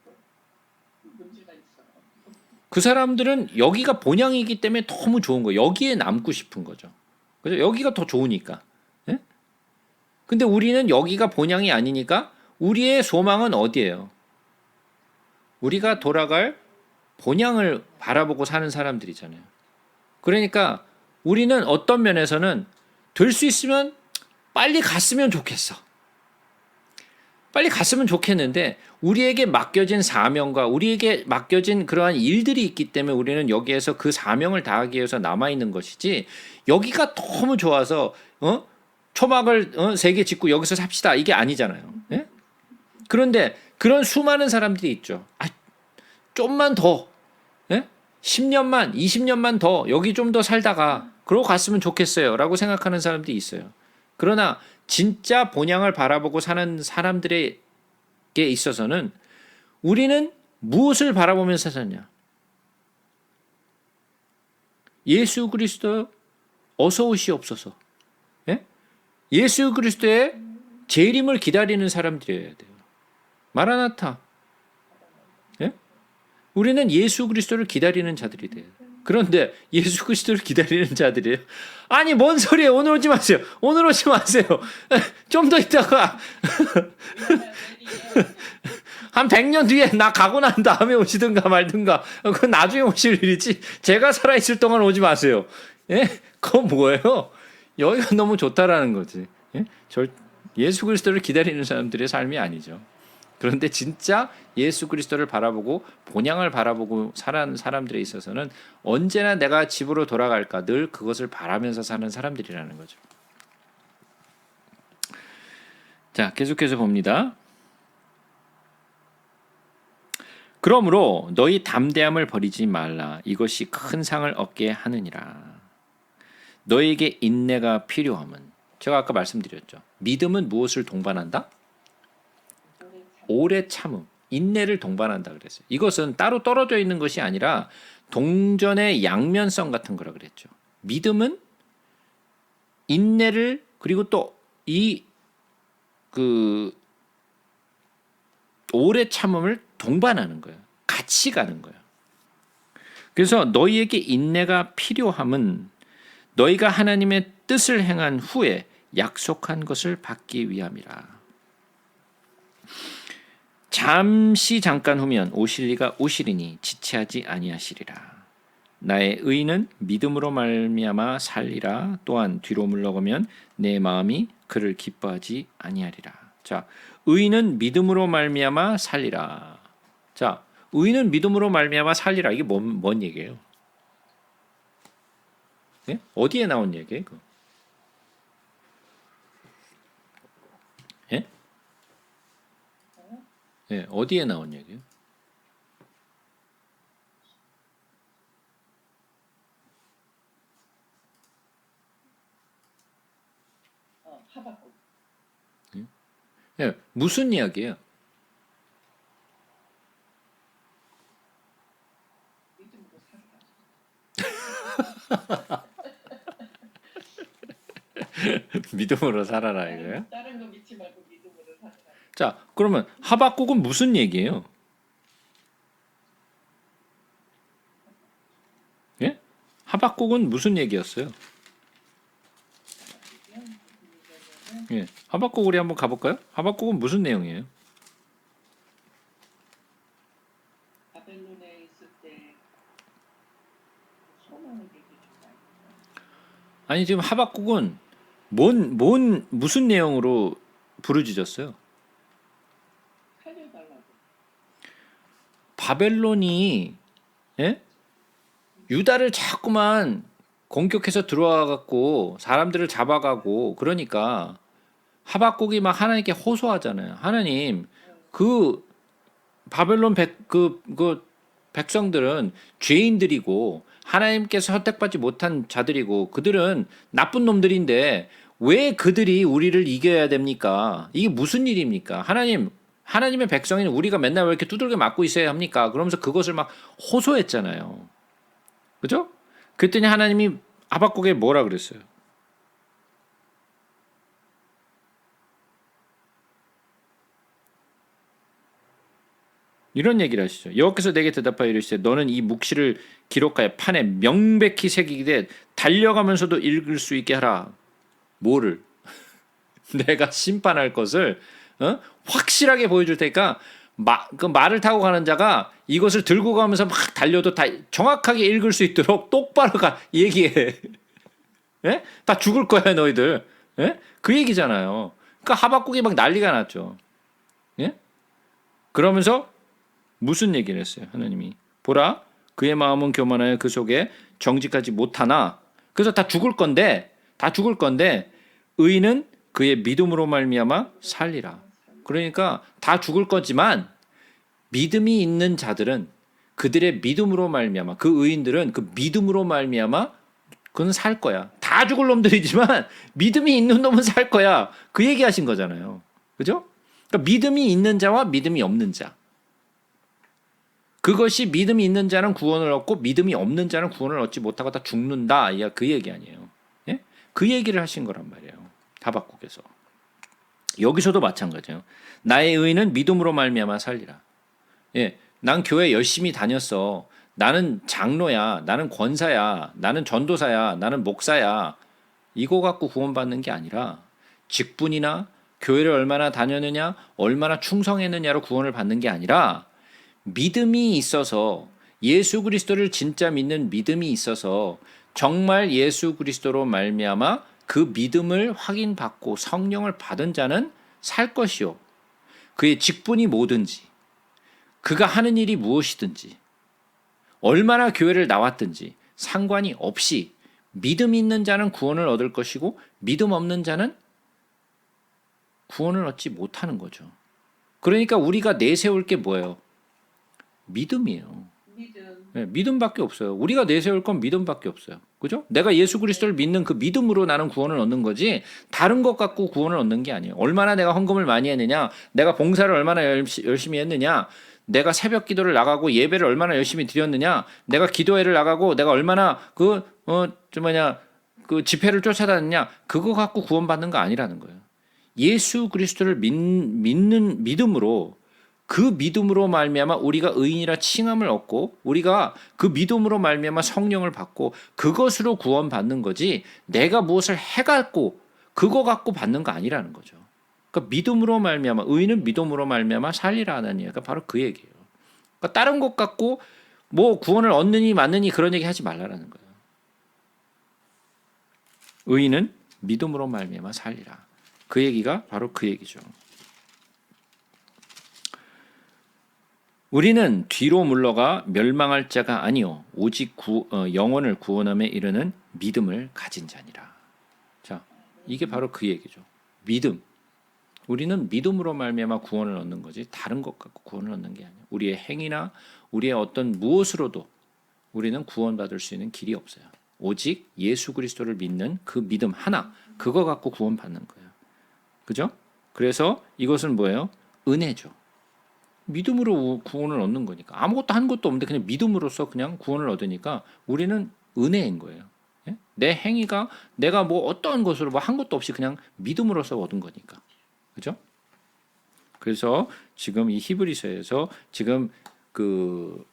그 사람들은 여기가 본향이기 때문에 너무 좋은 거예요. 여기에 남고 싶은 거죠. 그죠? 여기가 더 좋으니까. 예? 근데 우리는 여기가 본향이 아니니까 우리의 소망은 어디예요? 우리가 돌아갈 본향을 바라보고 사는 사람들이잖아요. 그러니까 우리는 어떤 면에서는 될 수 있으면 빨리 갔으면 좋겠어. 빨리 갔으면 좋겠는데 우리에게 맡겨진 사명과 우리에게 맡겨진 그러한 일들이 있기 때문에 우리는 여기에서 그 사명을 다하기 위해서 남아 있는 것이지 여기가 너무 좋아서 초막을 3개 짓고 여기서 삽시다 이게 아니잖아요. 예? 그런데 그런 수많은 사람들이 있죠. 좀만 더 10년만 20년만 더 여기 좀 더 살다가 그러고 갔으면 좋겠어요 라고 생각하는 사람들이 있어요. 그러나 진짜 본향을 바라보고 사는 사람들에게 있어서는 우리는 무엇을 바라보면서 사냐? 예수 그리스도 어서 오시옵소서. 예? 예수 그리스도의 재림을 기다리는 사람들이어야 돼요. 마라나타. 예? 우리는 예수 그리스도를 기다리는 자들이 돼요. 그런데 예수 그리스도를 기다리는 자들이에요. 아니 뭔 소리예요? 오늘 오지 마세요. 오늘 오지 마세요. 좀 더 있다가 한 100년 뒤에 나 가고 난 다음에 오시든가 말든가 그건 나중에 오실 일이지 제가 살아있을 동안 오지 마세요. 예? 그건 뭐예요? 여기가 너무 좋다라는 거지. 예? 예수 그리스도를 기다리는 사람들의 삶이 아니죠. 그런데 진짜 예수 그리스도를 바라보고 본향을 바라보고 사는 사람들에 있어서는 언제나 내가 집으로 돌아갈까 늘 그것을 바라면서 사는 사람들이라는 거죠. 자, 계속해서 봅니다. 그러므로 너희 담대함을 버리지 말라. 이것이 큰 상을 얻게 하느니라. 너에게 인내가 필요함은 제가 아까 말씀드렸죠. 믿음은 무엇을 동반한다? 오래 참음, 인내를 동반한다 그랬어요. 이것은 따로 떨어져 있는 것이 아니라 동전의 양면성 같은 거라 그랬죠. 믿음은 인내를 그리고 또 오래 참음을 동반하는 거예요. 같이 가는 거예요. 그래서 너희에게 인내가 필요함은 너희가 하나님의 뜻을 행한 후에 약속한 것을 받기 위함이라. 잠깐 후면 오실 이가 오시리니 지체하지 아니하시리라. 나의 의인은 믿음으로 말미암아 살리라. 또한 뒤로 물러가면 내 마음이 그를 기뻐하지 아니하리라. 자, 의인은 믿음으로 말미암아 살리라. 자, 의인은 믿음으로 말미암아 살리라. 이게 뭔 얘기예요? 예? 어디에 나온 얘기예요? 예? 예, 어디에 나온 얘기예요? 하박국. 예, 무슨 이야기예요? 믿음으로 살아라. 믿음으로 살아라 이거예요? 다른 거 믿지 말고 믿음으로 살아라. 자, 그러면 하박국은 무슨 얘기예요? 예? 하박국은 무슨 얘기였어요? 예, 하박국 우리 한번 가볼까요? 하박국은 무슨 내용이에요? 바벨론에 있을 때 소망을 얘기해준다. 아니 지금 하박국은 무슨 내용으로 부르짖었어요? 살려달라고. 바벨론이 예? 유다를 자꾸만 공격해서 들어와 갖고 사람들을 잡아가고 그러니까 하박국이 막 하나님께 호소하잖아요. 하나님 그 바벨론 그 백성들은 죄인들이고 하나님께서 선택받지 못한 자들이고 그들은 나쁜 놈들인데 왜 그들이 우리를 이겨야 됩니까? 이게 무슨 일입니까? 하나님의 백성인 우리가 맨날 왜 이렇게 두들겨 맞고 있어야 합니까? 그러면서 그것을 막 호소했잖아요. 그죠? 그랬더니 하나님이 하박국에 뭐라 그랬어요? 이런 얘기를 하시죠. 여호와께서 내게 대답하여 이르시되 너는 이 묵시를 기록하여 판에 명백히 새기되 달려가면서도 읽을 수 있게 하라. 뭐를? 내가 심판할 것을 확실하게 보여줄 테니까 그 말을 타고 가는 자가 이것을 들고 가면서 막 달려도 다 정확하게 읽을 수 있도록 똑바로 얘기해. 예? 다 죽을 거야 너희들. 예? 그 얘기잖아요. 그러니까 하박국이 막 난리가 났죠. 예? 그러면서 무슨 얘기를 했어요? 하나님이 보라 그의 마음은 교만하여 그 속에 정직하지 못하나 그래서 다 죽을 건데 의인은 그의 믿음으로 말미암아 살리라. 그러니까 다 죽을 거지만 믿음이 있는 자들은 그들의 믿음으로 말미암아 그 의인들은 그 믿음으로 말미암아 그건 살 거야. 다 죽을 놈들이지만 믿음이 있는 놈은 살 거야. 그 얘기하신 거잖아요. 그죠? 그러니까 믿음이 있는 자와 믿음이 없는 자. 그것이 믿음이 있는 자는 구원을 얻고 믿음이 없는 자는 구원을 얻지 못하고 다 죽는다. 그 얘기 아니에요. 예? 그 얘기를 하신 거란 말이에요. 하박국에서. 여기서도 마찬가지예요. 나의 의인은 믿음으로 말미암아 살리라. 예, 난 교회 열심히 다녔어. 나는 장로야, 나는 권사야, 나는 전도사야, 나는 목사야. 이거 갖고 구원받는 게 아니라 직분이나 교회를 얼마나 다녔느냐, 얼마나 충성했느냐로 구원을 받는 게 아니라 믿음이 있어서 예수 그리스도를 진짜 믿는 믿음이 있어서 정말 예수 그리스도로 말미암아 그 믿음을 확인받고 성령을 받은 자는 살 것이요. 그의 직분이 뭐든지 그가 하는 일이 무엇이든지 얼마나 교회를 나왔든지 상관이 없이 믿음 있는 자는 구원을 얻을 것이고 믿음 없는 자는 구원을 얻지 못하는 거죠. 그러니까 우리가 내세울 게 뭐예요? 믿음이에요. 네, 믿음밖에 없어요. 우리가 내세울 건 믿음밖에 없어요. 그죠? 내가 예수 그리스도를 믿는 그 믿음으로 나는 구원을 얻는 거지 다른 것 갖고 구원을 얻는 게 아니에요. 얼마나 내가 헌금을 많이 했느냐, 내가 봉사를 얼마나 열심히 했느냐, 내가 새벽 기도를 나가고 예배를 얼마나 열심히 드렸느냐, 내가 기도회를 나가고 내가 얼마나 그 집회를 쫓아다녔냐, 그거 갖고 구원받는 거 아니라는 거예요. 예수 그리스도를 믿는 믿음으로 그 믿음으로 말미암아 우리가 의인이라 칭함을 얻고 우리가 그 믿음으로 말미암아 성령을 받고 그것으로 구원받는 거지 내가 무엇을 해갖고 그거 갖고 받는 거 아니라는 거죠. 그러니까 믿음으로 말미암아 의인은 믿음으로 말미암아 살리라 하는 얘기가 바로 그 얘기예요. 그러니까 다른 것 갖고 뭐 구원을 얻느니 맞느니 그런 얘기 하지 말라는 거예요. 의인은 믿음으로 말미암아 살리라. 그 얘기가 바로 그 얘기죠. 우리는 뒤로 물러가 멸망할 자가 아니요 오직 영혼을 구원함에 이르는 믿음을 가진 자니라. 자, 이게 바로 그 얘기죠. 믿음. 우리는 믿음으로 말미암아 구원을 얻는 거지 다른 것 갖고 구원을 얻는 게 아니야. 우리의 행위나 우리의 어떤 무엇으로도 우리는 구원받을 수 있는 길이 없어요. 오직 예수 그리스도를 믿는 그 믿음 하나 그거 갖고 구원받는 거예요. 그죠? 그래서 이것은 뭐예요? 은혜죠. 믿음으로 구원을 얻는 거니까 아무것도 한 것도 없는데 그냥 믿음으로써 그냥 구원을 얻으니까 우리는 은혜인 거예요. 예? 내 행위가 내가 뭐 어떠한 것으로 뭐 한 것도 없이 그냥 믿음으로써 얻은 거니까. 그죠? 그래서 지금 이 히브리서에서 지금 그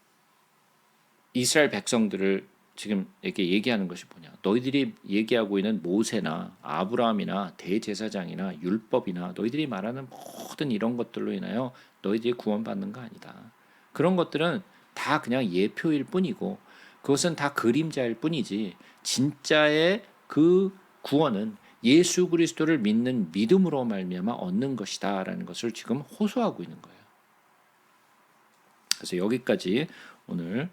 이스라엘 백성들을 지금 이렇게 얘기하는 것이 뭐냐? 너희들이 얘기하고 있는 모세나 아브라함이나 대제사장이나 율법이나 너희들이 말하는 모든 이런 것들로 인하여 너희들이 구원받는 거 아니다. 그런 것들은 다 그냥 예표일 뿐이고 그것은 다 그림자일 뿐이지 진짜의 그 구원은 예수 그리스도를 믿는 믿음으로 말미암아 얻는 것이다라는 것을 지금 호소하고 있는 거예요. 그래서 여기까지 오늘